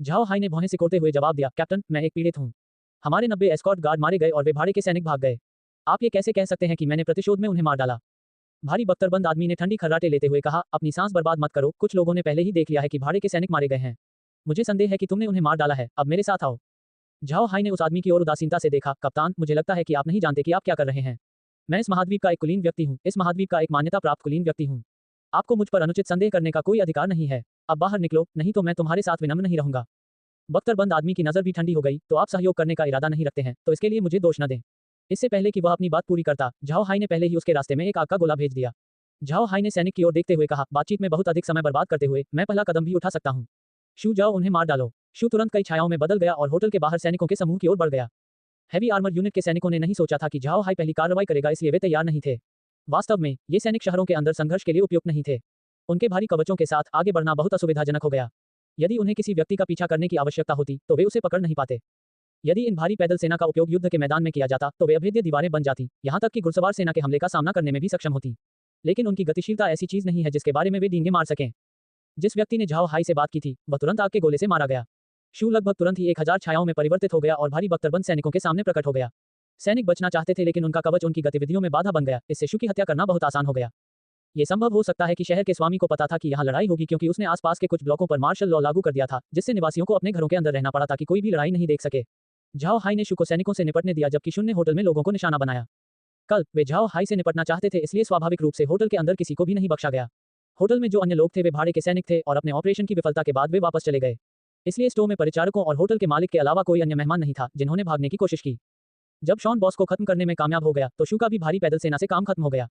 Zhao high ने भौहें सिकोड़ते हुए जवाब दिया, कैप्टन, मैं एक पीड़ित हूँ। हमारे 90 एस्कॉर्ट गार्ड मारे गए और वे भाड़े के सैनिक भाग गए। आप ये कैसे कह सकते हैं कि मैंने प्रतिशोध में उन्हें मार डाला? भारी बख्तरबंद आदमी ने ठंडी खर्राटे लेते हुए कहा, अपनी सांस बर्बाद मत करो, कुछ लोगों ने पहले ही देख लिया है कि भाड़े के सैनिक मारे गए हैं। मुझे संदेह है कि तुमने उन्हें मार डाला है, अब मेरे साथ आओ। झाओ हाई ने उस आदमी की ओर उदासीनता से देखा, कप्तान, मुझे लगता है कि आप नहीं जानते कि आप क्या कर रहे हैं। मैं इस महाद्वीप का एक कुलीन व्यक्ति हूँ, इस महाद्वीप का एक मान्यता प्राप्त कुलीन व्यक्ति हूँ। आपको मुझ पर अनुचित संदेह करने का कोई अधिकार नहीं है। अब बाहर निकलो, नहीं तो मैं तुम्हारे साथ विनम्र नहीं रहूंगा। बख्तरबंद आदमी की नजर भी ठंडी हो गई, तो आप सहयोग करने का इरादा नहीं रखते हैं, तो इसके लिए मुझे दोष न दें। इससे पहले कि वह अपनी बात पूरी करता, झाओ हाई ने पहले ही उसके रास्ते में एक आग का गोला भेज दिया। झाओ हाई ने सैनिक की ओर देखते हुए कहा, बातचीत में बहुत अधिक समय बर्बाद करते हुए मैं पहला कदम भी उठा सकता हूँ। शू, जाओ उन्हें मार डालो। शू तुरंत कई छायाओं में बदल गया और होटल के बाहर सैनिकों के समूह की ओर बढ़ गया। हैवी आर्मर यूनिट के सैनिकों ने नहीं सोचा था कि झाओ हाई पहली कार्रवाई करेगा, इसलिए वे तैयार नहीं थे। वास्तव में ये सैनिक शहरों के अंदर संघर्ष के लिए उपयुक्त नहीं थे। उनके भारी कवचों के साथ आगे बढ़ना बहुत असुविधाजनक हो गया। यदि उन्हें किसी व्यक्ति का पीछा करने की आवश्यकता होती तो वे उसे पकड़ नहीं पाते। यदि इन भारी पैदल सेना का उपयोग युद्ध के मैदान में किया जाता तो वे अभेद्य दीवारें बन जाती, यहाँ तक कि घुड़सवार सेना के हमले का सामना करने में भी सक्षम होती। लेकिन उनकी गतिशीलता ऐसी चीज नहीं है जिसके बारे में वे डींगे मार सकें। जिस व्यक्ति ने झाओ हाई से बात की थी वह तुरंत आग के गोले से मारा गया। शू लगभग तुरंत ही 1000 छायाओं में परिवर्तित हो गया और भारी बख्तरबंद सैनिकों के सामने प्रकट हो गया। सैनिक बचना चाहते थे लेकिन उनका कवच उनकी गतिविधियों में बाधा बन गया, इससे शू की हत्या करना बहुत आसान हो गया। ये संभव हो सकता है कि शहर के स्वामी को पता था कि यहाँ लड़ाई होगी, क्योंकि उसने आसपास के कुछ ब्लॉकों पर मार्शल लॉ लागू कर दिया था, जिससे निवासियों को अपने घरों के अंदर रहना पड़ा ताकि कोई भी लड़ाई नहीं देख सके। झाओ हाई ने शू को सैनिकों से निपटने दिया जबकि शू ने होटल में लोगों को निशाना बनाया। कल वे झाओ हाई से निपटना चाहते थे, इसलिए स्वाभाविक रूप से होटल के अंदर किसी को भी नहीं बख्शा गया। होटल में जो अन्य लोग थे वे भाड़े के सैनिक थे और अपने ऑपरेशन की विफलता के बाद वे वापस चले गए। इसलिए स्टोर में परिचारकों और होटल के मालिक के अलावा कोई अन्य मेहमान नहीं था जिन्होंने भागने की कोशिश की। जब शॉन बॉस को खत्म करने में कामयाब हो गया तो शू का भी भारी पैदल सेना से काम खत्म हो गया।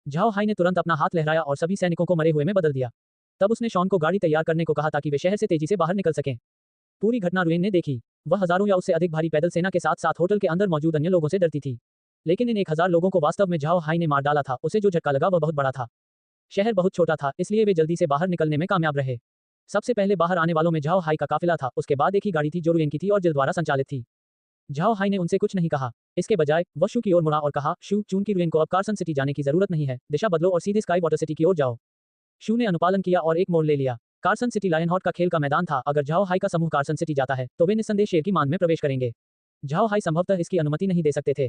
झाओ हाई ने तुरंत अपना हाथ लहराया और सभी सैनिकों को मरे हुए में बदल दिया। तब उसने शॉन को गाड़ी तैयार करने को कहा ताकि वे शहर से तेजी से बाहर निकल सकें। पूरी घटना रुएन ने देखी। वह हजारों या उससे अधिक भारी पैदल सेना के साथ साथ होटल के अंदर मौजूद अन्य लोगों से डरती थी। लेकिन इन 1000 लोगों को वास्तव में झाओ हाई ने मार डाला था। उसे जो झटका लगा वह बहुत बड़ा था। शहर बहुत छोटा था, इसलिए वे जल्दी से बाहर निकलने में कामयाब रहे। सबसे पहले बाहर आने वालों में झाओ हाई का काफिला था, उसके बाद एक ही गाड़ी थी जो रुएन की थी और जिल द्वारा संचालित थी। झाओ हाई ने उनसे कुछ नहीं कहा। इसके बजाय वह शू की ओर मुड़ा और कहा, शू, चून की रुएन को अब कार्सन सिटी जाने की जरूरत नहीं है, दिशा बदलो और सीधे स्काई वाटर सिटी की ओर जाओ। शू ने अनुपालन किया और एक मोड़ ले लिया। कार्सन सिटी लायनहॉर्ट का खेल का मैदान था। अगर झाओ हाई का समूह कार्सन सिटी जाता है तो वे निस्संदेह शेर की मांद में प्रवेश करेंगे। झाओ हाई संभवतः इसकी अनुमति नहीं दे सकते थे।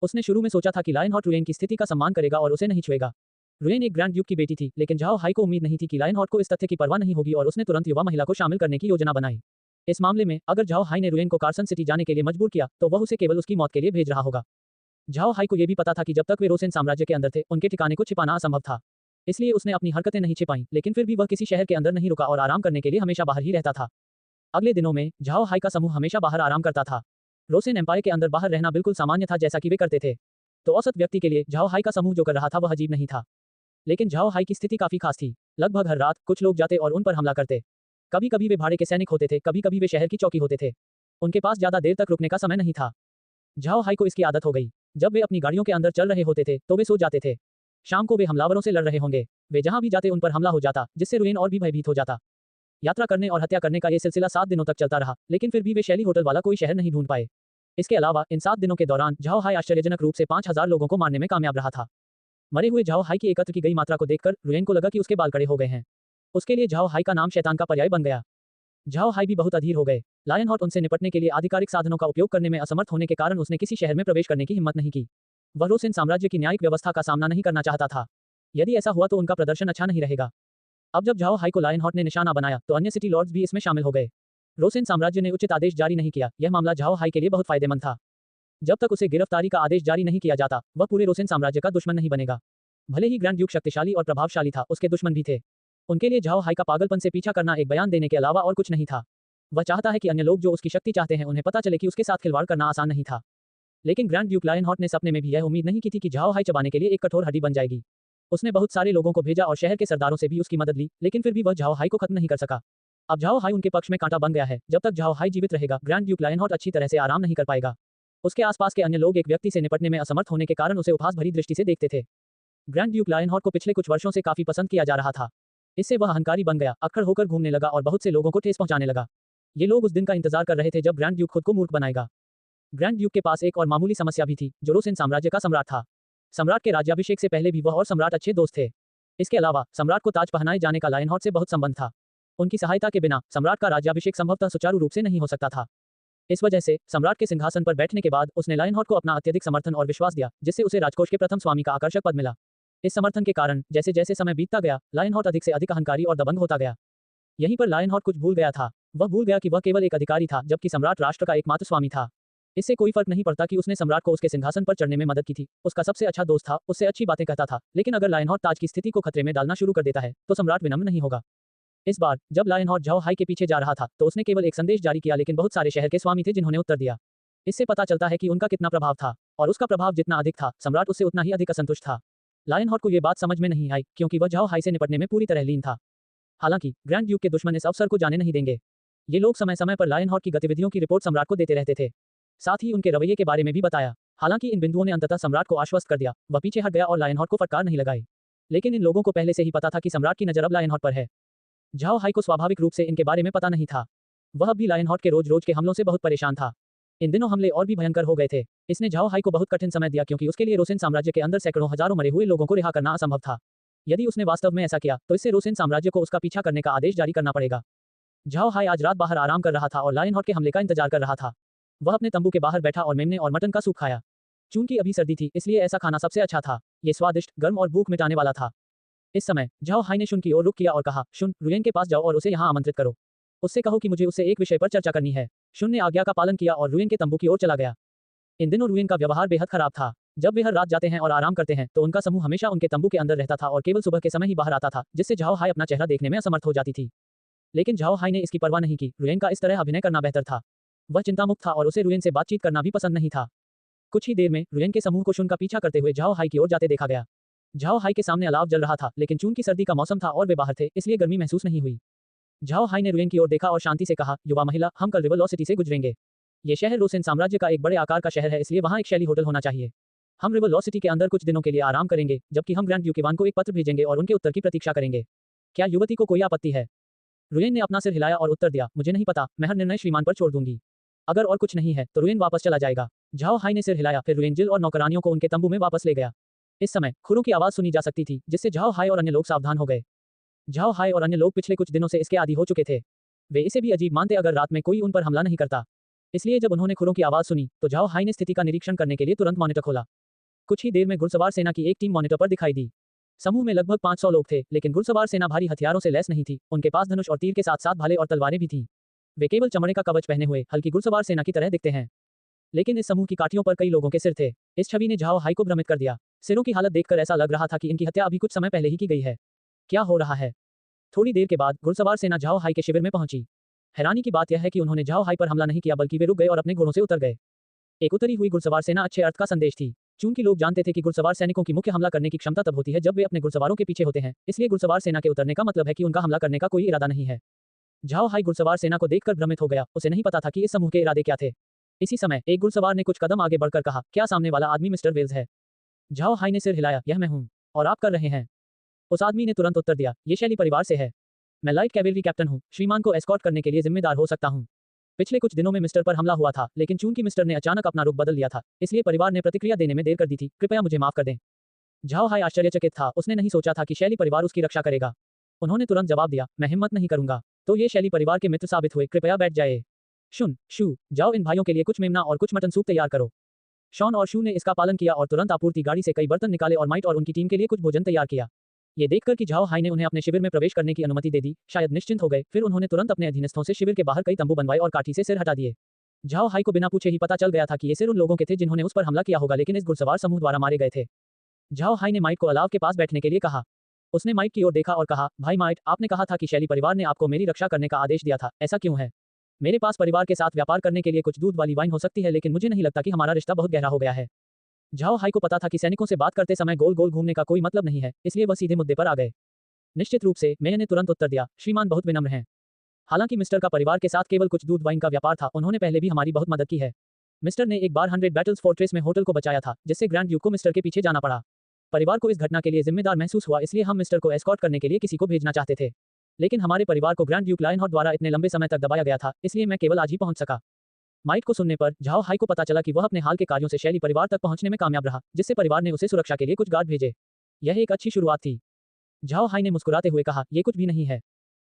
उसने शुरू में सोचा था कि लायनहॉर्ट रुएन की स्थिति का सम्मान करेगा और उसे नहीं छुएगा। रुएन एक ग्रैंड ड्यूक की बेटी थी, लेकिन झाओ हाई को उम्मीद नहीं थी कि लायनहॉर्ट को इस तथ्य की परवाह नहीं होगी और उसने तुरंत युवा महिला को शामिल करने की योजना बनाई। इस मामले में अगर झाओ हाई ने रुएन को कार्सन सिटी जाने के लिए मजबूर किया तो वह उसे केवल उसकी मौत के लिए भेज रहा होगा। झाओ हाई को यह भी पता था कि जब तक वे रोसेन साम्राज्य के अंदर थे उनके ठिकाने को छिपाना असंभव था। इसलिए उसने अपनी हरकतें नहीं छिपाई, लेकिन फिर भी वह किसी शहर के अंदर नहीं रुका और आराम करने के लिए हमेशा बाहर ही रहता था। अगले दिनों में झाओ हाई का समूह हमेशा बाहर आराम करता था। रोसेन एम्पायर के अंदर बाहर रहना बिल्कुल सामान्य था जैसा कि वे करते थे। तो औसत व्यक्ति के लिए झाओ हाई का समूह जो कर रहा था वह अजीब नहीं था। लेकिन झाओ हाई की स्थिति काफी खास थी। लगभग हर रात कुछ लोग जाते और उन पर हमला करते। कभी कभी वे भाड़े के सैनिक होते थे, कभी कभी वे शहर की चौकी होते थे। उनके पास ज्यादा देर तक रुकने का समय नहीं था। झाओ हाई को इसकी आदत हो गई। जब वे अपनी गाड़ियों के अंदर चल रहे होते थे तो वे सो जाते थे। शाम को वे हमलावरों से लड़ रहे होंगे। वे जहां भी जाते उन पर हमला हो जाता, जिससे रुएन और भी भयभीत हो जाता। यात्रा करने और हत्या करने का यह सिलसिला 7 दिनों तक चलता रहा, लेकिन फिर भी वे शैली होटल वाला कोई शहर नहीं ढूंढ पाए। इसके अलावा इन 7 दिनों के दौरान झाओ हाई आश्चर्यजनक रूप से 5000 लोगों को मारने में कामयाब रहा था। मरे हुए झाओ हाई की एकत्र की गई मात्रा को देखकर रुएन को लगा कि उसके बाल कड़े हो गए हैं। उसके लिए झाओ हाई का नाम शैतान का पर्याय बन गया। झाओ हाई भी बहुत अधीर हो गए। लायनहॉर्ट उनसे निपटने के लिए आधिकारिक साधनों का उपयोग करने में असमर्थ होने के कारण उसने किसी शहर में प्रवेश करने की हिम्मत नहीं की। वह रोसेन साम्राज्य की न्यायिक व्यवस्था का सामना नहीं करना चाहता था। यदि ऐसा हुआ तो उनका प्रदर्शन अच्छा नहीं रहेगा। अब जब झाओ हाई को लायनहॉर्ट ने निशाना बनाया तो अन्य सिटी लॉर्ड्स भी इसमें शामिल हो गए। रोसेन साम्राज्य ने उचित आदेश जारी नहीं किया। यह मामला झाओ हाई के लिए बहुत फायदेमंद था। जब तक उसे गिरफ्तारी का आदेश जारी नहीं किया जाता वह पूरे रोसेन साम्राज्य का दुश्मन नहीं बनेगा। भले ही ग्रैंड ड्यूक शक्तिशाली और प्रभावशाली था, उसके दुश्मन भी थे। उनके लिए झाओ हाई का पागलपन से पीछा करना एक बयान देने के अलावा और कुछ नहीं था। वह चाहता है कि अन्य लोग जो उसकी शक्ति चाहते हैं उन्हें पता चले कि उसके साथ खिलवाड़ करना आसान नहीं था। लेकिन ग्रैंड ड्यूक लायनहॉर्ट ने सपने में भी यह उम्मीद नहीं की थी कि झाओ हाई चबाने के लिए एक कठोर हड्डी बन जाएगी। उसने बहुत सारे लोगों को भेजा और शहर के सरदारों से भी उसकी मदद ली, लेकिन फिर भी वह झाओ हाई को खत्म नहीं कर सका। अब झाओ हाई उनके पक्ष में कांटा बन गया है। जब तक झाओ हाई जीवित रहेगा ग्रैंड ड्यूक लायनहॉर्ट अच्छी तरह से आराम नहीं कर पाएगा। उसके आसपास के अन्य लोग एक व्यक्ति से निपटने में असमर्थ होने के कारण उसे उपहास भरी दृष्टि से देखते थे। ग्रैंड ड्यूक लायनहॉर्ट को पिछले कुछ वर्षों से काफी पसंद किया जा रहा था। इससे वह अहंकारी बन गया, अक्खड़ होकर घूमने लगा और बहुत से लोगों को ठेस पहुंचाने लगा। ये लोग उस दिन का इंतजार कर रहे थे जब ग्रैंड ड्यूक खुद को मूर्ख बनाएगा। ग्रैंड ड्यूक के पास एक और मामूली समस्या भी थी, जो रोसेन साम्राज्य का सम्राट था। सम्राट के राज्याभिषेक से पहले भी वह और सम्राट अच्छे दोस्त थे। इसके अलावा सम्राट को ताज पहनाए जाने का लायनहॉर्ट से बहुत संबंध था। उनकी सहायता के बिना सम्राट का राज्याभिषेक संभवतः सुचारू रूप से नहीं हो सकता था। इस वजह से सम्राट के सिंहासन पर बैठने के बाद उसने लायनहॉर्ट को अपना अत्यधिक समर्थन और विश्वास दिया, जिससे उसे राजकोष के प्रथम स्वामी का आकर्षक पद मिला। इस समर्थन के कारण जैसे जैसे समय बीतता गया, लायनहॉर्ट अधिक से अधिक अहंकारी और दबंग होता गया। यहीं पर लायनहॉर्ट कुछ भूल गया था। वह भूल गया कि वह केवल एक अधिकारी था, जबकि सम्राट राष्ट्र का एकमात्र स्वामी था। इससे कोई फर्क नहीं पड़ता कि उसने सम्राट को उसके सिंहासन पर चढ़ने में मदद की थी, उसका सबसे अच्छा दोस्त था, उससे अच्छी बातें कहता था, लेकिन अगर लायनहॉर्ट ताज की स्थिति को खतरे में डालना शुरू कर देता है, तो सम्राट विनम्र नहीं होगा। इस बार जब लायनहॉर्ट झाओ हाई के पीछे जा रहा था, तो उसने केवल एक संदेश जारी किया, लेकिन बहुत सारे शहर के स्वामी थे जिन्होंने उत्तर दिया। इससे पता चलता है कि उनका कितना प्रभाव था, और उसका प्रभाव जितना अधिक था, सम्राट उससे उतना ही अधिक असंतुष्ट था। लायनहॉर्ट को यह बात समझ में नहीं आई, क्योंकि वह झाओ हाई से निपटने में पूरी तरह लीन था। हालांकि ग्रैंड ड्यूक के दुश्मन इस अवसर को जाने नहीं देंगे। ये लोग समय समय पर लायनहॉर्ट की गतिविधियों की रिपोर्ट सम्राट को देते रहते थे, साथ ही उनके रवैये के बारे में भी बताया। हालांकि इन बिंदुओं ने अंततः सम्राट को आश्वस्त कर दिया, वह पीछे हट गया और लायनहॉर्ट को फटकार नहीं लगाई। लेकिन इन लोगों को पहले से ही पता था कि सम्राट की नजर अब लायनहॉर्ट पर है। झाओ हाई को स्वाभाविक रूप से इनके बारे में पता नहीं था। वह भी लायनहॉर्ट के रोज रोज के हमलों से बहुत परेशान था। इन दिनों हमले और भी भयंकर हो गए थे। इसने झाओ हाई को बहुत कठिन समय दिया, क्योंकि उसके लिए रोसेन साम्राज्य के अंदर सैकड़ों हजारों मरे हुए लोगों को रिहा करना असंभव था। यदि उसने वास्तव में ऐसा किया, तो इससे रोसेन साम्राज्य को उसका पीछा करने का आदेश जारी करना पड़ेगा। झाओ हाई आज रात बाहर आराम कर रहा था और लायनहॉर्ट के हमले का इंतजार कर रहा था। वह अपने तंबू के बाहर बैठा और मेमने और मटन का सूप खाया। चूंकि अभी सर्दी थी, इसलिए ऐसा खाना सबसे अच्छा था। ये स्वादिष्ट, गर्म और भूख मिटाने वाला था। इस समय झाओ हाई ने शुन की ओर रुख किया और कहा, शुन, रुयेन के पास जाओ और उसे यहाँ आमंत्रित करो। उससे कहो कि मुझे उससे एक विषय पर चर्चा करनी है। शुन ने आज्ञा का पालन किया और रुयेन के तंबू की ओर चला गया। इन दिनों रुयेन का व्यवहार बेहद खराब था। जब वे हर रात जाते हैं और आराम करते हैं, तो उनका समूह हमेशा उनके तंबू के अंदर रहता था और केवल सुबह के समय ही बाहर आता था, जिससे झाओ हाई अपना चेहरा देखने में असमर्थ हो जाती थी। लेकिन झाओ हाई ने इसकी परवाह नहीं की। रुयेन का इस तरह अभिनय करना बेहतर था। वह चिंतामुक्त था और उसे रुयेन से बातचीत करना भी पसंद नहीं था। कुछ ही देर में रुयेन के समूह को शुन का पीछा करते हुए झाओ हाई की ओर जाते देखा गया। झाओ हाई के सामने अलाव जल रहा था, लेकिन चूंकि सर्दी का मौसम था और वे बाहर थे, इसलिए गर्मी महसूस नहीं हुई। झाओ हाई ने रुयेन की ओर देखा और शांति से कहा, युवा महिला, हम कल रिवर लॉ सिटी से गुजरेंगे। ये शहर रोसेन साम्राज्य का एक बड़े आकार का शहर है, इसलिए वहाँ एक शैली होटल होना चाहिए। हम रिवर लॉ सिटी के अंदर कुछ दिनों के लिए आराम करेंगे, जबकि हम ग्रैंड ड्यूक इवान को एक पत्र भेजेंगे और उनके उत्तर की प्रतीक्षा करेंगे। क्या युवती को कोई आपत्ति है? रुयेन ने अपना सिर हिलाया और उत्तर दिया, मुझे नहीं पता, मैं हर निर्णय श्रीमान पर छोड़ दूंगी। अगर और कुछ नहीं है तो रुयेन वापस चला जाएगा। झाओ हाई ने सिर हिलाया, फिर रुयेन जिल और नौकरानियों को उनके तंबू में वापस ले गया। इस समय खुरों की आवाज सुनी जा सकती थी, जिससे झाओ हाई और अन्य लोग सावधान हो गए। झाओ हाई और अन्य लोग पिछले कुछ दिनों से इसके आदी हो चुके थे। वे इसे भी अजीब मानते अगर रात में कोई उन पर हमला नहीं करता। इसलिए जब उन्होंने खुरों की आवाज सुनी, तो झाओ हाई ने स्थिति का निरीक्षण करने के लिए तुरंत मॉनिटर खोला। कुछ ही देर में घुड़सवार सेना की एक टीम मॉनिटर पर दिखाई दी। समूह में लगभग 500 लोग थे, लेकिन घुड़सवार सेना भारी हथियारों से लैस नहीं थी। उनके पास धनुष और तीर के साथ साथ भाले और तलवारें भी थीं। वे केवल चमड़े का कवच पहने हुए हल्की घुड़सवार सेना की तरह दिखते हैं, लेकिन इस समूह की काठियों पर कई लोगों के सिर थे। इस छवि ने झाओ हाई को भ्रमित कर दिया। सिरों की हालत देखकर ऐसा लग रहा था कि इनकी हत्या अभी कुछ समय पहले ही की गई है। क्या हो रहा है? थोड़ी देर के बाद घुड़सवार सेना झाओ हाई के शिविर में पहुंची। हैरानी की बात यह है कि उन्होंने झाओ हाई पर हमला नहीं किया, बल्कि वे रुक गए और अपने घोड़ों से उतर गए। एक उतरी हुई घुड़सवार सेना अच्छे अर्थ का संदेश थी। चूंकि लोग जानते थे कि घुड़सवार सैनिकों की मुख्य हमला करने की क्षमता तब होती है जब वे अपने घुड़सवारों के पीछे होते हैं, इसलिए घुड़सवार सेना के उतरने का मतलब है कि उनका हमला करने का कोई इरादा नहीं है। झाओ हाई घुड़सवार सेना को देखकर भ्रमित हो गया। उसे नहीं पता था कि इस समूह के इरादे क्या थे। इसी समय एक घुड़सवार ने कुछ कदम आगे बढ़कर कहा, क्या सामने वाला आदमी मिस्टर वेल्स है? झाओ हाई ने सिर हिलाया, यह मैं हूं। और आप कर रहे हैं? उस आदमी ने तुरंत उत्तर दिया, ये शैली परिवार से है। मैं लाइट कैवेलरी कैप्टन हूं, श्रीमान को एस्कॉर्ट करने के लिए जिम्मेदार हो सकता हूं। पिछले कुछ दिनों में मिस्टर पर हमला हुआ था, लेकिन चूंकि मिस्टर ने अचानक अपना रुख बदल लिया था, इसलिए परिवार ने प्रतिक्रिया देने में देर कर दी थी। कृपया मुझे माफ कर दें। झाओ हाई आश्चर्यचकित था। उसने नहीं सोचा था कि शैली परिवार उसकी रक्षा करेगा। उन्होंने तुरंत जवाब दिया, मैं हिम्मत नहीं करूंगा। तो ये शैली परिवार के मित्र साबित हुए, कृपया बैठ जाए। शुन, शू, जाओ इन भाइयों के लिए कुछ मेमना और कुछ मटन सूप तैयार करो। शॉन और शू ने इसका पालन किया और तुरंत आपूर्ति गाड़ी से कई बर्तन निकाले और माइट और उनकी टीम के लिए कुछ भोजन तैयार किया। ये देखकर कि झाओ हाई ने उन्हें अपने शिविर में प्रवेश करने की अनुमति दे दी, शायद निश्चिंत हो गए। फिर उन्होंने तुरंत अपने अधीनस्थों से शिविर के बाहर कई तंबू बनवाए और काठी से सिर हटा दिए। झाओ हाई को बिना पूछे ही पता चल गया था कि ये सिर उन लोगों के थे जिन्होंने उस पर हमला किया होगा, लेकिन इस घुड़सवार समूह द्वारा मारे गए थे। झाओ हाई ने माइट को अलाव के पास बैठने के लिए कहा। उसने माइट की ओर देखा और कहा, भाई माइट, आपने कहा था कि शैली परिवार ने आपको मेरी रक्षा करने का आदेश दिया था, ऐसा क्यों है? मेरे पास परिवार के साथ व्यापार करने के लिए कुछ दूध वाली वाइन हो सकती है, लेकिन मुझे नहीं लगता कि हमारा रिश्ता बहुत गहरा हो गया है। झाओ हाई को पता था कि सैनिकों से बात करते समय गोल गोल घूमने का कोई मतलब नहीं है, इसलिए वह सीधे मुद्दे पर आ गए। निश्चित रूप से, मैंने तुरंत उत्तर दिया, श्रीमान बहुत विनम्र हैं। हालांकि मिस्टर का परिवार के साथ केवल कुछ दूध वाइन का व्यापार था, उन्होंने पहले भी हमारी बहुत मदद की है। मिस्टर ने एक बार 100 बैटल्स फोर्ट्रेस में होटल को बचाया था, जिससे ग्रैंड ड्यूक को मिस्टर के पीछे जाना पड़ा। परिवार को इस घटना के लिए जिम्मेदार महसूस हुआ, इसलिए हम मिस्टर को एस्कॉर्ट करने के लिए किसी को भेजना चाहते थे। लेकिन हमारे परिवार को ग्रैंड ड्यूक लायनहॉर्ट द्वारा इतने लंबे समय तक दबाया गया था, इसलिए मैं केवल आज ही पहुंच सका। माइट को सुनने पर झाओ हाई को पता चला कि वह अपने हाल के कार्यों से शैली परिवार तक पहुंचने में कामयाब रहा, जिससे परिवार ने उसे सुरक्षा के लिए कुछ गार्ड भेजे। यह एक अच्छी शुरुआत थी। झाओ हाई ने मुस्कुराते हुए कहा, यह कुछ भी नहीं है।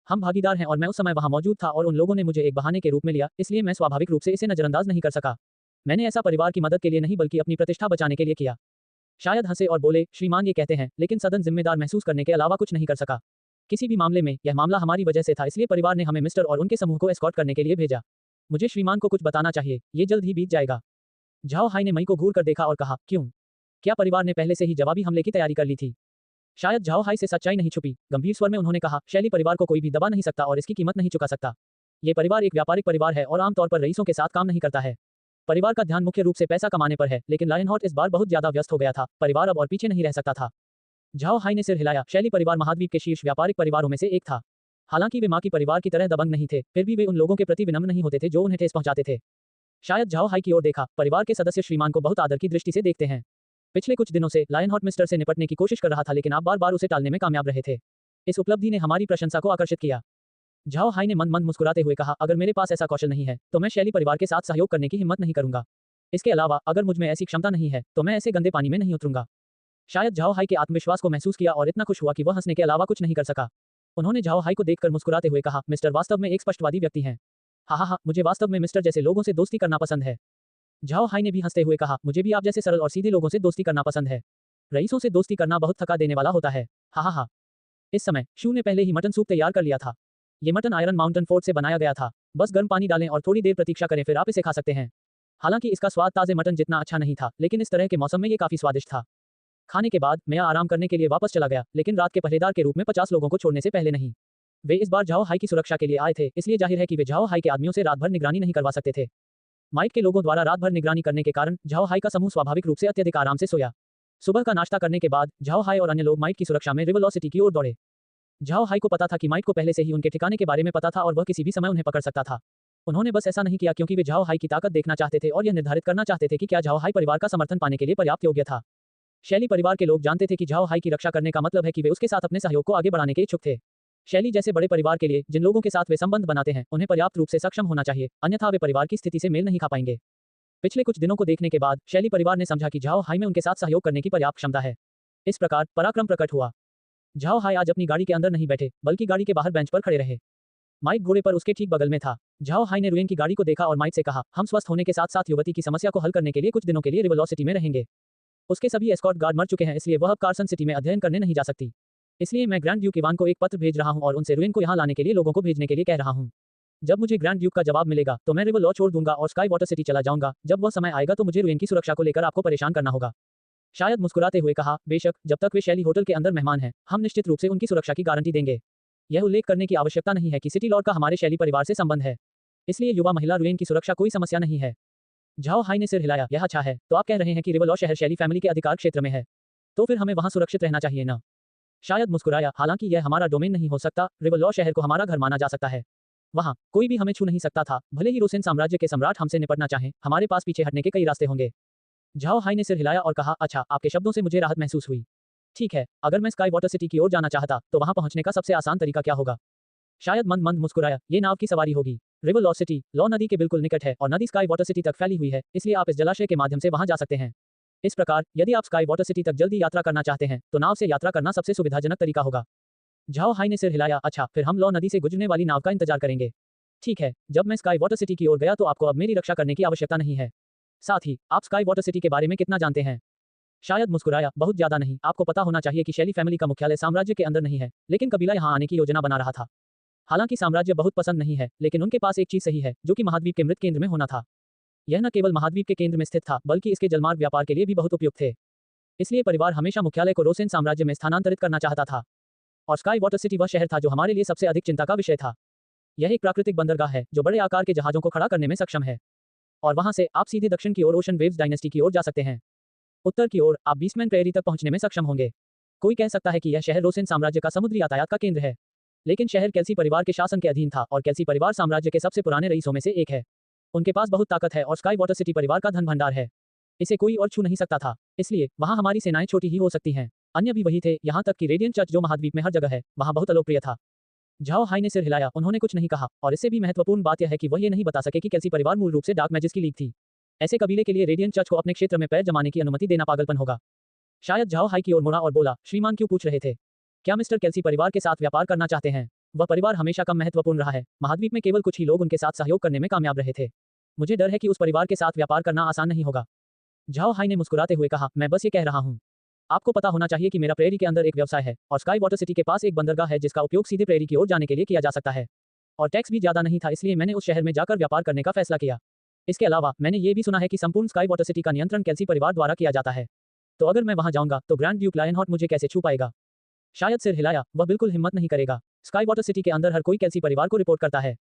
हम भागीदार हैं और मैं उस समय वहां मौजूद था और उन लोगों ने मुझे एक बहाने के रूप में लिया, इसलिए मैं स्वाभाविक रूप से इसे नजरअंदाज नहीं कर सका। मैंने ऐसा परिवार की मदद के लिए नहीं बल्कि अपनी प्रतिष्ठा बचाने के लिए किया। शायद हंसे और बोले, श्रीमान ये कहते हैं, लेकिन सदन जिम्मेदार महसूस करने के अलावा कुछ नहीं कर सका। किसी भी मामले में यह मामला हमारी वजह से था, इसलिए परिवार ने हमें मिस्टर और उनके समूह को एस्कॉर्ट करने के लिए भेजा। मुझे श्रीमान को कुछ बताना चाहिए, ये जल्द ही बीत जाएगा। झाओ हाई ने मई को घूर कर देखा और कहा, क्यों? क्या परिवार ने पहले से ही जवाबी हमले की तैयारी कर ली थी? शायद झाओ हाई से सच्चाई नहीं छुपी। गंभीर स्वर में उन्होंने कहा, शैली परिवार को कोई भी दबा नहीं सकता और इसकी कीमत नहीं चुका सकता। ये परिवार एक व्यापारिक परिवार है और आमतौर पर रईसों के साथ काम नहीं करता है। परिवार का ध्यान मुख्य रूप से पैसा कमाने पर है, लेकिन लायनहॉर्ट इस बार बहुत ज्यादा व्यस्त हो गया था। परिवार अब और पीछे नहीं रह सकता था। झाओ हाई ने सिर हिलाया। शैली परिवार महाद्वीप के शीर्ष व्यापारिक परिवारों में से एक था। हालांकि वे मां की परिवार की तरह दबंग नहीं थे, फिर भी वे उन लोगों के प्रति विनम्र नहीं होते थे जो उन्हें ठेस पहुंचाते थे। शायद झाओ हाई की ओर देखा। परिवार के सदस्य श्रीमान को बहुत आदर की दृष्टि से देखते हैं। पिछले कुछ दिनों से लायनहॉर्ट मिस्टर से निपटने की कोशिश कर रहा था, लेकिन आप बार बार उसे टालने में कामयाब रहे थे। इस उपलब्धि ने हमारी प्रशंसा को आकर्षित किया। झाओ हाई ने मंद मंद मुस्कुराते हुए कहा, अगर मेरे पास ऐसा कौशल नहीं है तो मैं शैली परिवार के साथ सहयोग करने की हिम्मत नहीं करूंगा। इसके अलावा अगर मुझ में ऐसी क्षमता नहीं है तो मैं ऐसे गंदे पानी में नहीं उतरूंगा। शायद झाओ हाई के आत्मविश्वास को महसूस किया और इतना खुश हुआ कि वह हंसने के अलावा कुछ नहीं कर सका। उन्होंने झाओ हाई को देखकर मुस्कुराते हुए कहा, मिस्टर वास्तव में एक स्पष्टवादी व्यक्ति हैं। हा, मुझे वास्तव में मिस्टर जैसे लोगों से दोस्ती करना पसंद है। झाओ हाई ने भी हंसते हुए कहा, मुझे भी आप जैसे सरल और सीधे लोगों से दोस्ती करना पसंद है। रईसों से दोस्ती करना बहुत थका देने वाला होता है। हा। इस समय शू ने पहले ही मटन सूप तैयार कर लिया था। ये मटन आयरन माउंटेन फोर्ट से बनाया गया था। बस गर्म पानी डालें और थोड़ी देर प्रतीक्षा करें, फिर आप इसे खा सकते हैं। हालांकि इसका स्वाद ताजे मटन जितना अच्छा नहीं था, लेकिन इस तरह के मौसम में ये काफी स्वादिष्ट था। खाने के बाद मैं आराम करने के लिए वापस चला गया, लेकिन रात के पहरेदार के रूप में 50 लोगों को छोड़ने से पहले नहीं। वे इस बार झाओ हाई की सुरक्षा के लिए आए थे, इसलिए जाहिर है कि वे झाओ हाई के आदमियों से रात भर निगरानी नहीं करवा सकते थे। माइट के लोगों द्वारा रात भर निगरानी करने के कारण झाओ हाई का समूह स्वाभाविक रूप से अत्यधिक आराम से सोया। सुबह का नाश्ता करने के बाद झाओ हाई और अन्य लोग माइट की सुरक्षा में रिवरलॉसिटी की ओर दौड़े। झाओ हाई को पता था कि माइट को पहले से ही उनके ठिकाने के बारे में पता था और वह किसी भी समय उन्हें पकड़ सकता था। उन्होंने बस ऐसा नहीं किया क्योंकि वे झाओ हाई की ताकत देखना चाहते थे और यह निर्धारित करना चाहते थे कि क्या झाओ हाई परिवार का समर्थन पाने के लिए पर्याप्त योग्य था। शैली परिवार के लोग जानते थे कि झाओ हाई की रक्षा करने का मतलब है कि वे उसके साथ अपने सहयोग को आगे बढ़ाने के इच्छुक थे। शैली जैसे बड़े परिवार के लिए जिन लोगों के साथ वे संबंध बनाते हैं, उन्हें पर्याप्त रूप से सक्षम होना चाहिए, अन्यथा वे परिवार की स्थिति से मेल नहीं खा पाएंगे। पिछले कुछ दिनों को देखने के बाद शैली परिवार ने समझा कि झाओ हाई में उनके साथ सहयोग करने की पर्याप्त क्षमता है। इस प्रकार पराक्रम प्रकट हुआ। झाओ हाई आज अपनी गाड़ी के अंदर नहीं बैठे, बल्कि गाड़ी के बाहर बेंच पर खड़े रहे। माइक घोड़े पर उसके ठीक बगल में था। झाओ हाई ने रुएन की गाड़ी को देखा और माइक से कहा, हम स्वस्थ होने के साथ साथ युवती की समस्या को हल करने के लिए कुछ दिनों के लिए रिवरलॉसिटी में रहेंगे। उसके सभी एस्कॉर्ट गार्ड मर चुके हैं, इसलिए वह अब कार्सन सिटी में अध्ययन करने नहीं जा सकती। इसलिए मैं ग्रैंड ड्यूक इवान को एक पत्र भेज रहा हूं और उनसे रुएन को यहां लाने के लिए लोगों को भेजने के लिए कह रहा हूं। जब मुझे ग्रैंड ड्यूक का जवाब मिलेगा तो मैं रिवर लॉ छोड़ दूंगा और स्काई वाटर सिटी चला जाऊंगा। जब वह समय आएगा तो मुझे रुएन की सुरक्षा को लेकर आपको परेशान करना होगा। शायद मुस्कुराते हुए कहा, बेशक, जब तक वे शैली होटल के अंदर मेहमान हैं, हम निश्चित रूप से उनकी सुरक्षा की गारंटी देंगे। यह उल्लेख करने की आवश्यकता नहीं है कि सिटी लॉर्ड का हमारे शैली परिवार से संबंध है, इसलिए युवा महिला रुएन की सुरक्षा कोई समस्या नहीं है। झाओ हाई ने सिर हिलाया, यह अच्छा है। तो आप कह रहे हैं कि रिवर लॉ शहर शैली फैमिली के अधिकार क्षेत्र में है, तो फिर हमें वहां सुरक्षित रहना चाहिए ना? शायद मुस्कुराया, हालांकि यह हमारा डोमेन नहीं हो सकता। रिवर लॉ शहर को हमारा घर माना जा सकता है। वहां कोई भी हमें छू नहीं सकता था। भले ही रोसेन साम्राज्य के सम्राट हमसे निपटना चाहें, हमारे पास पीछे हटने के कई रास्ते होंगे। झाओ हाई ने सिर हिलाया और कहा, अच्छा, आपके शब्दों से मुझे राहत महसूस हुई। ठीक है, अगर मैं स्काई वाटर सिटी की ओर जाना चाहता तो वहां पहुंचने का सबसे आसान तरीका क्या होगा? शायद मंद मंद मुस्कुराया, ये नाव की सवारी होगी। रिवर लॉ सिटी लॉ नदी के बिल्कुल निकट है और नदी स्काई वाटर सिटी तक फैली हुई है, इसलिए आप इस जलाशय के माध्यम से वहां जा सकते हैं। इस प्रकार यदि आप स्काई वाटर सिटी तक जल्दी यात्रा करना चाहते हैं तो नाव से यात्रा करना सबसे सुविधाजनक तरीका होगा। झाओ हाई ने सिर हिलाया, अच्छा, फिर हम लॉ नदी से गुजरने वाली नाव का इंतजार करेंगे। ठीक है, जब मैं स्काई वाटर सिटी की ओर गया तो आपको अब मेरी रक्षा करने की आवश्यकता नहीं है। साथ ही आप स्काई वाटर सिटी के बारे में कितना जानते हैं? शायद मुस्कुराया, बहुत ज्यादा नहीं। आपको पता होना चाहिए कि शैली फैमिली का मुख्यालय साम्राज्य के अंदर नहीं है, लेकिन कबीला यहां आने की योजना बना रहा था। हालांकि साम्राज्य बहुत पसंद नहीं है, लेकिन उनके पास एक चीज सही है, जो कि महाद्वीप के मृत केंद्र में होना था। यह न केवल महाद्वीप के केंद्र में स्थित था, बल्कि इसके जलमार्ग व्यापार के लिए भी बहुत उपयुक्त थे। इसलिए परिवार हमेशा मुख्यालय को रोसेन साम्राज्य में स्थानांतरित करना चाहता था, और स्काई वाटर सिटी वह शहर था जो हमारे लिए सबसे अधिक चिंता का विषय था। यह एक प्राकृतिक बंदरगाह है जो बड़े आकार के जहाजों को खड़ा करने में सक्षम है, और वहां से आप सीधे दक्षिण की ओर ओशन वेव्स डायनेस्टी की ओर जा सकते हैं। उत्तर की ओर आप बीसमैन प्रेयरी तक पहुंचने में सक्षम होंगे। कोई कह सकता है कि यह शहर रोसेन साम्राज्य का समुद्री यातायात का केंद्र है, लेकिन शहर केल्सी परिवार के शासन के अधीन था और केल्सी परिवार साम्राज्य के सबसे पुराने रईसों में से एक है। उनके पास बहुत ताकत है और स्काई वाटर सिटी परिवार का धन भंडार है। इसे कोई और छू नहीं सकता था, इसलिए वहां हमारी सेनाएं छोटी ही हो सकती हैं। अन्य भी वही थे, यहां तक कि रेडियंट चर्च जो महाद्वीप में हर जगह है, वहां बहुत अलोकप्रिय था। झाओ हाई ने सिर हिलाया, उन्होंने कुछ नहीं कहा, और इससे भी महत्वपूर्ण बात यह है कि वह ये नहीं बता सके कि केल्सी परिवार मूल रूप से डार्क मैजिस की लीग थी। ऐसे कबीले के लिए रेडियंट चर्च को अपने क्षेत्र में पैर जमाने की अनुमति देना पागलपन होगा। शायद झाओ हाई की ओर मुड़ा और बोला, श्रीमान क्यों पूछ रहे थे? क्या मिस्टर केल्सी परिवार के साथ व्यापार करना चाहते हैं? वह परिवार हमेशा कम महत्वपूर्ण रहा है। महाद्वीप में केवल कुछ ही लोग उनके साथ सहयोग करने में कामयाब रहे थे। मुझे डर है कि उस परिवार के साथ व्यापार करना आसान नहीं होगा। झाओ हाई ने मुस्कुराते हुए कहा, मैं बस ये कह रहा हूँ। आपको पता होना चाहिए कि मेरा प्रेरी के अंदर एक व्यवसाय है और स्काई वाटर सिटी के पास एक बंदरगाह है जिसका उपयोग सीधे प्रेरी की ओर जाने के लिए किया जा सकता है। और टैक्स भी ज्यादा नहीं था, इसलिए मैंने उस शहर में जाकर व्यापार करने का फैसला किया। इसके अलावा मैंने ये भी सुना है कि संपूर्ण स्काई वाटर सिटी का नियंत्रण केल्सी परिवार द्वारा किया जाता है। तो अगर मैं वहां जाऊंगा तो ग्रैंड ड्यूक लायनहॉर्ट मुझे कैसे छू पाएगा? शायद सिर हिलाया, वह बिल्कुल हिम्मत नहीं करेगा। स्काई वाटर सिटी के अंदर हर कोई केल्सी परिवार को रिपोर्ट करता है।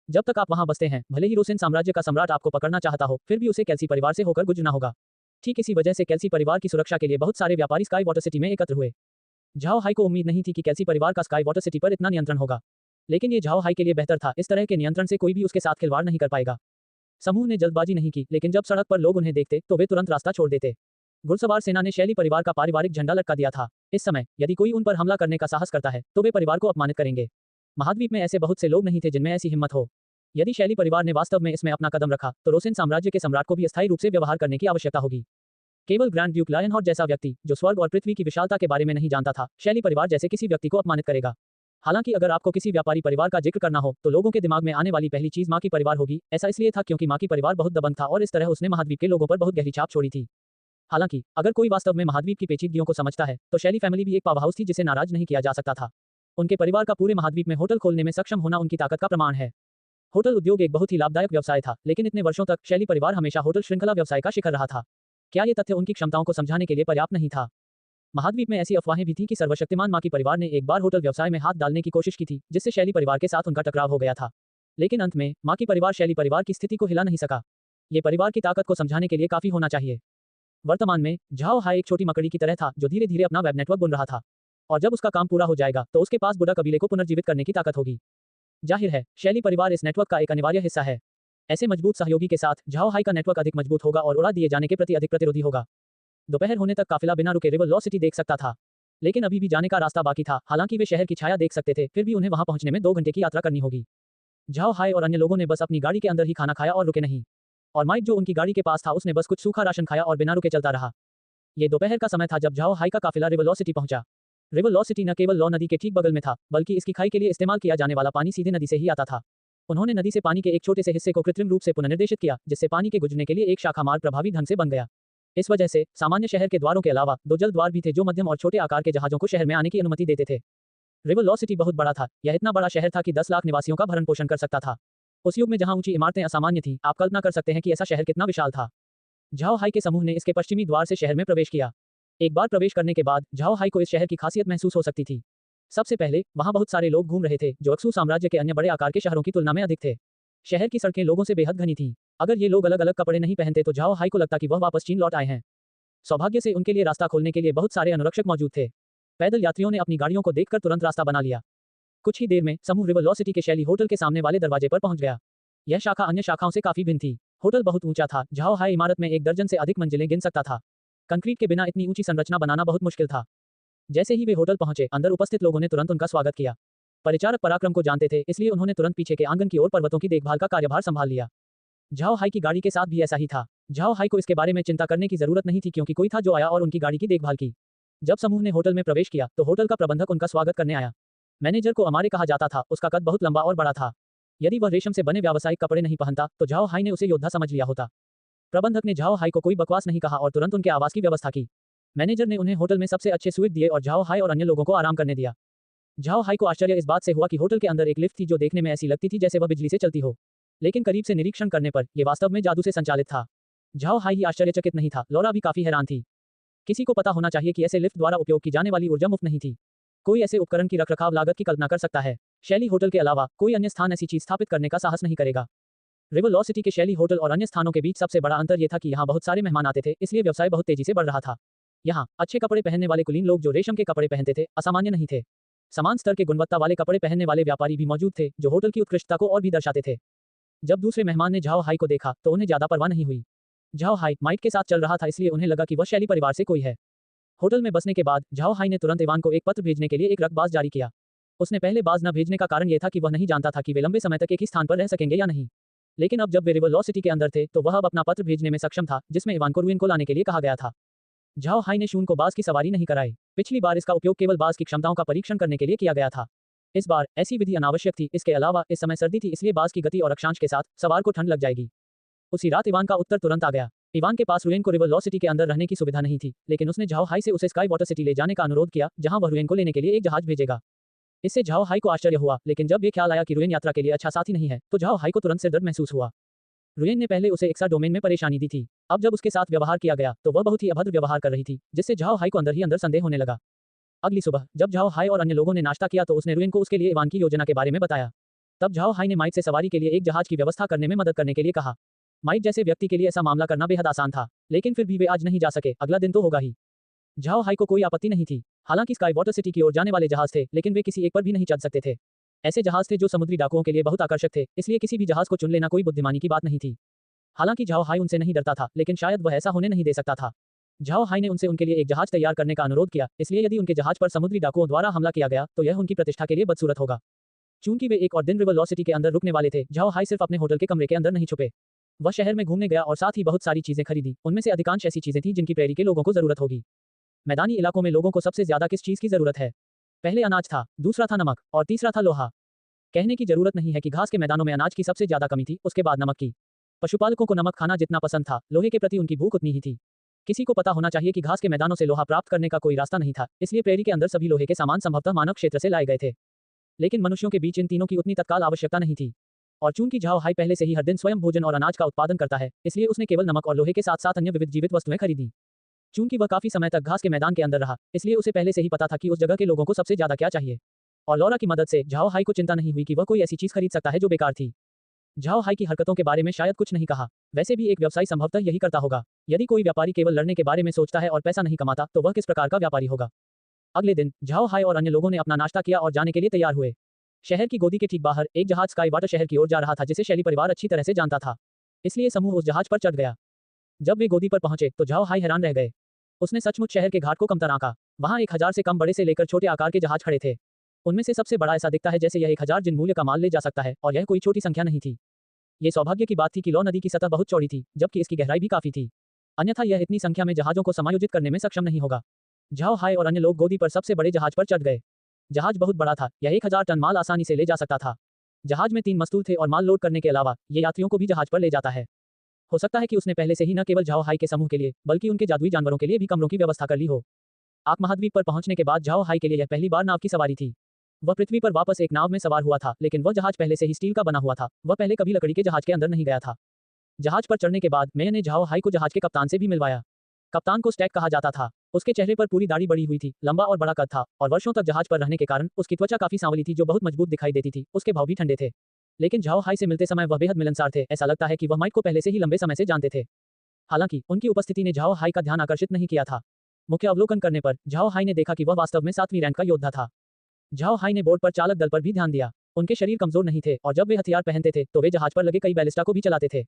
जब तक आप वहां बसते हैं, भले ही रोसेन साम्राज्य का सम्राट आपको पकड़ना चाहता हो, फिर भी उसे केल्सी परिवार से होकर गुजरना होगा। ठीक इसी वजह से केल्सी परिवार की सुरक्षा के लिए बहुत सारे व्यापारी स्काई वाटर सिटी में एकत्र हुए। झाओ हाई को उम्मीद नहीं थी कि केल्सी परिवार का स्काई वाटर सिटी पर इतना नियंत्रण होगा, लेकिन ये झाओ हाई के लिए बेहतर था। इस तरह के नियंत्रण से कोई भी उसके साथ खिलवाड़ नहीं कर पाएगा। समूह ने जल्दबाजी नहीं की, लेकिन जब सड़क पर लोग उन्हें देखते तो वे तुरंत रास्ता छोड़ देते। घुड़सवार सेना ने शैली परिवार का पारिवारिक झंडा लटका दिया था। इस समय यदि कोई उन पर हमला करने का साहस करता है तो वे परिवार को अपमानित करेंगे। महाद्वीप में ऐसे बहुत से लोग नहीं थे जिनमें ऐसी हिम्मत हो। यदि शैली परिवार ने वास्तव में इसमें अपना कदम रखा तो रोसेन साम्राज्य के सम्राट को भी अस्थायी रूप से व्यवहार करने की आवश्यकता होगी। केवल ग्रैंड ड्यूक लायनहॉर्ट जैसा व्यक्ति जो स्वर्ग और पृथ्वी की विशालता के बारे में नहीं जानता था, शैली परिवार जैसे किसी व्यक्ति को अपमानित करेगा। हालांकि अगर आपको किसी व्यापारी परिवार का जिक्र करना हो तो लोगों के दिमाग में आने वाली पहली चीज माकी परिवार होगी। ऐसा इसलिए था क्योंकि माकी परिवार बहुत दबंग था और इस तरह उसने महाद्वीप के लोगों पर बहुत गहरी छाप छोड़ी थी। हालांकि अगर कोई वास्तव में महाद्वीप की पेचीदगियों को समझता है तो शैली फैमिली भी एक पावर हाउस थी जिसे नाराज नहीं किया जा सकता था। उनके परिवार का पूरे महाद्वीप में होटल खोलने में सक्षम होना उनकी ताकत का प्रमाण है। होटल उद्योग एक बहुत ही लाभदायक व्यवसाय था, लेकिन इतने वर्षों तक शैली परिवार हमेशा होटल श्रृंखला व्यवसाय का शिखर रहा था। क्या ये तथ्य उनकी क्षमताओं को समझाने के लिए पर्याप्त नहीं था? महाद्वीप में ऐसी अफवाहें भी थी कि सर्वशक्तिमान माकी परिवार ने एक बार होटल व्यवसाय में हाथ डालने की कोशिश की थी, जिससे शैली परिवार के साथ उनका टकराव हो गया था। लेकिन अंत में माकी परिवार शैली परिवार की स्थिति को हिला नहीं सका। ये परिवार की ताकत को समझाने के लिए काफी होना चाहिए। वर्तमान में झाओ हाई एक छोटी मकड़ी की तरह था जो धीरे धीरे अपना वेब नेटवर्क बुन रहा था, और जब उसका काम पूरा हो जाएगा तो उसके पास बुडा कबीले को पुनर्जीवित करने की ताकत होगी। जाहिर है, शैली परिवार इस नेटवर्क का एक अनिवार्य हिस्सा है। ऐसे मजबूत सहयोगी के साथ झाओ हाई का नेटवर्क अधिक मजबूत होगा और उड़ा दिए जाने के प्रति अधिक प्रतिरोधी होगा। दोपहर होने तक काफिला बिना रुके रिवर लॉ सिटी देख सकता था, लेकिन अभी भी जाने का रास्ता बाकी था। हालांकि वे शहर की छाया देख सकते थे, फिर भी उन्हें वहां पहुंचने में 2 घंटे की यात्रा करनी होगी। झाओ हाई और अन्य लोगों ने बस अपनी गाड़ी के अंदर ही खाना खाया और रुके नहीं। और माइक जो उनकी गाड़ी के पास था उसने बस कुछ सूखा राशन खाया और बिना रुके चलता रहा। ये दोपहर का समय था जब झाओ हाई का काफिला रिवर लॉ सिटी पहुंचा। रिवर लॉ सिटी न केवल लॉ नदी के ठीक बगल में था, बल्कि इसकी खाई के लिए इस्तेमाल किया जाने वाला पानी सीधे नदी से ही आता था। उन्होंने नदी से पानी के एक छोटे से हिस्से को कृत्रिम रूप से पुनर्निर्देशित किया, जिससे पानी के गुजरने के लिए एक शाखा मार्ग प्रभावी ढंग से बन गया। इस वजह से सामान्य शहर के द्वारों के अलावा 2 जल द्वार भी थे जो मध्यम और छोटे आकार के जहाजों को शहर में आने की अनुमति देते थे। रिवर लॉ सिटी बहुत बड़ा था। यह इतना बड़ा शहर था कि 10 लाख निवासियों का भरण पोषण कर सकता था। उस युग में जहां ऊंची इमारतें असामान्य थीं, आप कल्पना कर सकते हैं कि ऐसा शहर कितना विशाल था। झाओ हाई के समूह ने इसके पश्चिमी द्वार से शहर में प्रवेश किया। एक बार प्रवेश करने के बाद झाओ हाई को इस शहर की खासियत महसूस हो सकती थी। सबसे पहले वहां बहुत सारे लोग घूम रहे थे जो अक्सू साम्राज्य के अन्य बड़े आकार के शहरों की तुलना में अधिक थे। शहर की सड़कें लोगों से बेहद घनी थीं। अगर ये लोग अलग अलग कपड़े नहीं पहनते तो झाओ हाई को लगता कि वह वापस चीन लौट आए हैं। सौभाग्य से उनके लिए रास्ता खोलने के लिए बहुत सारे अनुरक्षक मौजूद थे। पैदल यात्रियों ने अपनी गाड़ियों को देखकर तुरंत रास्ता बना लिया। कुछ ही देर में समूह रिवर लॉ सिटी के शैली होटल के सामने वाले दरवाजे पर पहुंच गया। यह शाखा अन्य शाखाओं से काफी भिन्न थी। होटल बहुत ऊंचा था। झाओ हाई इमारत में 1 दर्जन से अधिक मंजिलें गिन सकता था। कंक्रीट के बिना इतनी ऊंची संरचना बनाना बहुत मुश्किल था। जैसे ही वे होटल पहुंचे, अंदर उपस्थित लोगों ने तुरंत उनका स्वागत किया। परिचारक पराक्रम को जानते थे, इसलिए उन्होंने तुरंत पीछे के आंगन की ओर पर्वतों की देखभाल का कार्यभार संभाल लिया। झाओ हाई की गाड़ी के साथ भी ऐसा ही था। झाओ हाई को इसके बारे में चिंता करने की जरूरत नहीं थी क्योंकि कोई था जो आया और उनकी गाड़ी की देखभाल की। जब समूह ने होटल में प्रवेश किया तो होटल का प्रबंधक उनका स्वागत करने आया। मैनेजर को अमारे कहा जाता था। उसका कद बहुत लंबा और बड़ा था। यदि वह रेशम से बने व्यावसायिक कपड़े नहीं पहनता तो झाओ हाई ने उसे योद्धा समझ लिया होता। प्रबंधक ने झाओ हाई को कोई बकवास नहीं कहा और तुरंत उनके आवास की व्यवस्था की। मैनेजर ने उन्हें होटल में सबसे अच्छे स्वीट दिए और झाओ हाई और अन्य लोगों को आराम करने दिया। झाओ हाई को आश्चर्य इस बात से हुआ कि होटल के अंदर एक लिफ्ट थी जो देखने में ऐसी लगती थी जैसे वह बिजली से चलती हो, लेकिन करीब से निरीक्षण करने पर यह वास्तव में जादू से संचालित था। झाओ हाई ही आश्चर्यचकित नहीं था, लौरा भी काफी हैरान थी। किसी को पता होना चाहिए कि ऐसे लिफ्ट द्वारा उपयोग की जाने वाली ऊर्जा मुफ्त नहीं थी। कोई ऐसे उपकरण की रखरखाव लागत की कल्पना कर सकता है। शैली होटल के अलावा कोई अन्य स्थान ऐसी चीज स्थापित करने का साहस नहीं करेगा। रिवर लॉ सिटी के शैली होटल और अन्य स्थानों के बीच सबसे बड़ा अंतर यह था कि यहाँ बहुत सारे मेहमान आते थे, इसलिए व्यवसाय बहुत तेजी से बढ़ रहा था। यहाँ अच्छे कपड़े पहनने वाले कुलीन लोग जो रेशम के कपड़े पहनते थे असामान्य नहीं थे। समान स्तर के गुणवत्ता वाले कपड़े पहनने वाले व्यापारी भी मौजूद थे जो होटल की उत्कृष्टता को और भी दर्शाते थे। जब दूसरे मेहमान ने झाओ हाई को देखा तो उन्हें ज्यादा परवाह नहीं हुई। झाओ हाई माइक के साथ चल रहा था, इसलिए उन्हें लगा कि वह शैली परिवार से कोई है। होटल में बसने के बाद झाओ हाई ने तुरंत इवान को एक पत्र भेजने के लिए एक रकबाज जारी किया। उसने पहले बाज न भेजने का कारण यह था कि वह नहीं जानता था कि वे लंबे समय तक एक ही स्थान पर रह सकेंगे या नहीं। लेकिन अब जब वे रिवर लॉ सिटी के अंदर थे तो वह अब अपना पत्र भेजने में सक्षम था, जिसमें इवान को रुइन को लाने के लिए कहा गया था। झाओ हाई ने शून को बाज की सवारी नहीं कराई। पिछली बार इसका उपयोग केवल बाज की क्षमताओं का परीक्षण करने के लिए किया गया था। इस बार ऐसी विधि अनावश्यक थी। इसके अलावा इस समय सर्दी थी, इसलिए बास की गति और अक्षांश के साथ सवार को ठंड लग जाएगी। उसी रात इवान का उत्तर तुरंत आ गया। इवान के पास रुएन को रिवर लॉ सिटी के अंदर रहने की सुविधा नहीं थी, लेकिन उसने झाओ हाई से उसे स्काई वाटर सिटी ले जाने का अनुरोध किया, जहां वह रुएन को लेने के लिए एक जहाज भेजेगा। इससे झाओ हाई को आश्चर्य हुआ, लेकिन जब ये ख्याल आया कि रुएन यात्रा के लिए अच्छा साथी नहीं है, तो झाओ हाई को तुरंत सिरदर्द महसूस हुआ। रुएन ने पहले उसे एक्सा डोमेन में परेशानी दी थी। अब जब उसके साथ व्यवहार किया गया, तो वह बहुत ही अभद्र व्यवहार कर रही थी, जिससे झाओ हाई को अंदर ही अंदर संदेह होने लगा। अगली सुबह जब झाओ हाई और अन्य लोगों ने नाश्ता किया, तो उसने रुएन को उसके लिए इवान की योजना के बारे में बताया। तब झाओ हाई ने माइट से सवारी के लिए एक जहाज की व्यवस्था करने में मदद करने के लिए कहा। माइट जैसे व्यक्ति के लिए ऐसा मामला करना बेहद आसान था, लेकिन फिर भी वे आज नहीं जा सके, अगला दिन तो होगा ही। झाओ हाई को कोई आपत्ति नहीं थी। हालांकि स्काई वाटर सिटी की ओर जाने वाले जहाज थे, लेकिन वे किसी एक पर भी नहीं चढ़ सकते थे। ऐसे जहाज थे जो समुद्री डाकुओं के लिए बहुत आकर्षक थे, इसलिए किसी भी जहाज को चुन लेना कोई बुद्धिमानी की बात नहीं थी। हालांकि झाओ हाई उनसे नहीं डरता था, लेकिन शायद वह ऐसा होने नहीं दे सकता था। झाओ हाई ने उनसे उनके लिए एक जहाज तैयार करने का अनुरोध किया, इसलिए यदि उनके जहाज पर समुद्री डाकुओं द्वारा हमला किया गया, तो यह उनकी प्रतिष्ठा के लिए बदसूरत होगा। चूंकि वे एक और दिन रिवर लॉ सिटी के अंदर रुकने वाले थे, झाओ हाई सिर्फ अपने होटल के कमरे के अंदर नहीं छुपे। वह शहर में घूमने गया और साथ ही बहुत सारी चीजें खरीदी। उनमें से अधिकांश ऐसी चीजें थीं जिनकी प्रेरी के लोगों को जरूरत होगी। मैदानी इलाकों में लोगों को सबसे ज्यादा किस चीज की जरूरत है? पहले अनाज था, दूसरा था नमक और तीसरा था लोहा। कहने की जरूरत नहीं है कि घास के मैदानों में अनाज की सबसे ज्यादा कमी थी, उसके बाद नमक की। पशुपालकों को नमक खाना जितना पसंद था, लोहे के प्रति उनकी भूख उतनी ही थी। किसी को पता होना चाहिए कि घास के मैदानों से लोहा प्राप्त करने का कोई रास्ता नहीं था, इसलिए प्रेरी के अंदर सभी लोहे के सामान संभवतः मानव क्षेत्र से लाए गए थे। लेकिन मनुष्यों के बीच इन तीनों की उतनी तत्काल आवश्यकता नहीं थी। और चूंकि झाओ हाई पहले से ही हर दिन स्वयं भोजन और अनाज का उत्पादन करता है, इसलिए उसने केवल नमक और लोहे के साथ साथ अन्य विविध जीवित वस्तुएं खरीदी। चूंकि वह काफी समय तक घास के मैदान के अंदर रहा, इसलिए उसे पहले से ही पता था कि उस जगह के लोगों को सबसे ज्यादा क्या चाहिए। और लॉरा की मदद से झाओ हाई को चिंता नहीं हुई कि वह कोई ऐसी चीज खरीद सकता है जो बेकार थी। झाओ हाई की हरकतों के बारे में शायद कुछ नहीं कहा। वैसे भी एक व्यवसायी संभवतः यही करता होगा। यदि कोई व्यापारी केवल लड़ने के बारे में सोचता है और पैसा नहीं कमाता, तो वह किस प्रकार का व्यापारी होगा? अगले दिन झाओ हाई और अन्य लोगों ने अपना नाश्ता किया और जाने के लिए तैयार हुए। शहर की गोदी के ठीक बाहर एक जहाज स्काई वाटर शहर की ओर जा रहा था, जिसे शैली परिवार अच्छी तरह से जानता था, इसलिए समूह उस जहाज पर चढ़ गया। जब वे गोदी पर पहुंचे, तो झाओ हाई हैरान रह गए। उसने सचमुच शहर के घाट को कमतर आंका। वहां 1000 से कम बड़े से लेकर छोटे आकार के जहाज खड़े थे। उनमें से सबसे बड़ा ऐसा दिखता है जैसे यह 1000 जिन मूल्य का माल ले जा सकता है, और यह कोई छोटी संख्या नहीं थी। ये सौभाग्य की बात थी कि लॉ नदी की सतह बहुत चौड़ी थी, जबकि इसकी गहराई भी काफी थी। अन्यथा यह इतनी संख्या में जहाजों को समायोजित करने में सक्षम नहीं होगा। झाओ हाई और अन्य लोग गोदी पर सबसे बड़े जहाज पर चढ़ गए। जहाज बहुत बड़ा था, यह 1000 टन माल आसानी से ले जा सकता था। जहाज में 3 मस्तूल थे और माल लोड करने के अलावा ये यात्रियों को भी जहाज पर ले जाता है। हो सकता है कि उसने पहले से ही न केवल झाओ हाई के समूह के लिए, बल्कि उनके जादुई जानवरों के लिए भी कमरों की व्यवस्था कर ली हो। आक महाद्वीप पर पहुंचने के बाद झाओ हाई के लिए यह पहली बार नाव की सवारी थी। वह पृथ्वी पर वापस एक नाव में सवार हुआ था, लेकिन वह जहाज पहले से ही स्टील का बना हुआ था। वह पहले कभी लकड़ी के जहाज के अंदर नहीं गया था। जहाज पर चढ़ने के बाद मेयर ने झाओ हाई को जहाज के कप्तान से भी मिलवाया। कप्तान को स्टैक कहा जाता था। उसके चेहरे पर पूरी दाढ़ी बड़ी हुई थी, लंबा और बड़ा कद था, और वर्षों तक जहाज पर रहने के कारण उसकी त्वचा काफी सांवली थी, जो बहुत मजबूत दिखाई देती थी। उसके भाव भी ठंडे थे, लेकिन झाओ हाई से मिलते समय वह बेहद मिलनसार थे। ऐसा लगता है कि वह माइट को पहले से ही लंबे समय से जानते थे। हालांकि उनकी उपस्थिति ने झाओ हाई का ध्यान आकर्षित नहीं किया था। मुख्य अवलोकन करने पर झाओ हाई ने देखा कि वह वास्तव में 7वीं रैंक का योद्धा था। झाओ हाई ने बोर्ड पर चालक दल पर भी ध्यान दिया। उनके शरीर कमजोर नहीं थे, और जब वे हथियार पहनते थे तो वे जहाज पर लगे कई बैलिस्टा को भी चलाते थे।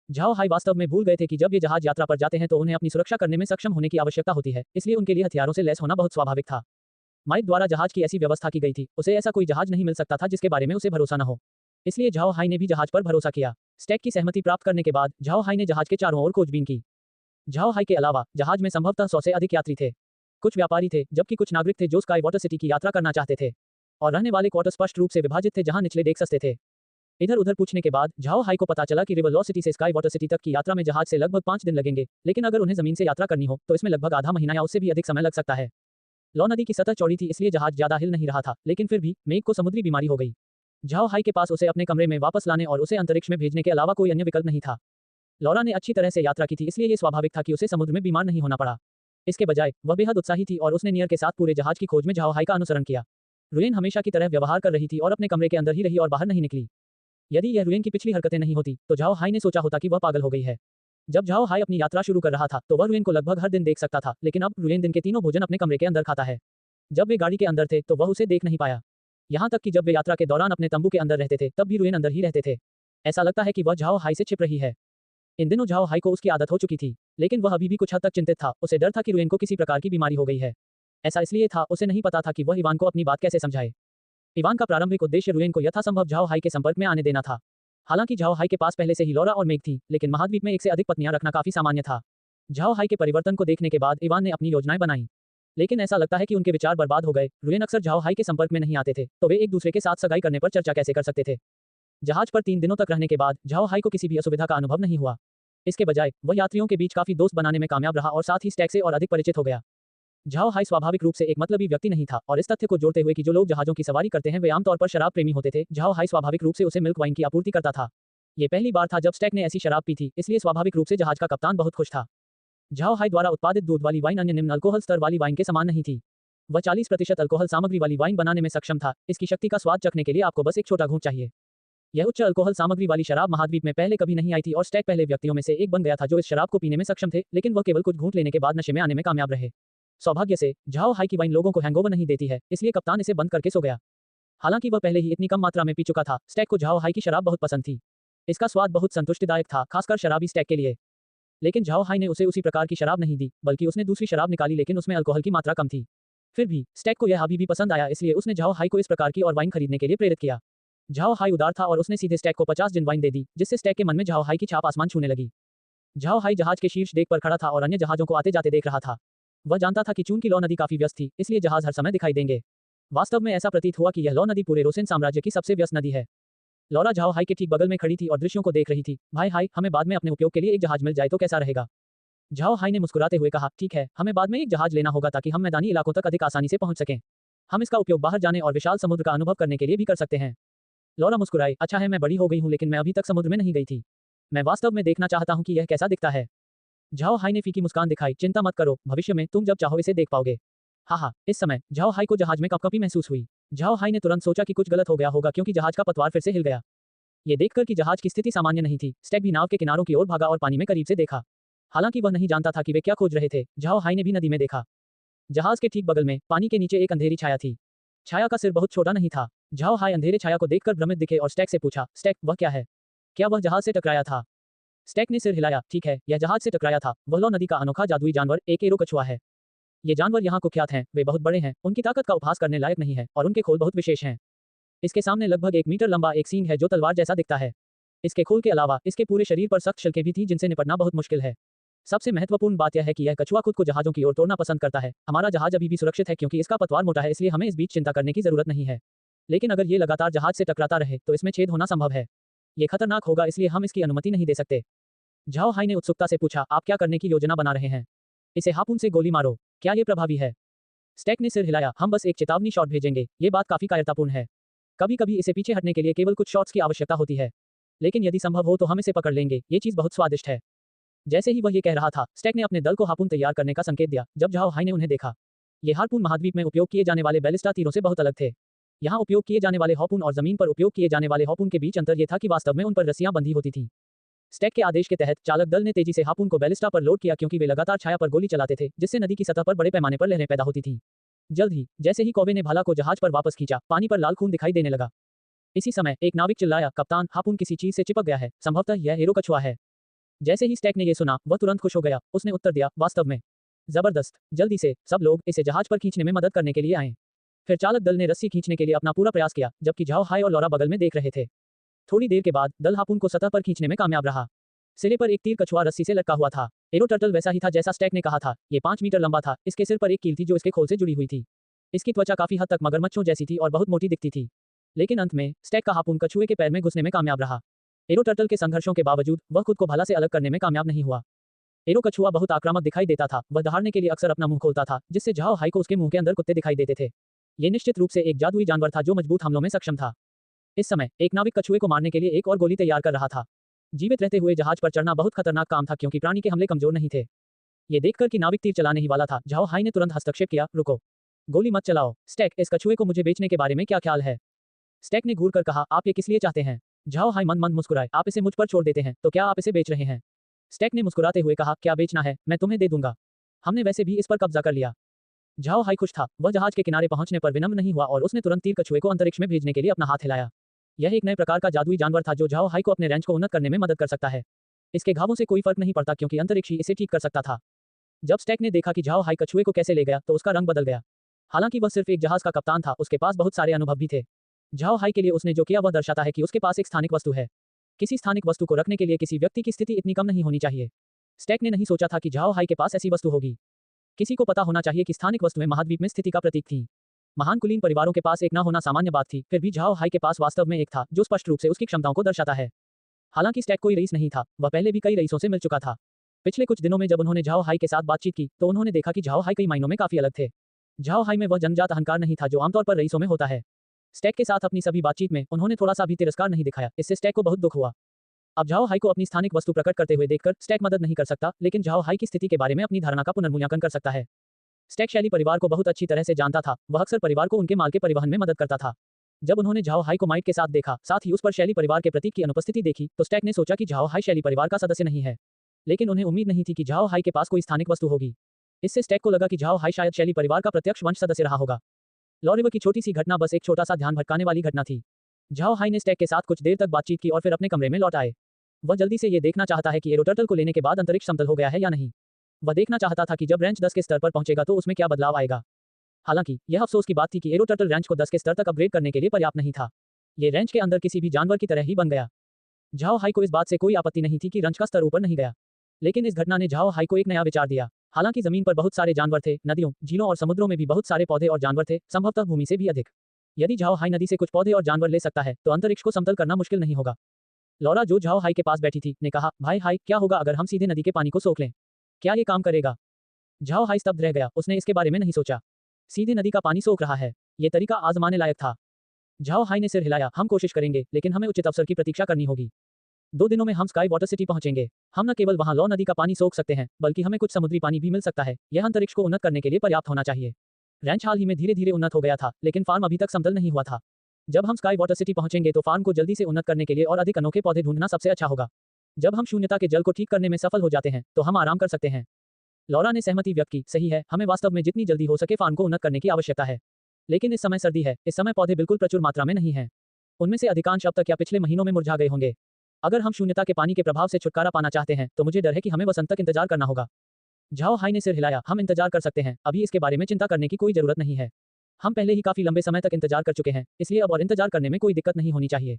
झाओ हाई वास्तव में भूल गए थे कि जब ये जहाज यात्रा पर जाते हैं तो उन्हें अपनी सुरक्षा करने में सक्षम होने की आवश्यकता होती है, इसलिए उनके लिए हथियारों से लैस होना बहुत स्वाभाविक था। माइक द्वारा जहाज की ऐसी व्यवस्था की गई थी, उसे ऐसा कोई जहाज नहीं मिल सकता था जिसके बारे में उसे भरोसा न हो। इसलिए झाओ हाई ने भी जहाज पर भरोसा किया। स्टैक की सहमति प्राप्त करने के बाद झाओ हाई ने जहाज के चारों ओर खोजबीन की। झाओ हाई के अलावा जहाज में संभवतः 100 से अधिक यात्री थे। कुछ व्यापारी थे, जबकि कुछ नागरिक थे जो स्काई वाटर सिटी की यात्रा करना चाहते थे, और रहने वाले क्वार्टर स्पष्ट रूप से विभाजित थे, जहां निचले डेक सस्ते थे। इधर उधर पूछने के बाद झाओ हाई को पता चला कि रिवर लॉ सिटी से स्काई वाटर सिटी तक की यात्रा में जहाज से लगभग 5 दिन लगेंगे, लेकिन अगर उन्हें जमीन से यात्रा करनी हो तो इसमें लगभग आधा महीना या उससे भी अधिक समय लग सकता है। लॉ नदी की सतह चौड़ी थी, इसलिए जहाज ज्यादा हिल नहीं रहा था, लेकिन फिर भी मेघ को समुद्री बीमारी हो गई। झाओ हाई के पास उसे अपने कमरे में वापस लाने और उसे अंतरिक्ष में भेजने के अलावा कोई अन्य विकल्प नहीं था। लॉरा ने अच्छी तरह से यात्रा की थी, इसलिए यह स्वाभाविक था कि उसे समुद्र में बीमार नहीं होना पड़ा। इसके बजाय वह बेहद उत्साही थी और उसने नियर के साथ पूरे जहाज की खोज में झाओ हाई का अनुसरण किया। रुएन हमेशा की तरह व्यवहार कर रही थी और अपने कमरे के अंदर ही रही और बाहर नहीं निकली। यदि यह रुएन की पिछली हरकतें नहीं होती, तो झाओ हाई ने सोचा होता कि वह पागल हो गई है। जब झाओ हाई अपनी यात्रा शुरू कर रहा था, तो वह रुएन को लगभग हर दिन देख सकता था, लेकिन अब रुएन दिन के तीनों भोजन अपने कमरे के अंदर खाता है। जब वे गाड़ी के अंदर थे, तो वह उसे देख नहीं पाया। यहाँ तक कि जब वे यात्रा के दौरान अपने तंबू के अंदर रहते थे, तब भी रुएन अंदर ही रहते थे। ऐसा लगता है कि वह झाओ हाई से छिप रही है। इन दिनों झाओ हाई को उसकी आदत हो चुकी थी, लेकिन वह अभी भी कुछ हद तक चिंतित था। उसे डर था कि रुएन को किसी प्रकार की बीमारी हो गई है। ऐसा इसलिए था, उसे नहीं पता था कि वह इवान को अपनी बात कैसे समझाए। इवान का प्रारंभिक उद्देश्य रुएन को यथासंभव झाओ हाई के संपर्क में आने देना था। हालांकि झाओ हाई के पास पहले से ही लॉरा और मेघ थी, लेकिन महाद्वीप में एक से अधिक पत्नियां रखना काफी सामान्य था। झाओ हाई के परिवर्तन को देखने के बाद इवान ने अपनी योजनाएं बनाई। लेकिन ऐसा लगता है कि उनके विचार बर्बाद हो गए। रुयन अक्सर झाओ हाई के संपर्क में नहीं आते थे, तो वे एक दूसरे के साथ सगाई करने पर चर्चा कैसे कर सकते थे। जहाज पर 3 दिनों तक रहने के बाद झाओ हाई को किसी भी असुविधा का अनुभव नहीं हुआ। इसके बजाय वह यात्रियों के बीच काफी दोस्त बनाने में कामयाब रहा और साथ ही स्टैक से और अधिक परिचित हो गया। झाओ हाई स्वाभाविक रूप से एक मतलबी व्यक्ति नहीं था और इस तथ्य को जोड़ते हुए कि जो लोग जहाजों की सवारी करते हैं वे आमतौर पर शराब प्रेमी होते थे, झाओ हाई स्वाभाविक रूप से उसे मिल्क वाइन की आपूर्ति करता था। ये पहली बार था जब स्टैक ने ऐसी शराब पी थी, इसलिए स्वाभाविक रूप से जहाज का कप्तान बहुत खुश था। झाओ हाई द्वारा उत्पादित दूध वाली वाइन अन्य निम्न अल्कोहल स्तर वाली वाइन के समान नहीं थी। वह 40% अल्कोहल सामग्री वाली वाइन बनाने में सक्षम था। इसकी शक्ति का स्वाद चखने के लिए आपको बस एक छोटा घूंट चाहिए। यह उच्च अल्कोहल सामग्री वाली शराब महाद्वीप में पहले कभी नहीं आई थी और स्टैक पहले व्यक्तियों में से एक बन गया था जो इस शराब को पीने में सक्षम थे, लेकिन वह केवल कुछ घूंट लेने के बाद नशे में आने में कामयाब रहे। सौभाग्य से झाओ हाई की वाइन लोगों को हैंगओवर नहीं देती है, इसलिए कप्तान इसे बंद करके सो गया। हालांकि वह पहले ही इतनी कम मात्रा में पी चुका था, स्टैक को झाओ हाई की शराब बहुत पसंद थी। इसका स्वाद बहुत संतुष्टिदायक था, खासकर शराबी स्टैक के लिए। लेकिन झाओ हाई ने उसे उसी प्रकार की शराब नहीं दी, बल्कि उसने दूसरी शराब निकाली, लेकिन उसमें अल्कोहल की मात्रा कम थी। फिर भी स्टैक को यह अभी भी पसंद आया, इसलिए उसने झाओ हाई को इस प्रकार की और वाइन खरीदने के लिए प्रेरित किया। झाओ हाई उदार था और उसने सीधे स्टैक को 50 जिन वाइन दे दी, जिससे स्टैक के मन में झाओ हाई की छाप आसमान छूने लगी। झाओ हाई जहाज के शीर्ष डेक पर खड़ा था और अन्य जहाजों को आते जाते देख रहा था। वह जानता था कि चूंकि लॉ नदी काफी व्यस्त थी, इसलिए जहाज हर समय दिखाई देंगे। वास्तव में ऐसा प्रतीत हुआ कि यह लॉ नदी पूरे रोसेन साम्राज्य की सबसे व्यस्त नदी है। लॉरा झाओ हाई के ठीक बगल में खड़ी थी और दृश्यों को देख रही थी। भाई हाई, हमें बाद में अपने उपयोग के लिए एक जहाज मिल जाए तो कैसा रहेगा? झाओ हाई ने मुस्कुराते हुए कहा, ठीक है, हमें बाद में एक जहाज लेना होगा ताकि हम मैदानी इलाकों तक अधिक आसानी से पहुंच सकें। हम इसका उपयोग बाहर जाने और विशाल समुद्र का अनुभव करने के लिए भी कर सकते हैं। लॉरा मुस्कुराई, अच्छा है, मैं बड़ी हो गई हूं, लेकिन मैं अभी तक समुद्र में नहीं गई थी। मैं वास्तव में देखना चाहता हूं कि यह कैसा दिखता है। झाओ हाई ने फीकी मुस्कान दिखाई, चिंता मत करो, भविष्य में तुम जब चाहो इसे देख पाओगे। हाँ, इस समय झाओ हाई को जहाज में कंपकंपी महसूस हुई। झाओ हाई ने तुरंत सोचा कि कुछ गलत हो गया होगा क्योंकि जहाज का पतवार फिर से हिल गया। ये देखकर कि जहाज की स्थिति सामान्य नहीं थी, स्टैक भी नाव के किनारों की ओर भागा और पानी में करीब से देखा। हालांकि वह नहीं जानता था कि वे क्या खोज रहे थे, झाओ हाई ने भी नदी में देखा। जहाज के ठीक बगल में पानी के नीचे एक अंधेरी छाया थी। छाया का सिर बहुत छोटा नहीं था। झाओ हाई अंधेरे छाया को देखकर भ्रमित दिखे और स्टैक से पूछा, स्टैक, वह क्या है? क्या वह जहाज से टकराया था? स्टैक ने सिर हिलाया, ठीक है, यह जहाज से टकराया था। वह लॉ नदी का अनोखा जादुई जानवर एक एरो कछुआ है। ये जानवर यहाँ कुख्यात हैं, वे बहुत बड़े हैं, उनकी ताकत का उपहास करने लायक नहीं है और उनके खोल बहुत विशेष हैं। इसके सामने लगभग 1 मीटर लंबा एक सींग है जो तलवार जैसा दिखता है। इसके खोल के अलावा इसके पूरे शरीर पर सख्त छिलके भी थी जिनसे निपटना बहुत मुश्किल है। सबसे महत्वपूर्ण बात यह है कि यह कछुआ खुद को जहाजों की ओर तोड़ना पसंद करता है। हमारा जहाज अभी भी सुरक्षित है क्योंकि इसका पतवार मोटा है, इसलिए हमें इस बीच चिंता करने की जरूरत नहीं है। लेकिन अगर ये लगातार जहाज से टकराता रहे तो इसमें छेद होना संभव है। ये खतरनाक होगा, इसलिए हम इसकी अनुमति नहीं दे सकते। झाओ हाई ने उत्सुकता से पूछा, आप क्या करने की योजना बना रहे हैं? इसे हार्पून से गोली मारो, क्या ये प्रभावी है? स्टैक ने सिर हिलाया, हम बस एक चेतावनी शॉट भेजेंगे। ये बात काफी कायरतापूर्ण है। कभी कभी इसे पीछे हटने के लिए केवल कुछ शॉट्स की आवश्यकता होती है, लेकिन यदि संभव हो तो हम इसे पकड़ लेंगे। ये चीज बहुत स्वादिष्ट है। जैसे ही वह ये कह रहा था, स्टैक ने अपने दल को हार्पून तैयार करने का संकेत दिया। जब झाओ हाई ने उन्हें देखा, ये हार्पून महाद्वीप में उपयोग किए जाने वाले बैलिस्टा तीरों से बहुत अलग थे। यहाँ उपयोग किए जाने वाले हार्पून और जमीन पर उपयोग किए जाने वाले हार्पून के बीच अंतर यह था कि वास्तव में उन पर रस्सियां बंधी होती थीं। स्टैक के आदेश के तहत चालक दल ने तेजी से हार्पून को बैलिस्टा पर लोड किया क्योंकि वे लगातार छाया पर गोली चलाते थे, जिससे नदी की सतह पर बड़े पैमाने पर लहरें पैदा होती थीं। जल्द ही जैसे ही कौवे ने भाला को जहाज पर वापस खींचा, पानी पर लाल खून दिखाई देने लगा। इसी समय एक नाविक चिल्लाया, कप्तान, हार्पून किसी चीज से चिपक गया है, संभवतः यह एरो कछुआ है। जैसे ही स्टैक ने यह सुना, वह तुरंत खुश हो गया। उसने उत्तर दिया, वास्तव में जबरदस्त, जल्दी से सब लोग इसे जहाज पर खींचने में मदद करने के लिए आए। फिर चालक दल ने रस्सी खींचने के लिए अपना पूरा प्रयास किया, जबकि झाओ हाई और लॉरा बगल में देख रहे थे। थोड़ी देर के बाद दल हार्पून को सतह पर खींचने में कामयाब रहा। सिरे पर एक तीर कछुआ रस्सी से लटका हुआ था। एरो टर्टल वैसा ही था जैसा स्टैक ने कहा था। ये 5 मीटर लंबा था। इसके सिर पर एक कील थी जो इसके खोल से जुड़ी हुई थी। इसकी त्वचा काफी हद तक मगरमच्छों जैसी थी और बहुत मोटी दिखती थी। लेकिन अंत में स्टैक का हार्पून कछुए के पैर में घुसने में कामयाब रहा। एरो टर्टल के संघर्षों के बावजूद वह खुद को भाला से अलग करने में कामयाब नहीं हुआ। एरो कछुआ बहुत आक्रामक दिखाई देता था। वह दहाड़ने के लिए अक्सर अपना मुंह खोलता था, जिससे झाओ हाई को उसके मुंह के अंदर कुत्ते दिखाई देते थे। ये निश्चित रूप से एक जादुई जानवर था जो मजबूत हमलों में सक्षम था। इस समय एक नाविक कछुए को मारने के लिए एक और गोली तैयार कर रहा था। जीवित रहते हुए जहाज पर चढ़ना बहुत खतरनाक काम था क्योंकि प्राणी के हमले कमजोर नहीं थे। ये देखकर कि नाविक तीर चलाने ही वाला था, झाओ हाई ने तुरंत हस्तक्षेप किया, रुको, गोली मत चलाओ। स्टैक, इस कछुए को मुझे बेचने के बारे में क्या ख्याल है? स्टैक ने घूर कर कहा, आप ये किस लिए चाहते हैं? झाओ हाई मंद मंद मुस्कुराए, आप इसे मुझ पर छोड़ देते हैं तो क्या आप इसे बेच रहे हैं? स्टैक ने मुस्कुराते हुए कहा, क्या बेचना है, मैं तुम्हें दे दूंगा। हमने वैसे भी इस पर कब्जा कर लिया। झाओ हाई खुश था। वह जहाज के किनारे पहुंचने पर विनम्र नहीं हुआ और उसने तुरंत तीर कछुए को अंतरिक्ष में भेजने के लिए अपना हाथ हिलाया। यह एक नए प्रकार का जादुई जानवर था जो झाओ हाई को अपने रेंज को उन्नत करने में मदद कर सकता है। इसके घावों से कोई फर्क नहीं पड़ता क्योंकि अंतरिक्ष ही इसे ठीक कर सकता था। जब स्टैक ने देखा कि झाओ हाई कछुए को कैसे ले गया तो उसका रंग बदल गया। हालांकि वह सिर्फ एक जहाज का कप्तान था, उसके पास बहुत सारे अनुभव भी थे। झाओ हाई के लिए उसने जो किया वह दर्शाता है कि उसके पास एक स्थानिक वस्तु है। किसी स्थानिक वस्तु को रखने के लिए किसी व्यक्ति की स्थिति इतनी कम नहीं होनी चाहिए। स्टैक ने नहीं सोचा था कि झाओ हाई के पास ऐसी वस्तु होगी। किसी को पता होना चाहिए कि स्थानिक वस्तुएं महाद्वीप में स्थिति का प्रतीक थीं। महान कुलीन परिवारों के पास एक न होना सामान्य बात थी, फिर भी झाओ हाई के पास वास्तव में एक था जो स्पष्ट रूप से उसकी क्षमताओं को दर्शाता है। हालांकि स्टैक कोई रईस नहीं था, वह पहले भी कई रईसों से मिल चुका था। पिछले कुछ दिनों में जब उन्होंने झाओ हाई के साथ बातचीत की तो उन्होंने देखा कि झाओ हाई कई मायनों में काफी अलग थे। झाओ हाई में वह जन्मजात अहंकार नहीं था जो आमतौर पर रईसों में होता है। स्टैक के साथ अपनी सभी बातचीत में उन्होंने थोड़ा सा भी तिरस्कार नहीं दिखाया, इससे स्टैक को बहुत दुख हुआ। अब झाओ हाई को अपनी स्थानिक वस्तु प्रकट करते हुए देखकर स्टैक मदद नहीं कर सकता, लेकिन झाओ हाई की स्थिति के बारे में अपनी धारणा का पुनर्मूल्यांकन कर सकता है। स्टैक शैली परिवार को बहुत अच्छी तरह से जानता था, वह अक्सर परिवार को उनके माल के परिवहन में मदद करता था। जब उन्होंने झाओ हाई को माइट के साथ देखा, साथ ही उस पर शैली परिवार के प्रतीक की अनुपस्थिति देखी, तो स्टैक ने सोचा कि झाओ हाई शैली परिवार का सदस्य नहीं है। लेकिन उन्हें उम्मीद नहीं थी कि झाओ हाई के पास कोई स्थानिक वस्तु होगी। इससे स्टैक को लगा कि झाओ हाई शायद शैली परिवार का प्रत्यक्ष वंश सदस्य रहा होगा। लॉरिवर की छोटी सी घटना बस एक छोटा सा ध्यान भटकाने वाली घटना थी। झाओ हाई ने स्टैक के साथ कुछ देर तक बातचीत की और फिर अपने कमरे में लौट आए। वह जल्दी से ये देखना चाहता है कि एरोटर्टल को लेने के बाद अंतरिक्ष समतल हो गया है या नहीं। वह देखना चाहता था कि जब रैंच 10 के स्तर पर पहुंचेगा तो उसमें क्या बदलाव आएगा। हालांकि यह अफसोस की बात थी कि एरोटर्टल रैंच को 10 के स्तर तक अपग्रेड करने के लिए पर्याप्त नहीं था। ये रैंच के अंदर किसी भी जानवर की तरह ही बन गया। झाओ हाई को इस बात से कोई आपत्ति नहीं थी कि रंच का स्तर ऊपर नहीं गया, लेकिन इस घटना ने झाओ हाई को एक नया विचार दिया। हालांकि जमीन पर बहुत सारे जानवर थे, नदियों, झीलों और समुद्रों में भी बहुत सारे पौधे और जानवर थे, संभवतः भूमि से भी अधिक। यदि झाओ हाई नदी से कुछ पौधे और जानवर ले सकता है तो अंतरिक्ष को समतल करना मुश्किल नहीं होगा। लॉरा, जो झाओ हाई के पास बैठी थी, ने कहा, भाई हाई, क्या होगा अगर हम सीधे नदी के पानी को सोख लें? क्या ये काम करेगा? झाओ हाई स्तब्ध रह गया, उसने इसके बारे में नहीं सोचा। सीधे नदी का पानी सोख रहा है, ये तरीका आजमाने लायक था। झाओ हाई ने सिर हिलाया, हम कोशिश करेंगे, लेकिन हमें उचित अवसर की प्रतीक्षा करनी होगी। 2 दिनों में हम स्काई वाटर सिटी पहुंचेंगे। हम न केवल वहां लॉ नदी का पानी सोख सकते हैं, बल्कि हमें कुछ समुद्री पानी भी मिल सकता है। यह अंतरिक्ष को उन्नत करने के लिए पर्याप्त होना चाहिए। रैंच हाल ही में धीरे धीरे उन्नत हो गया था, लेकिन फार्म अभी तक समतल नहीं हुआ था। जब हम स्काई वाटर सिटी पहुंचेंगे तो फार्म को जल्दी से उन्नत करने के लिए और अधिक अनोखे पौधे ढूंढना सबसे अच्छा होगा। जब हम शून्यता के जल को ठीक करने में सफल हो जाते हैं तो हम आराम कर सकते हैं। लॉरा ने सहमति व्यक्त की, सही है, हमें वास्तव में जितनी जल्दी हो सके फार्म को उन्नत करने की आवश्यकता है। लेकिन इस समय सर्दी है, इस समय पौधे बिल्कुल प्रचुर मात्रा में नहीं हैं। उनमें से अधिकांश अब तक या पिछले महीनों में मुरझा गए होंगे। अगर हम शून्यता के पानी के प्रभाव से छुटकारा पाना चाहते हैं तो मुझे डर है कि हमें वसंत तक इंतजार करना होगा। झाओ हाई ने सिर हिलाया, हम इंतजार कर सकते हैं, अभी इसके बारे में चिंता करने की कोई जरूरत नहीं है। हम पहले ही काफी लंबे समय तक इंतजार कर चुके हैं, इसलिए अब और इंतजार करने में कोई दिक्कत नहीं होनी चाहिए।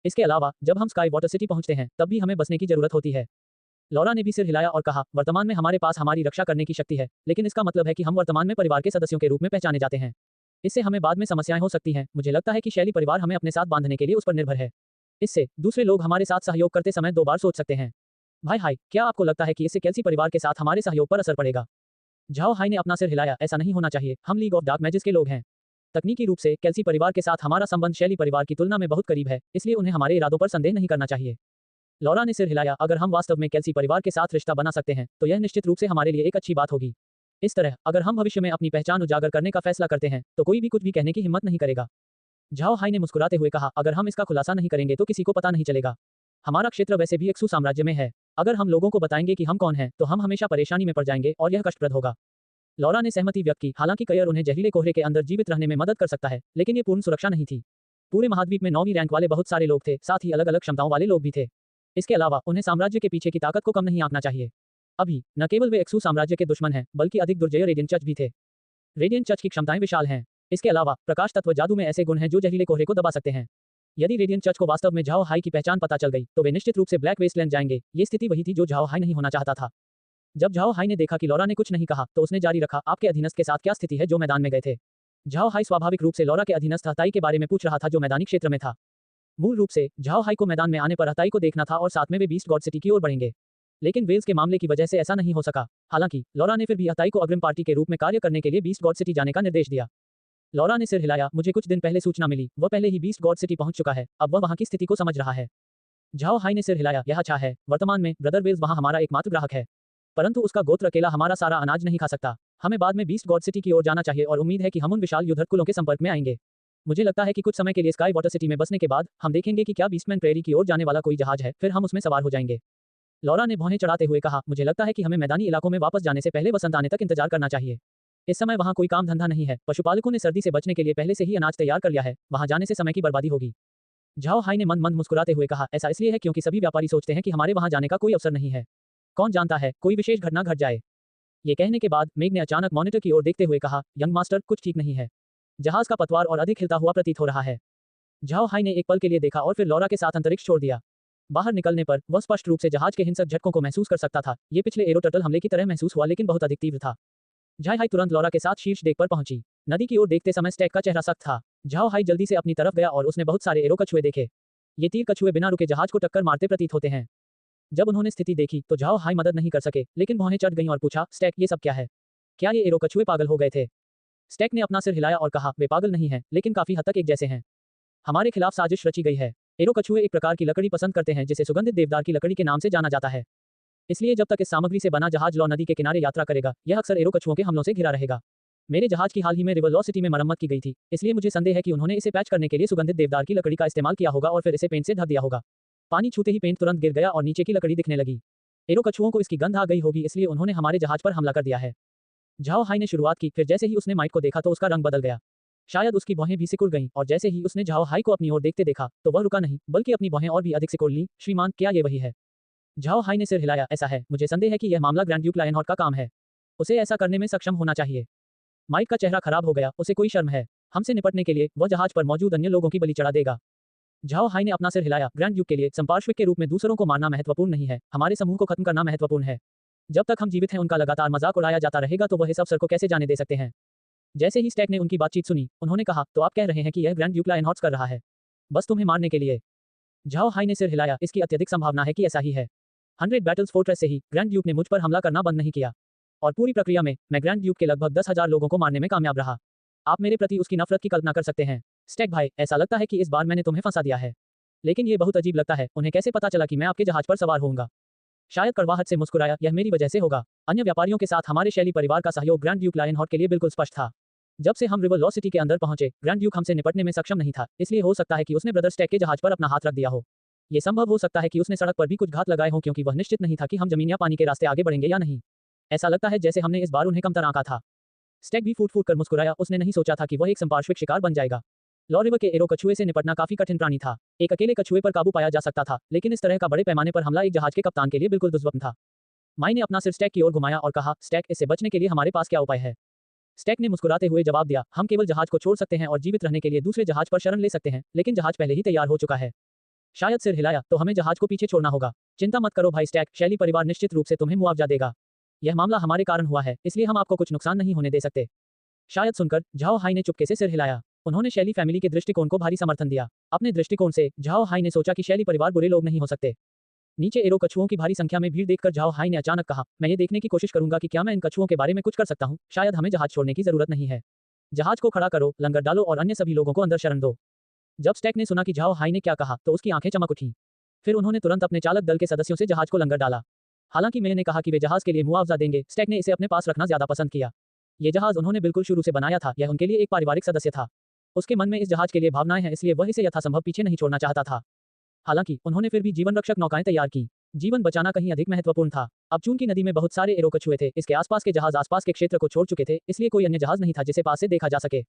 इसके अलावा जब हम स्काई वाटर सिटी पहुंचते हैं तब भी हमें बसने की जरूरत होती है। लॉरा ने भी सिर हिलाया और कहा, वर्तमान में हमारे पास हमारी रक्षा करने की शक्ति है, लेकिन इसका मतलब है कि हम वर्तमान में परिवार के सदस्यों के रूप में पहचाने जाते हैं। इससे हमें बाद में समस्याएं हो सकती हैं। मुझे लगता है कि शैली परिवार हमें अपने साथ बांधने के लिए उस पर निर्भर है। इससे दूसरे लोग हमारे साथ सहयोग करते समय 2 बार सोच सकते हैं। भाई हाई, क्या आपको लगता है कि इससे कैल्सी परिवार के साथ हमारे सहयोग पर असर पड़ेगा? झाओ हाई ने अपना सिर हिलाया, ऐसा नहीं होना चाहिए, हम लीग ऑफ डार्क मैजिस के लोग हैं। तकनीकी रूप से कैल्सी परिवार के साथ हमारा संबंध शैली परिवार की तुलना में बहुत करीब है, इसलिए उन्हें हमारे इरादों पर संदेह नहीं करना चाहिए। लॉरा ने सिर हिलाया, अगर हम वास्तव में कैल्सी परिवार के साथ रिश्ता बना सकते हैं तो यह निश्चित रूप से हमारे लिए एक अच्छी बात होगी। इस तरह अगर हम भविष्य में अपनी पहचान उजागर करने का फैसला करते हैं तो कोई भी कुछ भी कहने की हिम्मत नहीं करेगा। झाओ हाई ने मुस्कुराते हुए कहा, अगर हम इसका खुलासा नहीं करेंगे तो किसी को पता नहीं चलेगा। हमारा क्षेत्र वैसे भी एक्सू साम्राज्य में है, अगर हम लोगों को बताएंगे कि हम कौन हैं तो हम हमेशा परेशानी में पड़ जाएंगे और यह कष्टप्रद होगा। लॉरा ने सहमति व्यक्त की, हालांकि कयर उन्हें जहरीले कोहरे के अंदर जीवित रहने में मदद कर सकता है, लेकिन ये पूर्ण सुरक्षा नहीं थी। पूरे महाद्वीप में 9वीं रैंक वाले बहुत सारे लोग थे, साथ ही अलग अलग क्षमताओं वाले लोग भी थे। इसके अलावा उन्हें साम्राज्य के पीछे की ताकत को कम नहीं आंकना चाहिए। अभी न केवल वे एक्सू साम्राज्य के दुश्मन हैं, बल्कि अधिक दुर्जय रेडियंट चर्च भी थे। रेडियंट चर्च की क्षमताएं विशाल हैं। इसके अलावा प्रकाश तत्व जादू में ऐसे गुण हैं जो जहरीले कोहरे को दबा सकते हैं। यदि रेडियंट चर्च को वास्तव में झाओ हाई की पहचान पता चल गई तो वे निश्चित रूप से ब्लैक वेस्टलैंड जाएंगे। ये स्थिति वही थी जो झाओ हाई नहीं होना चाहता था। जब झाओ हाई ने देखा कि लॉरा ने कुछ नहीं कहा तो उसने जारी रखा, आपके अधीनस्थ के साथ क्या स्थिति है जो मैदान में गए थे? झाओ हाई स्वाभाविक रूप से लॉरा के अधीनस्थ हताई के बारे में पूछ रहा था जो मैदानी क्षेत्र में था। मूल रूप से झाओ हाई को मैदान में आने पर हताई को देखना था और साथ में वे बीस्ट गॉड सिटी की ओर बढ़ेंगे। लेकिन वेल्स के मामले की वजह से ऐसा नहीं हो सका। हालांकि लॉरा ने फिर भी हताई को अग्रिम पार्टी के रूप में कार्य करने के लिए बीस्ट गॉड सिटी जाने का निर्देश दिया। लॉरा ने सिर हिलाया, मुझे कुछ दिन पहले सूचना मिली, वह पहले ही बीस्ट गॉड सिटी पहुंच चुका है, अब वह वहां की स्थिति को समझ रहा है। झाओ हाई ने सिर हिलाया, यह अच्छा है, वर्तमान में ब्रदर वेल्स वहां हमारा एकमात्र ग्राहक है, परंतु उसका गोत्र अकेला हमारा सारा अनाज नहीं खा सकता। हमें बाद में बीस्ट गॉड सिटी की ओर जाना चाहिए और उम्मीद है कि हम उन विशाल युद्धर कुलों के संपर्क में आएंगे। मुझे लगता है कि कुछ समय के लिए स्काई वाटर सिटी में बसने के बाद हम देखेंगे कि क्या बीस्टमैन प्रेरी की ओर जाने वाला कोई जहाज है, फिर हम उसमें सवार हो जाएंगे। लॉरा ने भौहें चढ़ाते हुए कहा, मुझे लगता है कि हमें मैदानी इलाकों में वापस जाने से पहले वसंत आने तक इंतजार करना चाहिए। इस समय वहां कोई काम धंधा नहीं है, पशुपालकों ने सर्दी से बचने के लिए पहले से ही अनाज तैयार कर लिया है, वहां जाने से समय की बर्बादी होगी। झाओ हाई ने मंद मंद मुस्कुराते हुए कहा, ऐसा इसलिए है क्योंकि सभी व्यापारी सोचते हैं कि हमारे वहां जाने का कोई अवसर नहीं है। कौन जानता है, कोई विशेष घटना घट जाए। ये कहने के बाद मेग ने अचानक मॉनिटर की ओर देखते हुए कहा, यंग मास्टर, कुछ ठीक नहीं है। जहाज का पतवार और अधिक हिलता हुआ प्रतीत हो रहा है। झाओ हाई ने एक पल के लिए देखा और फिर लॉरा के साथ अंतरिक्ष छोड़ दिया। बाहर निकलने पर वह स्पष्ट रूप से जहाज के हिंसक झटकों को महसूस कर सकता था। ये पिछले एरो टर्टल हमले की तरह महसूस हुआ, लेकिन बहुत अधिक तीव्र था। झाओ हाई तुरंत लॉरा के साथ शीर्ष डेक पर पहुंची। नदी की ओर देखते समय स्टैक का चेहरा सख्त था। झाओ हाई जल्दी से अपनी तरफ गया और उसने बहुत सारे एरो कछुए देखे। ये तीर कछुए बिना रुके जहाज को टक्कर मारते प्रतीत होते हैं। जब उन्होंने स्थिति देखी तो झाओ हाई मदद नहीं कर सके, लेकिन भौहें चढ़ गईं और पूछा, स्टैक ये सब क्या है? क्या ये एरो कछुए पागल हो गए थे? स्टैक ने अपना सिर हिलाया और कहा, वे पागल नहीं हैं, लेकिन काफी हद तक एक जैसे हैं। हमारे खिलाफ साजिश रची गई है। एरो कछुए एक प्रकार की लकड़ी पसंद करते हैं जिसे सुगंधित देवदार की लकड़ी के नाम से जाना जाता है। इसलिए जब तक इस सामग्री से बना जहाज लॉ नदी के किनारे यात्रा करेगा, यह अक्सर एरो कछुओं के हमलों से घिरा रहेगा। मेरे जहाज की हाल ही में रिवर लॉ सिटी में मरम्मत की गई थी, इसलिए मुझे संदेह है कि उन्होंने इसे पैच करने के लिए सुगंधित देवदार की लकड़ी का इस्तेमाल किया होगा और फिर इसे पेंट से ढक दिया होगा। पानी छूते ही पेंट तुरंत गिर गया और नीचे की लकड़ी दिखने लगी। एरो कछुओं को इसकी गंध आ गई होगी, इसलिए उन्होंने हमारे जहाज पर हमला कर दिया है। झाओ हाई ने शुरुआत की, फिर जैसे ही उसने माइक को देखा तो उसका रंग बदल गया। शायद उसकी भौहें भी सिकुड़ गईं और जैसे ही उसने झाओ हाई को अपनी ओर देखते देखा तो वह रुका नहीं, बल्कि अपनी भौहें और भी अधिक सिकुड़ लीं। श्रीमान, क्या ये वही है? झाओ हाई ने सिर हिलाया, ऐसा है, मुझे संदेह है कि यह मामला ग्रैंड ड्यूक लायनहॉर्ट का काम है। उसे ऐसा करने में सक्षम होना चाहिए। माइक का चेहरा खराब हो गया, उसे कोई शर्म है। हमसे निपटने के लिए वह जहाज पर मौजूद अन्य लोगों की बलि चढ़ा देगा। झाओ हाई ने अपना सिर हिलाया, ग्रैंड ड्यूक के लिए संपार्श्विक के रूप में दूसरों को मारना महत्वपूर्ण नहीं है, हमारे समूह को खत्म करना महत्वपूर्ण है। जब तक हम जीवित हैं उनका लगातार मजाक उड़ाया जाता रहेगा तो वह इस अवसर को कैसे जाने दे सकते हैं? जैसे ही स्टैक ने उनकी बातचीत सुनी, उन्होंने कहा, तो आप कह रहे हैं कि यह ग्रैंड ड्यूक लायनहॉर्ट कर रहा है, बस तुम्हें मारने के लिए? झाओ हाई ने सिर हिलाया, इसकी अत्यधिक संभावना है कि ऐसा ही है। 100 बैटल्स फोर्ट्रेस से ही ग्रैंड ड्यूक ने मुझ पर हमला करना बंद नहीं किया, और पूरी प्रक्रिया में मैं ग्रैंड ड्यूक के लगभग 10,000 लोगों को मारने में कामयाब रहा। आप मेरे प्रति उसकी नफरत की कल्पना कर सकते हैं। स्टैक भाई, ऐसा लगता है कि इस बार मैंने तुम्हें फंसा दिया है, लेकिन ये बहुत अजीब लगता है, उन्हें कैसे पता चला कि मैं आपके जहाज पर सवार होऊंगा? शायद कड़वाहट से मुस्कुराया, यह मेरी वजह से होगा। अन्य व्यापारियों के साथ हमारे शैली परिवार का सहयोग ग्रैंड ड्यूक लायनहॉर्ट के लिए बिल्कुल स्पष्ट था। जब से हम रिवर लॉ सिटी के अंदर पहुंचे, ग्रैंड ड्यूक हमसे निपटने में सक्षम नहीं था, इसलिए हो सकता है कि उसने ब्रदर स्टैक के जहाज पर अपना हाथ रख दिया हो। यह संभव हो सकता है कि उसने सड़क पर भी कुछ घात लगाए हों, क्योंकि वह निश्चित नहीं था कि हम जमीन या पानी के रास्ते आगे बढ़ेंगे या नहीं। ऐसा लगता है जैसे हमने इस बार उन्हें कमतर आंका था। स्टैक भी फूट फूट कर मुस्कुराया, उसने नहीं सोचा था कि वह एक संपार्श्विक शिकार बन जाएगा। लॉ रिवर के एरो कछुए से निपटना काफी कठिन प्राणी था। एक अकेले कछुए पर काबू पाया जा सकता था, लेकिन इस तरह का बड़े पैमाने पर हमला एक जहाज के कप्तान के लिए बिल्कुल दुर्लभ था। माई ने अपना सिर स्टैक की ओर घुमाया और कहा, स्टैक, इससे बचने के लिए हमारे पास क्या उपाय है? स्टैक ने मुस्कुराते हुए जवाब दिया, हम केवल जहाज को छोड़ सकते हैं और जीवित रहने के लिए दूसरे जहाज पर शरण ले सकते हैं, लेकिन जहाज पहले ही तैयार हो चुका है। शायद सिर हिलाया, तो हमें जहाज को पीछे छोड़ना होगा। चिंता मत करो भाई स्टैक, शैली परिवार निश्चित रूप से तुम्हें मुआवजा देगा। यह मामला हमारे कारण हुआ है, इसलिए हम आपको कुछ नुकसान नहीं होने दे सकते। शायद सुनकर झाओ हाई ने चुपके से सिर हिलाया। उन्होंने शैली फैमिली के दृष्टिकोण को भारी समर्थन दिया। अपने दृष्टिकोण से झाओ हाई ने सोचा कि शैली परिवार बुरे लोग नहीं हो सकते। नीचे एरो कछुओं की भारी संख्या में भीड़ देखकर झाओ हाई ने अचानक कहा, मैं ये देखने की कोशिश करूंगा कि क्या मैं इन कछुओं के बारे में कुछ कर सकता हूं। शायद हमें जहाज छोड़ने की जरूरत नहीं है। जहाज को खड़ा करो, लंगर डालो और अन्य सभी लोगों को अंदर शरण दो। जब स्टैक ने सुना कि झाओ हाई ने क्या कहा तो उसकी आंखें चमक उठीं। फिर उन्होंने तुरंत अपने चालक दल के सदस्यों से जहाज को लंगर डाला। हालांकि मैंने कहा कि वे जहाज के लिए मुआवजा देंगे, स्टैक ने इसे अपने पास रखना ज्यादा पसंद किया। ये जहाज उन्होंने बिल्कुल शुरू से बनाया था, यह उनके लिए एक पारिवारिक सदस्य था। उसके मन में इस जहाज के लिए भावनाएं हैं, इसलिए वह इसे यथासंभव पीछे नहीं छोड़ना चाहता था। हालांकि उन्होंने फिर भी जीवन रक्षक नौकाएं तैयार की। जीवन बचाना कहीं अधिक महत्वपूर्ण था। अब चूंकि नदी में बहुत सारे एरो कछुए थे, इसके आसपास के जहाज आसपास के क्षेत्र को छोड़ चुके थे, इसलिए कोई अन्य जहाज नहीं था जिसे पास से देखा जा सके।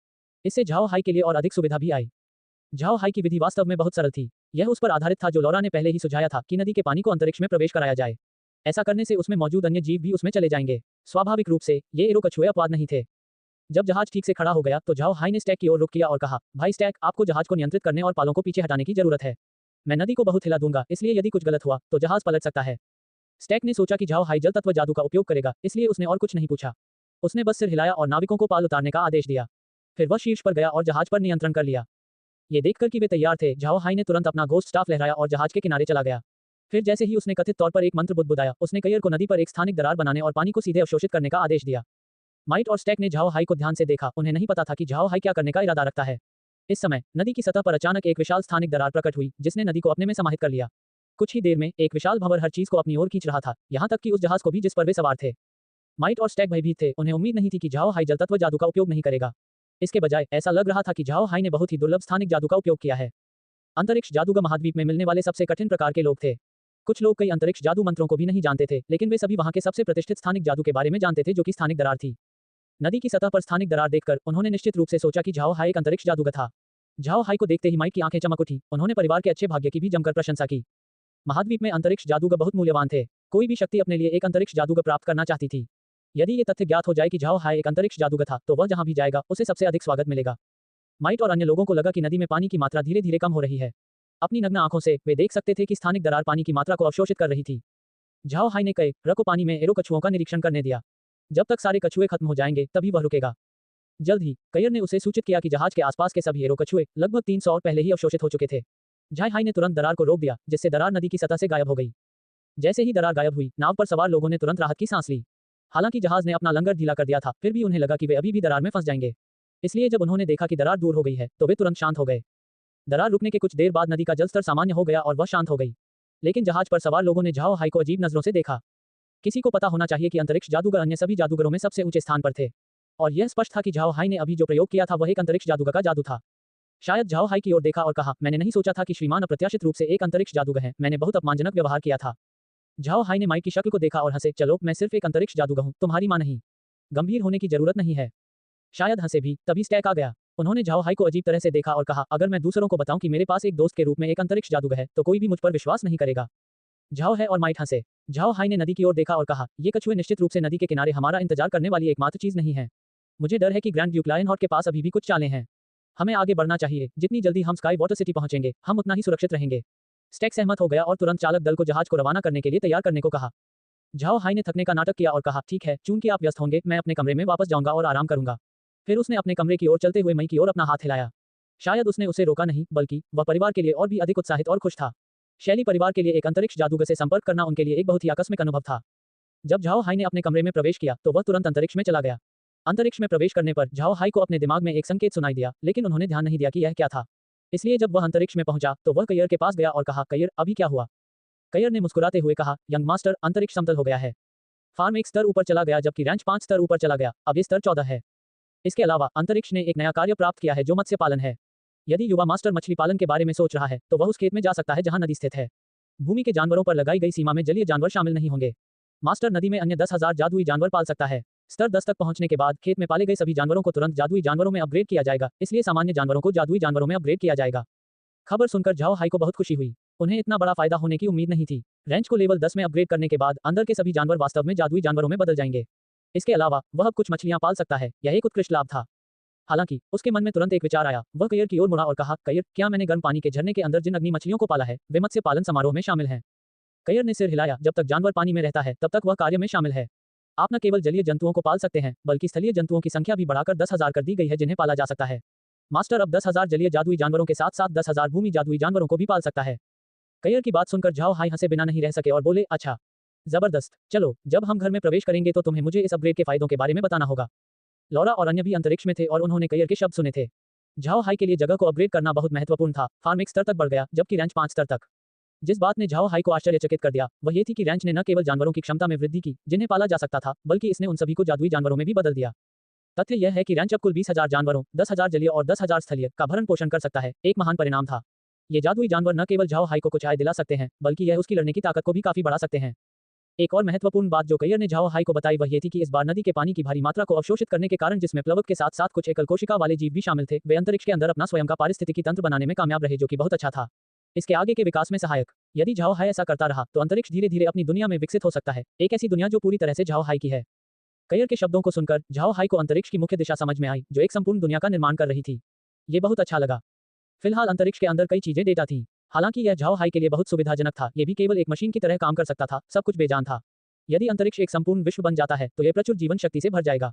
इससे झाओ हाई के लिए और अधिक सुविधा भी आई। झाओ हाई की विधि वास्तव में बहुत सरल थी। यह उस पर आधारित था जो लॉरा ने पहले ही सुझाया था कि नदी के पानी को अंतरिक्ष में प्रवेश कराया जाए। ऐसा करने से उसमें मौजूद अन्य जीव भी उसमें चले जाएंगे। स्वाभाविक रूप से ये एरो कछुए अपवाद नहीं थे। जब जहाज ठीक से खड़ा हो गया तो झाओ हाई ने स्टैक की ओर रुख किया और कहा, भाई स्टैक, आपको जहाज को नियंत्रित करने और पालों को पीछे हटाने की जरूरत है। मैं नदी को बहुत हिला दूंगा, इसलिए यदि कुछ गलत हुआ तो जहाज पलट सकता है। स्टैक ने सोचा कि झाओ हाई जल तत्व जादू का उपयोग करेगा, इसलिए उसने और कुछ नहीं पूछा। उसने बस सिर हिलाया और नाविकों को पाल उतारने का आदेश दिया। फिर वह शीर्ष पर गया और जहाज पर नियंत्रण कर लिया। ये देखकर कि वे तैयार थे, झाओ हाई ने तुरंत अपना घोस्ट स्टाफ लहराया और जहाज के किनारे चला गया। फिर जैसे ही उसने कथित तौर पर एक मंत्र बुदबुदाया, उसने कयर को नदी पर एक स्थानिक दरार बनाने और पानी को सीधे अवशोषित करने का आदेश दिया। माइट और स्टैक ने झाओ हाई को ध्यान से देखा, उन्हें नहीं पता था कि झाओ हाई क्या करने का इरादा रखता है। इस समय नदी की सतह पर अचानक एक विशाल स्थानिक दरार प्रकट हुई, जिसने नदी को अपने में समाहित कर लिया। कुछ ही देर में एक विशाल भंवर हर चीज को अपनी ओर खींच रहा था, यहाँ तक कि उस जहाज को भी जिस पर वे सवार थे। माइट और स्टैक भयभीत थे, उन्हें उम्मीद नहीं थी कि झाओ हाई जल तत्व जादू का उपयोग नहीं करेगा। इसके बजाय ऐसा लग रहा था कि झाओ हाई ने बहुत ही दुर्लभ स्थानिक जादू का उपयोग किया है। अंतरिक्ष जादूगर महाद्वीप में मिलने वाले सबसे कठिन प्रकार के लोग थे। कुछ लोग कई अंतरिक्ष जादू मंत्रों को भी नहीं जानते थे, लेकिन वे सभी वहां के सबसे प्रतिष्ठित स्थानिक जादू के बारे में जानते थे, जो कि स्थानिक दरार थी। नदी की सतह पर स्थानिक दरार देखकर उन्होंने निश्चित रूप से सोचा कि झाओ हाई एक अंतरिक्ष जादूगर था। झाओ हाई को देखते ही माइक की आंखें चमक उठी, उन्होंने परिवार के अच्छे भाग्य की भी जमकर प्रशंसा की। महाद्वीप में अंतरिक्ष जादूगर बहुत मूल्यवान थे। कोई भी शक्ति अपने लिए एक अंतरिक्ष जादूगर प्राप्त करना चाहती थी। यदि ये तथ्य ज्ञात हो जाए कि झाओ हाई एक अंतरिक्ष जादूगर था, तो वह जहां भी जाएगा उसे सबसे अधिक स्वागत मिलेगा। माइट और अन्य लोगों को लगा कि नदी में पानी की मात्रा धीरे धीरे कम हो रही है। अपनी नग्न आंखों से वे देख सकते थे कि स्थानिक दरार पानी की मात्रा को अवशोषित कर रही थी। झाओ हाई ने कई रको पानी में एरो कछुओं का निरीक्षण करने दिया। जब तक सारे कछुए खत्म हो जाएंगे तभी वह रुकेगा। जल्द ही कयर ने उसे सूचित किया कि जहाज के आसपास के सभी एरो कछुए लगभग 300 और पहले ही अवशोषित हो चुके थे। झाई हाई ने तुरंत दरार को रोक दिया, जिससे दरार नदी की सतह से गायब हो गई। जैसे ही दरार गायब हुई, नाव पर सवार लोगों ने तुरंत राहत की सांस ली। हालांकि जहाज ने अपना लंगर ढीला कर दिया था, फिर भी उन्हें लगा कि वे अभी भी दरार में फंस जाएंगे। इसलिए जब उन्होंने देखा कि दरार दूर हो गई है, तो वे तुरंत शांत हो गए। दरार रुकने के कुछ देर बाद नदी का जलस्तर सामान्य हो गया और वह शांत हो गई। लेकिन जहाज पर सवार लोगों ने झाओ हाई को अजीब नजरों से देखा। किसी को पता होना चाहिए कि अंतरिक्ष जादूगर अन्य सभी जादूगरों में सबसे ऊंचे स्थान पर थे, और यह स्पष्ट था कि झाओ हाई ने अभी जो प्रयोग किया था वह एक अंतरिक्ष जादूगर का जादू था। शायद झाओ हाई की ओर देखा और कहा, मैंने नहीं सोचा था कि श्रीमान अप्रत्याशित रूप से एक अंतरिक्ष जादूगर हैं, मैंने बहुत अपमानजनक व्यवहार किया था। झाओ हाई ने माइक की शक्ल को देखा और हंसे, चलो मैं सिर्फ एक अंतरिक्ष जादूगर हूँ, तुम्हारी मां नहीं। गंभीर होने की जरूरत नहीं है। शायद हंसे भी, तभी स्टैक आ गया। उन्होंने झाओ हाई को अजीब तरह से देखा और कहा, अगर मैं दूसरों को बताऊं कि मेरे पास एक दोस्त के रूप में एक अंतरिक्ष जादूगर है, तो कोई भी मुझ पर विश्वास नहीं करेगा। झाओ है और माइट हंसे। झाओ हाई ने नदी की ओर देखा और कहा, ये कछुए निश्चित रूप से नदी के किनारे हमारा इंतजार करने वाली एकमात्र चीज नहीं है। मुझे डर है कि ग्रैंड ड्यूक लायनहॉर्ट के पास अभी भी कुछ चालें हैं। हमें आगे बढ़ना चाहिए, जितनी जल्दी हम स्काई वाटर सिटी पहुंचेंगे, हम उतना ही सुरक्षित रहेंगे। स्टैक सहमत हो गया और तुरंत चालक दल को जहाज को रवाना करने के लिए तैयार करने को कहा। झाओ हाई ने थकने का नाटक किया और कहा, ठीक है, चूंकि आप व्यस्त होंगे, मैं अपने कमरे में वापस जाऊंगा और आराम करूंगा। फिर उसने अपने कमरे की ओर चलते हुए मई की ओर अपना हाथ हिलाया। शायद उसने उसे रोका नहीं, बल्कि वह परिवार के लिए और भी अधिक उत्साहित और खुश था। शैली परिवार के लिए एक अंतरिक्ष जादूगर से संपर्क करना उनके लिए एक बहुत ही आकस्मिक अनुभव था। जब झाओ हाई ने अपने कमरे में प्रवेश किया, तो वह तुरंत अंतरिक्ष में चला गया। अंतरिक्ष में प्रवेश करने पर झाओ हाई को अपने दिमाग में एक संकेत सुनाई दिया, लेकिन उन्होंने ध्यान नहीं दिया कि यह क्या था। इसलिए जब वह अंतरिक्ष में पहुंचा, तो वह कयर के पास गया और कहा, कयर, अभी क्या हुआ? कयर ने मुस्कुराते हुए कहा, यंग मास्टर, अंतरिक्ष समतल हो गया है। फार्म एक स्तर ऊपर चला गया, जबकि रैंच 5 स्तर ऊपर चला गया। अब ये स्तर 14 है। इसके अलावा अंतरिक्ष ने एक नया कार्य प्राप्त किया है, जो मत्स्य पालन है। यदि युवा मास्टर मछली पालन के बारे में सोच रहा है, तो वह उस खेत में जा सकता है जहां नदी स्थित है। भूमि के जानवरों पर लगाई गई सीमा में जलीय जानवर शामिल नहीं होंगे। मास्टर नदी में अन्य 10,000 जादुई जानवर पाल सकता है। स्तर 10 तक पहुंचने के बाद खेत में पाले गए सभी जानवरों को तुरंत जादुई जानवरों में अपग्रेड किया जाएगा, इसलिए सामान्य जानवरों को जादुई जानवरों में अपग्रेड किया जाएगा। खबर सुनकर झाओ हाई को बहुत खुशी हुई। उन्हें इतना बड़ा फायदा होने की उम्मीद नहीं थी। रेंज को लेवल 10 में अपग्रेड करने के बाद अंदर के सभी जानवर वास्तव में जादुई जानवरों में बदल जाएंगे। इसके अलावा वह अब कुछ मछलियां पाल सकता है, यह एक उत्कृष्ट लाभ था। हालांकि उसके मन में तुरंत एक विचार आया। वह कयर की ओर मुड़ा और कहा, कयर, क्या मैंने गर्म पानी के झरने के अंदर जिन अग्नि मछलियों को पाला है, वे मत्स्य पालन समारोह में शामिल हैं? कयर ने सिर हिलाया। जब तक जानवर पानी में रहता है, तब तक वह कार्य में शामिल है। आप न केवल जलीय जंतुओं को पाल सकते हैं, बल्कि स्थलीय जंतुओं की संख्या भी बढ़ाकर 10,000 कर दी गई है, जिन्हें पाला जा सकता है। मास्टर अब 10,000 जलीय जादुई जानवरों के साथ साथ 10,000 भूमि जादुई जानवरों को भी पाल सकता है। कयर की बात सुनकर झाओ हाई हंसे बिना नहीं रह सके और बोले, अच्छा, जबरदस्त, चलो, जब हम घर में प्रवेश करेंगे तो तुम्हें मुझे इस अपग्रेड के फायदों के बारे में बताना होगा। लौरा और अन्य भी अंतरिक्ष में थे और उन्होंने कयर के शब्द सुने थे। झाओ हाई के लिए जगह को अपग्रेड करना बहुत महत्वपूर्ण था। फार्म 1 स्तर तक बढ़ गया, जबकि रैंच 5 स्तर तक। जिस बात ने झाओ हाई को आश्चर्यचकित कर दिया, वह ये थी कि रैंच ने न केवल जानवरों की क्षमता में वृद्धि की, जिन्हें पाला जा सकता था, बल्कि इसने उन सभी को जादुई जानवरों में भी बदल दिया। तथ्य यह है कि रैंच अब कुल 20,000 जानवरों, 10,000 जलीय और 10,000 स्थलीय का भरण पोषण कर सकता है। एक महान परिणाम था। ये जादुई जानवर न केवल झाओ हाई को कुछ आय दिला सकते हैं, बल्कि यह उसकी लड़ने की ताकत को भी काफी बढ़ा सकते हैं। एक और महत्वपूर्ण बात जो कयर ने झाओ हाई को बताई, वह ये थी कि इस बार नदी के पानी की भारी मात्रा को अवशोषित करने के कारण, जिसमें प्लवक के साथ साथ कुछ एकल कोशिका वाले जीव भी शामिल थे, वे अंतरिक्ष के अंदर अपना स्वयं का पारिस्थितिकी तंत्र बनाने में कामयाब रहे, जो कि बहुत अच्छा था। इसके आगे के विकास में सहायक। यदि झाओ हाई ऐसा करता रहा, तो अंतरिक्ष धीरे धीरे अपनी दुनिया में विकसित हो सकता है, एक ऐसी दुनिया जो पूरी तरह से झाओ हाई की है। कयर के शब्दों को सुनकर झाओ हाई को अंतरिक्ष की मुख्य दिशा समझ में आई, जो एक संपूर्ण दुनिया का निर्माण कर रही थी। ये बहुत अच्छा लगा। फिलहाल अंतरिक्ष के अंदर कई चीजें डेटा थी। हालांकि यह झाओ हाई के लिए बहुत सुविधाजनक था, ये भी केवल एक मशीन की तरह काम कर सकता था, सब कुछ बेजान था। यदि अंतरिक्ष एक संपूर्ण विश्व बन जाता है, तो यह प्रचुर जीवन शक्ति से भर जाएगा।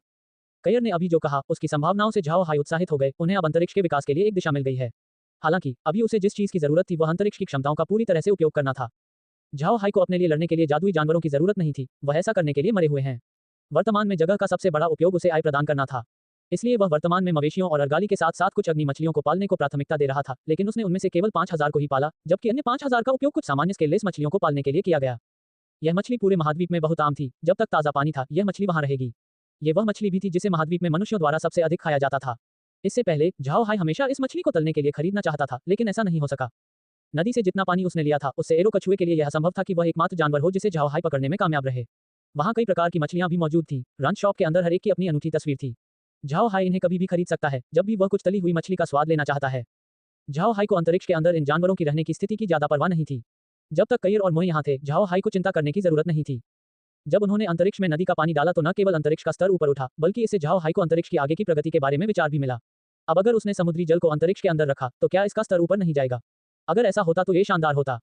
कयर ने अभी जो कहा, उसकी संभावनाओं से झाओ हाई उत्साहित हो गए। उन्हें अब अंतरिक्ष के विकास के लिए एक दिशा मिल गई है। हालांकि अभी उसे जिस चीज की जरूरत थी, वह अंतरिक्ष की क्षमताओं का पूरी तरह से उपयोग करना था। झाओ हाई को अपने लिए लड़ने के लिए जादुई जानवरों की जरूरत नहीं थी, वह ऐसा करने के लिए मरे हुए हैं। वर्तमान में जगह का सबसे बड़ा उपयोग उसे आय प्रदान करना था। इसलिए वह वर्तमान में मवेशियों और अर्गाली के साथ साथ कुछ अग्नि मछलियों को पालने को प्राथमिकता दे रहा था, लेकिन उसने उनमें से केवल 5,000 को ही पाला, जबकि अन्य 5,000 का उपयोग कुछ सामान्य स्केललेस मछलियों को पालने के लिए किया गया। यह मछली पूरे महाद्वीप में बहुत आम थी। जब तक ताज़ा पानी था, यह मछली वहां रहेगी। ये वह मछली भी थी जिसे महाद्वीप में मनुष्यों द्वारा सबसे अधिक खाया जाता था। इससे पहले झाओ हाई हमेशा इस मछली को तलने के लिए खरीदना चाहता था, लेकिन ऐसा नहीं हो सका। नदी से जितना पानी उसने लिया था, उससे एरो कछुए के लिए यह संभव था कि वह एकमात्र जानवर हो जिसे झाओ हाई पकड़ने में कामयाब रहे। वहां कई प्रकार की मछलियां भी मौजूद थीं। रंच शॉप के अंदर हर एक की अपनी अनूठी तस्वीर थी। झाओ हाई इन्हें कभी भी खरीद सकता है, जब भी वह कुछ तली हुई मछली का स्वाद लेना चाहता है। झाओ हाई को अंतरिक्ष के अंदर इन जानवरों की रहने की स्थिति की ज्यादा परवाह नहीं थी। जब तक कयर और मोई यहाँ थे, झाओ हाई को चिंता करने की जरूरत नहीं थी। जब उन्होंने अंतरिक्ष में नदी का पानी डाला, तो न केवल अंतरिक्ष का स्तर ऊपर उठा, बल्कि इससे झाओ हाई को अंतरिक्ष की आगे की प्रगति के बारे में विचार भी मिला। अब अगर उसने समुद्री जल को अंतरिक्ष के अंदर रखा, तो क्या इसका स्तर ऊपर नहीं जाएगा? अगर ऐसा होता तो ये शानदार होता।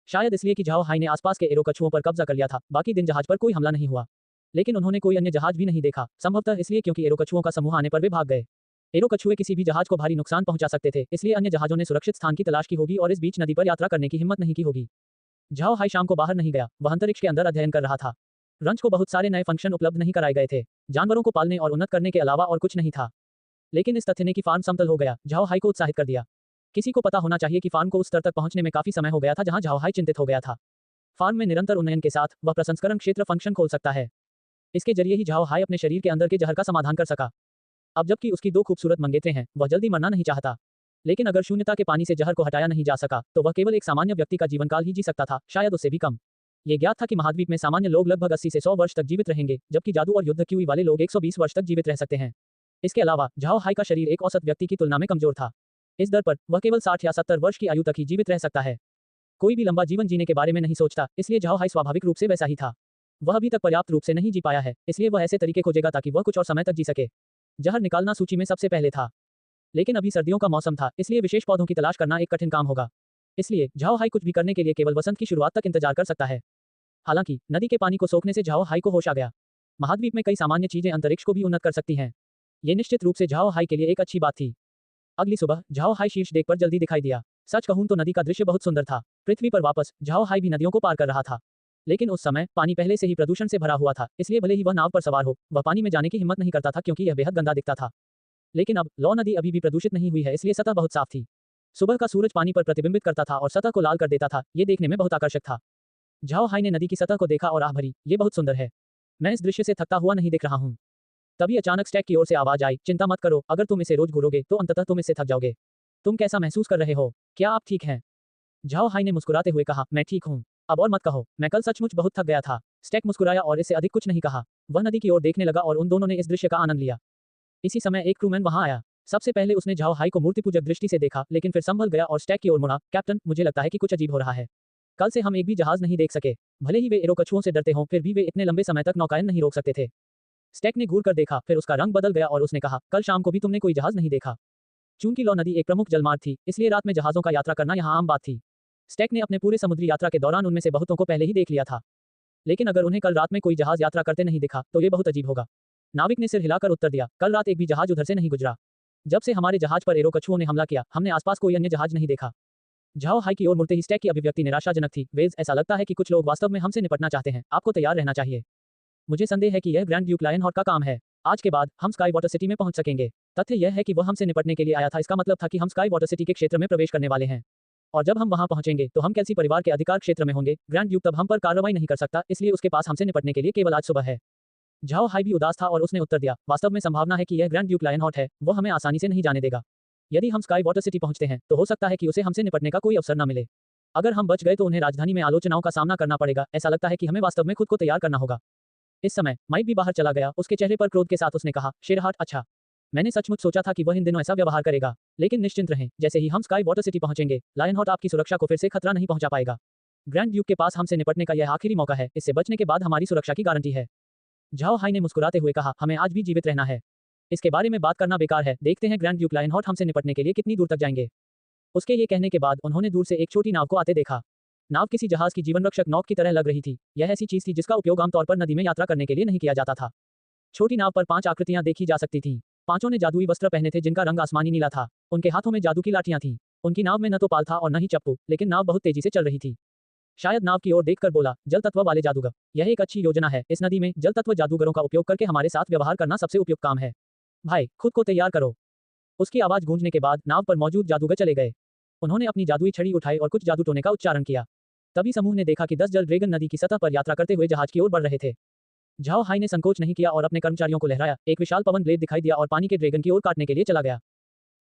शायद इसलिए कि झाओ हाई ने आसपास के एरो कछुओं पर कब्जा कर लिया था, बाकी दिन जहाज पर कोई हमला नहीं हुआ। लेकिन उन्होंने कोई अन्य जहाज भी नहीं देखा, संभवतः इसलिए क्योंकि एरो कछुओं का समूह आने पर वे भाग गए। एरो कछुए किसी भी जहाज को भारी नुकसान पहुंचा सकते थे, इसलिए अन्य जहाजों ने सुरक्षित स्थान की तलाश की होगी और इस बीच नदी पर यात्रा करने की हिम्मत नहीं की होगी। झाओ हाई शाम को बाहर नहीं गया, वह अंतरिक्ष के अंदर अध्ययन कर रहा था। रंच को बहुत सारे नए फंक्शन उपलब्ध नहीं कराए गए थे, जानवरों को पालने और उन्नत करने के अलावा और कुछ नहीं था। लेकिन इस तथ्य ने कि फार्म समतल हो गया, झाओ हाई को उत्साहित कर दिया। किसी को पता होना चाहिए कि फार्म को उस स्तर तक पहुंचने में काफी समय हो गया था जहां झाओ हाई चिंतित हो गया था। फार्म में निरंतर उन्नयन के साथ वह प्रसंस्करण क्षेत्र फंक्शन खोल सकता है। इसके जरिए ही झाओ हाई अपने शरीर के अंदर के जहर का समाधान कर सका। अब जबकि उसकी 2 खूबसूरत मंगेतरें हैं, वह जल्दी मरना नहीं चाहता। लेकिन अगर शून्यता के पानी से जहर को हटाया नहीं जा सका, तो वह केवल एक सामान्य व्यक्ति का जीवनकाल ही जी सकता था, शायद उससे भी कम। ये ज्ञात था कि महाद्वीप में सामान्य लोग लगभग 80 से 100 वर्ष तक जीवित रहेंगे, जबकि जादू और युद्ध क्यूई वाले लोग 120 वर्ष तक जीवित रह सकते हैं। इसके अलावा झाओ हाई का शरीर एक औसत व्यक्ति की तुलना में कमजोर था। इस दर पर वह केवल 60 या 70 वर्ष की आयु तक ही जीवित रह सकता है। कोई भी लंबा जीवन जीने के बारे में नहीं सोचता, इसलिए झाओ हाई स्वाभाविक रूप से वैसा ही था। वह अभी तक पर्याप्त रूप से नहीं जी पाया है, इसलिए वह ऐसे तरीके खोजेगा ताकि वह कुछ और समय तक जी सके। जहर निकालना सूची में सबसे पहले था। लेकिन अभी सर्दियों का मौसम था, इसलिए विशेष पौधों की तलाश करना एक कठिन काम होगा। इसलिए झाओ हाई कुछ भी करने के लिए केवल वसंत की शुरुआत तक इंतजार कर सकता है। हालांकि नदी के पानी को सोखने से झाओ हाई को होश आ गया। महाद्वीप में कई सामान्य चीजें अंतरिक्ष को भी उन्नत कर सकती हैं। ये निश्चित रूप से झाओ हाई के लिए एक अच्छी बात थी। अगली सुबह झाओ हाई शीर्ष डेक पर जल्दी दिखाई दिया। सच कहूं तो नदी का दृश्य बहुत सुंदर था। पृथ्वी पर वापस झाओ हाई भी नदियों को पार कर रहा था। लेकिन उस समय पानी पहले से ही प्रदूषण से भरा हुआ था, इसलिए भले ही वह नाव पर सवार हो, वह पानी में जाने की हिम्मत नहीं करता था क्योंकि यह बेहद गंदा दिखता था। लेकिन अब लॉ नदी अभी भी प्रदूषित नहीं हुई है, इसलिए सतह बहुत साफ थी। सुबह का सूरज पानी पर प्रतिबिंबित करता था और सतह को लाल कर देता था। ये देखने में बहुत आकर्षक था। झाओ हाई ने नदी की सतह को देखा और आह भरी, ये बहुत सुंदर है। मैं इस दृश्य से थकता हुआ नहीं दिख रहा हूँ। तभी अचानक स्टैक की ओर से आवाज आई, चिंता मत करो, अगर तुम इसे रोज घूरोगे तो अंततः तुम इससे थक जाओगे। तुम कैसा महसूस कर रहे हो? क्या आप ठीक हैं? झाओ हाई ने मुस्कुराते हुए कहा, मैं ठीक हूँ। अब और मत कहो, मैं कल सचमुच बहुत थक गया था। स्टैक मुस्कुराया और इससे अधिक कुछ नहीं कहा। वह नदी की ओर देखने लगा और उन दोनों ने इस दृश्य का आनंद लिया। इसी समय एक क्रूमैन वहां आया। सबसे पहले उसने झाओ हाई को मूर्तिपूजक दृष्टि से देखा, लेकिन फिर संभल गया और स्टैक की ओर मुड़ा। कैप्टन, मुझे लगता है कि कुछ अजीब हो रहा है। कल से हम एक भी जहाज नहीं देख सके। भले ही वे एरो कछुओं से डरते हों, फिर भी वे इतने लंबे समय तक नौकायन नहीं रोक सकते थे। स्टैक ने घूर कर देखा, फिर उसका रंग बदल गया और उसने कहा, कल शाम को भी तुमने कोई जहाज नहीं देखा। चूंकि लॉ नदी एक प्रमुख जलमार्ग थी, इसलिए रात में जहाजों का यात्रा करना यहाँ आम बात थी। स्टैक ने अपने पूरे समुद्री यात्रा के दौरान उनमें से बहुतों को पहले ही देख लिया था। लेकिन अगर उन्हें कल रात में कोई जहाज यात्रा करते नहीं दिखा, तो ये बहुत अजीब होगा। नाविक ने सिर हिलाकर उत्तर दिया, कल रात एक भी जहाज उधर से नहीं गुजरा। जब से हमारे जहाज पर एरो कछुओं ने हमला किया, हमने आसपास कोई अन्य जहाज नहीं देखा। झाओ हाई की ओर मुड़ते ही स्टैक की अभिव्यक्ति निराशाजनक थी। वेज, ऐसा लगता है कि कुछ लोग वास्तव में हमसे निपटना चाहते हैं, आपको तैयार रहना चाहिए। मुझे संदेह है कि यह ग्रैंड ड्यूक लायन हॉट का काम है। आज के बाद हम स्काई वाटर सिटी में पहुंच सकेंगे। तथ्य यह है कि वह हमसे निपटने के लिए आया था, इसका मतलब था कि हम स्काई वाटर सिटी के क्षेत्र में प्रवेश करने वाले हैं। और जब हम वहां पहुंचेंगे तो हम कैसी परिवार के अधिकार क्षेत्र में होंगे। ग्रैंड ड्यूक तब हम पर कार्रवाई नहीं कर सकता, इसलिए उसके पास हमसे निपटने के लिए केवल आज सुबह है। झाओ हाई भी उदास था और उसने उत्तर दिया, वास्तव में संभावना है कि यह ग्रैंड ड्यूक लायन हॉट है, वो हमें आसानी से नहीं जाने देगा। यदि हम स्काई वाटर सिटी पहुंचते हैं तो हो सकता है कि उसे हमसे निपटने का कोई अवसर न मिले। अगर हम बच गए तो उन्हें राजधानी में आलोचनाओं का सामना करना पड़ेगा। ऐसा लगता है कि हमें वास्तव में खुद को तैयार करना होगा। इस समय माइक भी बाहर चला गया। उसके चेहरे पर क्रोध के साथ उसने कहा, शेरहाट, अच्छा, मैंने सचमुच सोचा था कि वह इन दिनों ऐसा व्यवहार करेगा। लेकिन निश्चिंत रहें, जैसे ही हम स्काई वाटर सिटी पहुंचेंगे, लायन हॉट आपकी सुरक्षा को फिर से खतरा नहीं पहुंचा पाएगा। ग्रैंड ड्यूक के पास हमसे निपटने का यह आखिरी मौका है, इससे बचने के बाद हमारी सुरक्षा की गारंटी है। झाओ हाई ने मुस्कुराते हुए कहा, हमें आज भी जीवित रहना है। इसके बारे में बात करना बेकार है, देखते हैं ग्रैंड ड्यूक लायन हॉट हमसे निपटने के लिए कितनी दूर तक जाएंगे। उसके ये कहने के बाद उन्होंने दूर से एक छोटी नाव को आते देखा। नाव किसी जहाज की जीवनरक्षक नौक की तरह लग रही थी। यह ऐसी चीज थी जिसका उपयोग आमतौर पर नदी में यात्रा करने के लिए नहीं किया जाता था। छोटी नाव पर 5 आकृतियां देखी जा सकती थीं। पांचों ने जादुई वस्त्र पहने थे जिनका रंग आसमानी नीला था। उनके हाथों में जादू की लाठियां थीं। उनकी नाव में न तो पाल था और न ही चप्पू, लेकिन नाव बहुत तेजी से चल रही थी। शायद नाव की ओर देखकर बोला, जल तत्व वाले जादूगर, यह एक अच्छी योजना है। इस नदी में जल तत्व जादूगरों का उपयोग करके हमारे साथ व्यवहार करना सबसे उपयुक्त काम है। भाई, खुद को तैयार करो। उसकी आवाज गूंजने के बाद नाव पर मौजूद जादूगर चले गए। उन्होंने अपनी जादुई छड़ी उठाई और कुछ जादू टोने का उच्चारण किया। तभी समूह ने देखा कि 10 जल ड्रैगन नदी की सतह पर यात्रा करते हुए जहाज की ओर बढ़ रहे थे। झाओ हाई ने संकोच नहीं किया और अपने कर्मचारियों को लहराया। एक विशाल पवन ब्लेड दिखाई दिया और पानी के ड्रैगन की ओर काटने के लिए चला गया।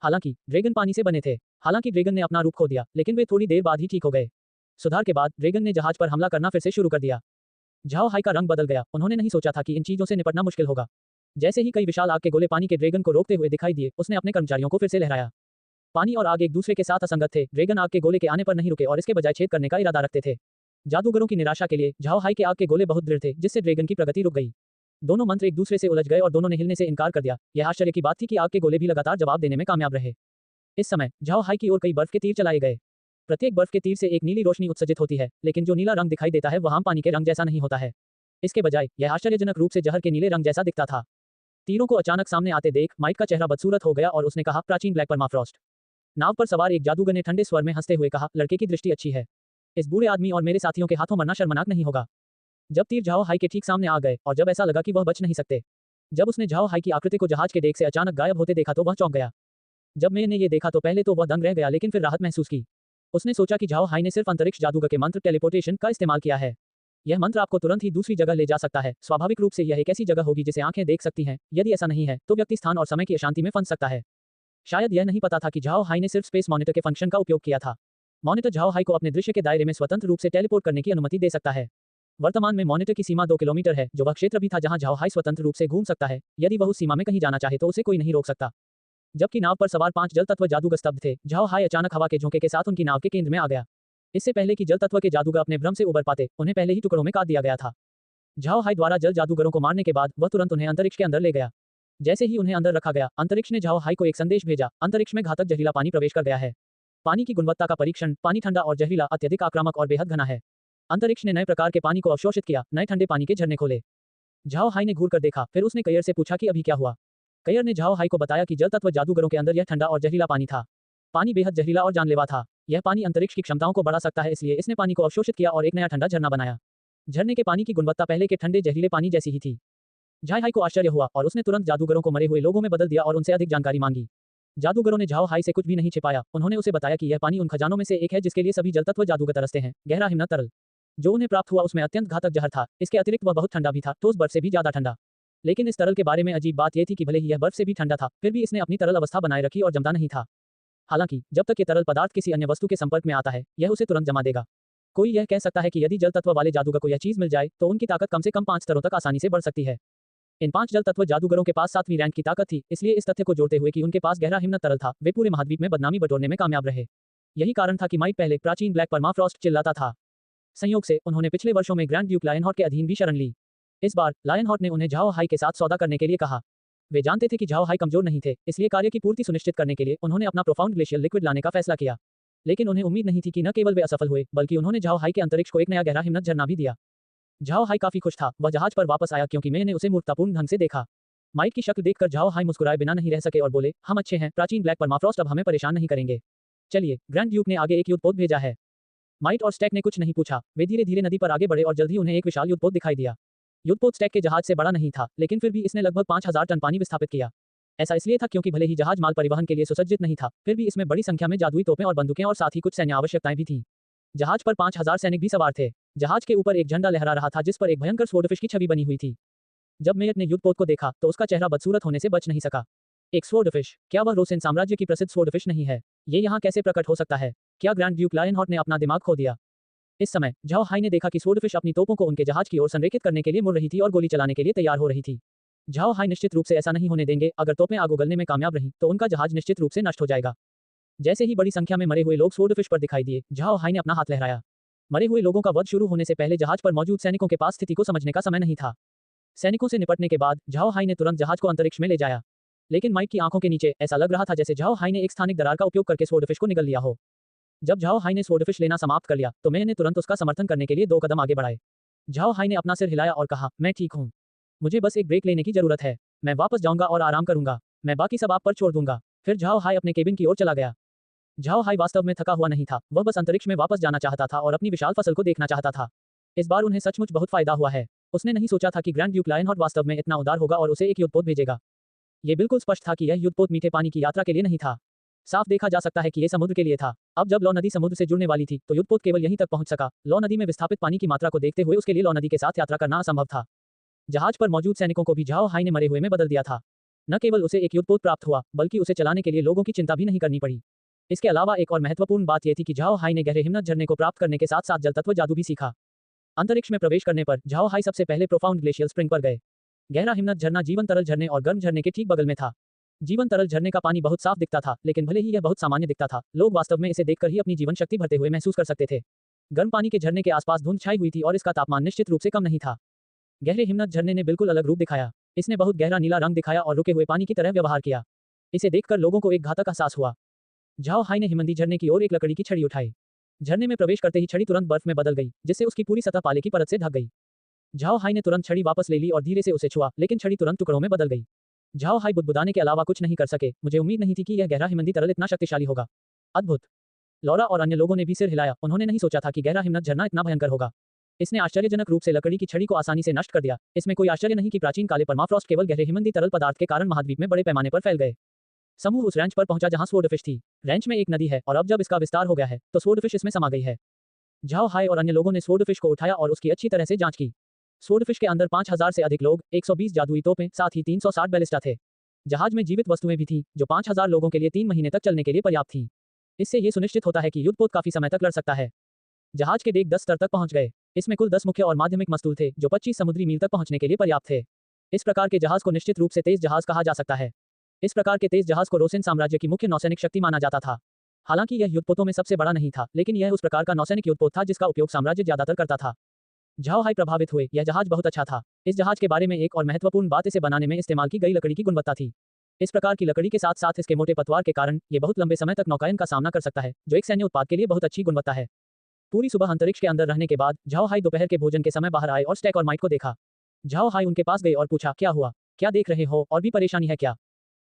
हालांकि ड्रैगन पानी से बने थे। हालांकि ड्रैगन ने अपना रूप खो दिया, लेकिन वे थोड़ी देर बाद ही ठीक हो गए। सुधार के बाद ड्रैगन ने जहाज पर हमला करना फिर से शुरू कर दिया। झाओ हाई का रंग बदल गया। उन्होंने नहीं सोचा था कि इन चीजों से निपटना मुश्किल होगा। जैसे ही कई विशाल आग के गोले पानी के ड्रैगन को रोकते हुए दिखाई दिए, उसने अपने कर्मचारियों को फिर से लहराया। पानी और आग एक दूसरे के साथ असंगत थे। ड्रैगन आग के गोले के आने पर नहीं रुके और इसके बजाय छेद करने का इरादा रखते थे। जादूगरों की निराशा के लिए झाओ हाई के आग के गोले बहुत दृढ़ थे, जिससे ड्रैगन की प्रगति रुक गई। दोनों मंत्र एक दूसरे से उलझ गए और दोनों ने हिलने से इनकार कर दिया। यह आश्चर्य की बात थी कि आग के गोले भी लगातार जवाब देने में कामयाब रहे। इस समय झाओ हाई की ओर कई बर्फ के तीर चलाए गए। प्रत्येक बर्फ के तीर से एक नीली रोशनी उत्सर्जित होती है, लेकिन जो नीला रंग दिखाई देता है वह आम पानी के रंग जैसा नहीं होता है। इसके बजाय यह आश्चर्यजनक रूप से जहर के नीले रंग जैसा दिखता था। तीरों को अचानक सामने आते देख माइक का चेहरा बदसूरत हो गया और उसने कहा, प्राचीन ब्लैक परमाफ्रॉस्ट। नाव पर सवार एक जादूगर ने ठंडे स्वर में हंसते हुए कहा, लड़के की दृष्टि अच्छी है। इस बूढ़े आदमी और मेरे साथियों के हाथों मरना शर्मनाक नहीं होगा। जब तीर झाओ हाई के ठीक सामने आ गए और जब ऐसा लगा कि वह बच नहीं सकते, जब उसने झाओ हाई की आकृति को जहाज के डेक से अचानक गायब होते देखा तो वह चौंक गया। जब मैं ने ये देखा तो पहले तो वह दंग रह गया, लेकिन फिर राहत महसूस की। उसने सोचा कि झाओ हाई ने सिर्फ अंतरिक्ष जादूगर के मंत्र टेलीपोर्टेशन का इस्तेमाल किया है। यह मंत्र आपको तुरंत ही दूसरी जगह ले जा सकता है। स्वाभाविक रूप से यह एक ऐसी जगह होगी जिसे आंखें देख सकती हैं। यदि ऐसा नहीं है तो व्यक्ति स्थान और समय की अशांति में फंस सकता है। शायद यह नहीं पता था कि झाओ हाई ने सिर्फ स्पेस मॉनिटर के फंक्शन का उपयोग किया था। मॉनिटर झाओ हाई को अपने दृश्य के दायरे में स्वतंत्र रूप से टेलीपोर्ट करने की अनुमति दे सकता है। वर्तमान में मॉनिटर की सीमा 2 किलोमीटर है, जो वह क्षेत्र भी था जहां झाओ हाई स्वतंत्र रूप से घूम सकता है। यदि वह उस सीमा में कहीं जाना चाहे तो उसे कोई नहीं रोक सकता। जबकि नाव पर सवार 5 जल तत्व जादूगर स्तब्ध थे, झाओ हाई अचानक हवा के झोंके के साथ उनकी नाव के केंद्र में आ गया। इससे पहले कि जल तत्व के जादूगर अपने भ्रम से उबर पाते, उन्हें पहले ही टुकड़ों में काट दिया गया था। झाओ हाई द्वारा जल जादूगरों को मारने के बाद वह तुरंत उन्हें अंतरिक्ष के अंदर ले गया। जैसे ही उन्हें अंदर रखा गया, अंतरिक्ष ने झाओ हाई को एक संदेश भेजा, अंतरिक्ष में घातक जहरीला पानी प्रवेश कर गया है। पानी की गुणवत्ता का परीक्षण, पानी ठंडा और जहरीला, अत्यधिक आक्रामक और बेहद घना है। अंतरिक्ष ने नए प्रकार के पानी को अवशोषित किया, नए ठंडे पानी के झरने खोले। झाओ हाई ने घूर कर देखा, फिर उसने कयर से पूछा कि अभी क्या हुआ। कयर ने झाओ हाई को बताया कि जल तत्व जादूगरों के अंदर यह ठंडा और जहरीला पानी था। पानी बेहद जहरीला और जानलेवा था। यह पानी अंतरिक्ष की क्षमताओं को बढ़ा सकता है, इसलिए इसने पानी को अवशोषित किया और एक नया ठंडा झरना बनाया। झरने के पानी की गुणवत्ता पहले के ठंडे जहरीले पानी जैसी ही थी। झाओ हाई को आश्चर्य हुआ और उसने तुरंत जादूगरों को मरे हुए लोगों में बदल दिया और उनसे अधिक जानकारी मांगी। जादूगरों ने झाओ हाई से कुछ भी नहीं छिपाया। उन्होंने उसे बताया कि यह पानी उन खजानों में से एक है जिसके लिए सभी जल तत्व जादूगर तरसते हैं। गहरा हिमनद तरल जो उन्हें प्राप्त हुआ उसमें अत्यंत घातक जहर था। इसके अतिरिक्त वह बहुत ठंडा भी था, ठोस बर्फ से भी ज्यादा ठंडा। लेकिन इस तरल के बारे में अजीब बात यह थी कि भले ही यह बर्फ से भी ठंडा था, फिर भी इसने अपनी तरल अवस्था बनाए रखी और जमता नहीं था। हालांकि जब तक ये तरल पदार्थ किसी अन्य वस्तु के संपर्क में आता है, यह उसे तुरंत जमा देगा। कोई यह कह सकता है कि यदि जल तत्व वाले जादूगर को यह चीज मिल जाए तो उनकी ताकत कम से कम 5 स्तरों तक आसानी से बढ़ सकती है। इन 5 जल तत्व जादूगरों के पास 7वीं रैंक की ताकत थी, इसलिए इस तथ्य को जोड़ते हुए कि उनके पास गहरा हिमनद तरल था, वे पूरे महाद्वीप में बदनामी बटोरने में कामयाब रहे। यही कारण था कि माइक पहले प्राचीन ब्लैक परमाफ्रॉस्ट चिल्लाता था। संयोग से उन्होंने पिछले वर्षों में ग्रैंड ड्यूक लायनहॉर्ट के अधीन भी शरण ली। इस बार लायनहॉर्ट ने उन्हें झाओ हाई के साथ सौदा करने के लिए कहा। वे जानते थे कि झाओ हाई कमजोर नहीं थे, इसलिए कार्य की पूर्ति सुनिश्चित करने के लिए उन्होंने अपना प्रोफाउंड ग्लेशियल लिक्विड लाने का फैसला किया। लेकिन उन्हें उम्मीद नहीं थी कि न केवल वे असफल हुए, बल्कि उन्होंने झाओ हाई के अंतरिक्ष को एक नया गहरा हिमनद झरना भी दिया। झाओ हाई काफी खुश था। वह जहाज पर वापस आया क्योंकि मैंने उसे मूर्खतापूर्ण ढंग से देखा। माइक की शक्ल देखकर झाओ हाई मुस्कुराए बिना नहीं रह सके और बोले, हम अच्छे हैं, प्राचीन ब्लैक परमाफ्रॉस्ट अब हमें परेशान नहीं करेंगे। चलिए, ग्रैंड ड्यूक ने आगे एक युद्धपोत भेजा है। माइट और स्टैक ने कुछ नहीं पूछा। वे धीरे धीरे नदी पर आगे बढ़े और जल्द ही उन्हें एक विशाल युद्धपोत दिखाई दिया। युद्धपोत स्टैक के जहाज से बड़ा नहीं था, लेकिन फिर भी इसने लगभग 5000 टन पानी विस्थापित किया। ऐसा इसलिए था क्योंकि भले ही जहाज माल परिवहन के लिए सुसज्जित नहीं था, फिर भी इसमें बड़ी संख्या में जादुई तोपें और बंदूकें और साथ ही कुछ सैन्य आवश्यकताएं भी थीं। जहाज पर 5000 सैनिक भी सवार थे। जहाज के ऊपर एक झंडा लहरा रहा था जिस पर एक भयंकर स्वॉर्डफिश की छवि बनी हुई थी। जब मेयट ने युद्धपोत को देखा तो उसका चेहरा बदसूरत होने से बच नहीं सका। एक स्वॉर्डफिश? क्या वह रोसेन साम्राज्य की प्रसिद्ध स्वॉर्डफिश नहीं है? ये यहाँ कैसे प्रकट हो सकता है? क्या ग्रैंड ड्यूक लायनहॉर्ट ने अपना दिमाग खो दिया? इस समय झाओ हाई ने देखा कि स्वॉर्डफिश अपनी तोपों को उनके जहाज की ओर संरेखित करने के लिए मुड़ रही थी और गोली चलाने के लिए तैयार हो रही थी। झाओ हाई निश्चित रूप से ऐसा नहीं होने देंगे। अगर तोपें आग उगलने में कामयाब रहीं तो उनका जहाज निश्चित रूप से नष्ट हो जाएगा। जैसे ही बड़ी संख्या में मरे हुए लोग स्वॉर्डफिश पर दिखाई दिए, झाओ हाई ने अपना हाथ लहराया। मरे हुए लोगों का वध शुरू होने से पहले जहाज पर मौजूद सैनिकों के पास स्थिति को समझने का समय नहीं था। सैनिकों से निपटने के बाद झाओ हाई ने तुरंत जहाज को अंतरिक्ष में ले जाया। लेकिन माइक की आंखों के नीचे ऐसा लग रहा था जैसे झाओ हाई ने एक स्थानिक दरार का उपयोग करके स्वॉर्डफिश को निगल लिया हो। जब झाओ हाई ने स्वॉर्डफिश लेना समाप्त कर लिया तो मैंने तुरंत उसका समर्थन करने के लिए 2 कदम आगे बढ़ाए। झाओ हाई ने अपना सिर हिलाया और कहा, मैं ठीक हूँ। मुझे बस एक ब्रेक लेने की जरूरत है। मैं वापस जाऊंगा और आराम करूंगा। मैं बाकी सब आप पर छोड़ दूंगा। फिर झाओ हाई अपने केबिन की ओर चला गया। झाओ हाई वास्तव में थका हुआ नहीं था। वह बस अंतरिक्ष में वापस जाना चाहता था और अपनी विशाल फसल को देखना चाहता था। इस बार उन्हें सचमुच बहुत फायदा हुआ है। उसने नहीं सोचा था कि ग्रैंड ड्यूक लायनहॉर्ट वास्तव में इतना उदार होगा और उसे एक युद्धपोत भेजेगा। ये बिल्कुल स्पष्ट था कि यह युद्धपोत मीठे पानी की यात्रा के लिए नहीं था। साफ देखा जा सकता है कि यह समुद्र के लिए था। अब जब लौ नदी समुद्र से जुड़ने वाली थी तो युद्धपोत केवल यहीं तक पहुंच सका। लौ नदी में विस्थापित पानी की मात्रा को देखते हुए उसके लिए लौ नदी के साथ यात्रा करना असंभव था। जहाज पर मौजूद सैनिकों को भी झाओ हाई ने मरे हुए में बदल दिया था। न केवल उसे एक युद्धपोत प्राप्त हुआ, बल्कि उसे चलाने के लिए लोगों की चिंता भी नहीं करनी पड़ी। इसके अलावा एक और महत्वपूर्ण बात यह थी कि झाओ हाई ने गहरे हिमनद झरने को प्राप्त करने के साथ साथ जल तत्व जादू भी सीखा। अंतरिक्ष में प्रवेश करने पर झाओ हाई सबसे पहले प्रोफाउंड ग्लेशियल स्प्रिंग पर गए। गहरा हिमनद झरना जीवन तरल झरने और गर्म झरने के ठीक बगल में था। जीवन तरल झरने का पानी बहुत साफ दिखता था, लेकिन भले ही यह बहुत सामान्य दिखता था, लोग वास्तव में इसे देखकर ही अपनी जीवन शक्ति भरते हुए महसूस कर सकते थे। गर्म पानी के झरने के आसपास धुंध छाई हुई थी और इसका तापमान निश्चित रूप से कम नहीं था। गहरे हिमनद झरने ने बिल्कुल अलग रूप दिखाया। इसने बहुत गहरा नीला रंग दिखाया और रुके हुए पानी की तरह व्यवहार किया। इसे देखकर लोगों को एक घातक एहसास हुआ। झाओ हाई ने हिमनदी झरने की ओर एक लकड़ी की छड़ी उठाई। झरने में प्रवेश करते ही छड़ी तुरंत बर्फ में बदल गई, जिससे उसकी पूरी सतह पाले की परत से ढक गई। झाओ हाई ने तुरंत छड़ी वापस ले ली और धीरे से उसे छुआ, लेकिन छड़ी तुरंत टुकड़ों में बदल गई। झाओ हाई बुदबुदाने के अलावा कुछ नहीं कर सके। मुझे उम्मीद नहीं थी कि यह गहरा हिमनदी तरल इतना शक्तिशाली होगा। अद्भुत। लौरा और अन्य लोगों ने भी सिर हिलाया। उन्होंने नहीं सोचा था कि गहरा हिमनद झरना इतना भयंकर होगा। इसने आश्चर्यजनक रूप से लकड़ी की छड़ी को आसानी से नष्ट कर दिया। इसमें कोई आश्चर्य नहीं कि प्राचीन काले परमाफ्रॉस्ट केवल गहरे हिमनदी तरल पदार्थ के कारण महाद्वीप में बड़े पैमाने पर फैल गए। समूह उस रैंच पर पहुंचा जहां स्वॉर्डफिश थी। रैंच में एक नदी है और अब जब इसका विस्तार हो गया है तो स्वॉर्डफिश इसमें समा गई है। झाओ हाई और अन्य लोगों ने स्वॉर्डफिश को उठाया और उसकी अच्छी तरह से जांच की। स्वॉर्डफिश के अंदर 5000 से अधिक लोग, 120 जादुई तोपें, साथ ही 360 बैलिस्टा थे। जहाज में जीवित वस्तुएं भी थीं, जो 5000 लोगों के लिए 3 महीने तक चलने के लिए पर्याप्त थीं। इससे ये सुनिश्चित होता है कि युद्धपोत काफी समय तक लड़ सकता है। जहाज के डेक 10 स्तर तक पहुंच गए। इसमें कुल 10 मुख्य और माध्यमिक मस्तूल थे, जो 25 समुद्री मील तक पहुंचने के लिए पर्याप्त थे। इस प्रकार के जहाज को निश्चित रूप से तेज जहाज कहा जा सकता है। इस प्रकार के तेज जहाज को रोसेन साम्राज्य की मुख्य नौसैनिक शक्ति माना जाता था। हालांकि यह युद्धपोतों में सबसे बड़ा नहीं था, लेकिन यह उस प्रकार का नौसैनिक युद्धपोत था जिसका उपयोग साम्राज्य ज्यादातर करता था। झाओ हाई प्रभावित हुए। यह जहाज बहुत अच्छा था। इस जहाज के बारे में एक और महत्वपूर्ण बात इसे बनाने में इस्तेमाल की गई लकड़ी की गुणवत्ता थी। इस प्रकार की लकड़ी के साथ साथ इसके मोटे पतवार के कारण ये बहुत लंबे समय तक नौकायन का सामना कर सकता है, जो एक सैन्य उत्पाद के लिए बहुत अच्छी गुणवत्ता है। पूरी सुबह अंतरिक्ष के अंदर रहने के बाद झाओ हाई दोपहर के भोजन के समय बाहर आए और स्टैक और माइट को देखा। झाओ हाई उनके पास गए और पूछा, क्या हुआ, क्या देख रहे हो, और भी परेशानी है क्या?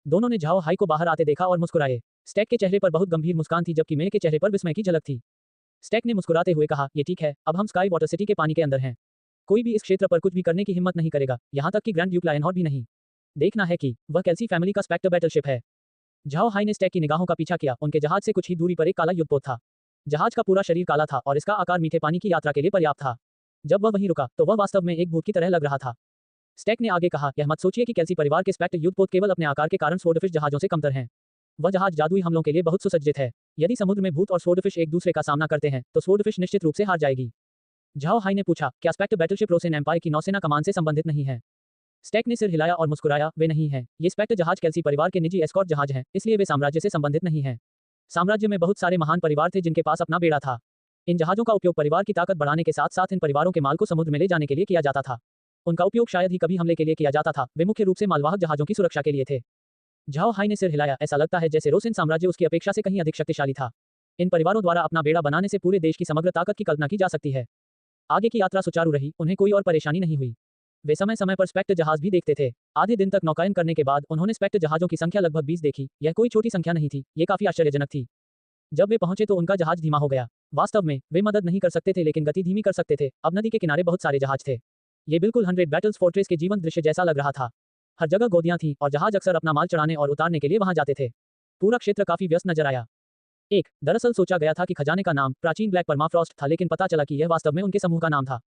दोनों ने झाओ हाई को बाहर आते देखा और मुस्कुराए। स्टैक के चेहरे पर बहुत गंभीर मुस्कान थी, जबकि मे के चेहरे पर विस्मय की झलक थी। स्टैक ने मुस्कुराते हुए कहा, ये ठीक है, अब हम स्काई वाटर सिटी के पानी के अंदर हैं। कोई भी इस क्षेत्र पर कुछ भी करने की हिम्मत नहीं करेगा, यहाँ तक कि ग्रैंड ड्यूक लायनहॉर्न भी नहीं। देखना है कि वह कैल्सी फैमिली का स्पेक्टर बैटलशिप है। झाओ हाई ने स्टैक की निगाहों का पीछा किया। उनके जहाज से कुछ ही दूरी पर एक काला युद्धपोत था। जहाज का पूरा शरीर काला था और इसका आकार मीठे पानी की यात्रा के लिए पर्याप्त था। जब वह वहीं रुका तो वह वास्तव में एक भूत की तरह लग रहा था। स्टैक ने आगे कहा, यह मत सोचिए कि कैल्सी परिवार के स्पेक्टर युद्धपोत केवल अपने आकार के कारण स्वॉर्डफिश जहाजों से कमतर हैं। वह जहाज जादुई हमलों के लिए बहुत सुसज्जित है। यदि समुद्र में भूत और स्वॉर्डफिश एक दूसरे का सामना करते हैं तो स्वॉर्डफिश निश्चित रूप से हार जाएगी। झाओ हाई ने पूछा, क्या स्पेक्टर बैटलशिप रोसेन एम्पायर की नौसेना कमान से संबंधित नहीं है? स्टैक ने सिर हिलाया और मुस्कुराया, वे नहीं हैं। ये स्पेक्टर जहाज कैल्सी परिवार के निजी एस्कॉर्ट जहाज हैं, इसलिए वे साम्राज्य से संबंधित नहीं हैं। साम्राज्य में बहुत सारे महान परिवार थे जिनके पास अपना बेड़ा था। इन जहाजों का उपयोग परिवार की ताकत बढ़ाने के साथ साथ इन परिवारों के माल को समुद्र में ले जाने के लिए किया जाता था। उनका उपयोग शायद ही कभी हमले के लिए किया जाता था। वे मुख्य रूप से मालवाहक जहाजों की सुरक्षा के लिए थे। झाओ हाई ने सिर हिलाया, ऐसा लगता है जैसे रोसेन साम्राज्य उसकी अपेक्षा से कहीं अधिक शक्तिशाली था। इन परिवारों द्वारा अपना बेड़ा बनाने से पूरे देश की समग्र ताकत की कल्पना की जा सकती है। आगे की यात्रा सुचारू रही, उन्हें कोई और परेशानी नहीं हुई। वे समय समय पर स्पेक्टर जहाज भी देखते थे। आधे दिन तक नौकायन करने के बाद उन्होंने स्पेक्टर जहाजों की संख्या लगभग 20 देखी। यह कोई छोटी संख्या नहीं थी, ये काफी आश्चर्यजनक थी। जब वे पहुंचे तो उनका जहाज धीमा हो गया। वास्तव में वे मदद नहीं कर सकते थे, लेकिन गति धीमी कर सकते थे। अब नदी के किनारे बहुत सारे जहाज थे। ये बिल्कुल 100 बैटल्स फोर्ट्रेस के जीवंत दृश्य जैसा लग रहा था। हर जगह गोदियां थीं और जहाज अक्सर अपना माल चढ़ाने और उतारने के लिए वहां जाते थे। पूरा क्षेत्र काफी व्यस्त नजर आया। दरअसल सोचा गया था कि खजाने का नाम प्राचीन ब्लैक परमाफ्रॉस्ट था, लेकिन पता चला कि यह वास्तव में उनके समूह का नाम था।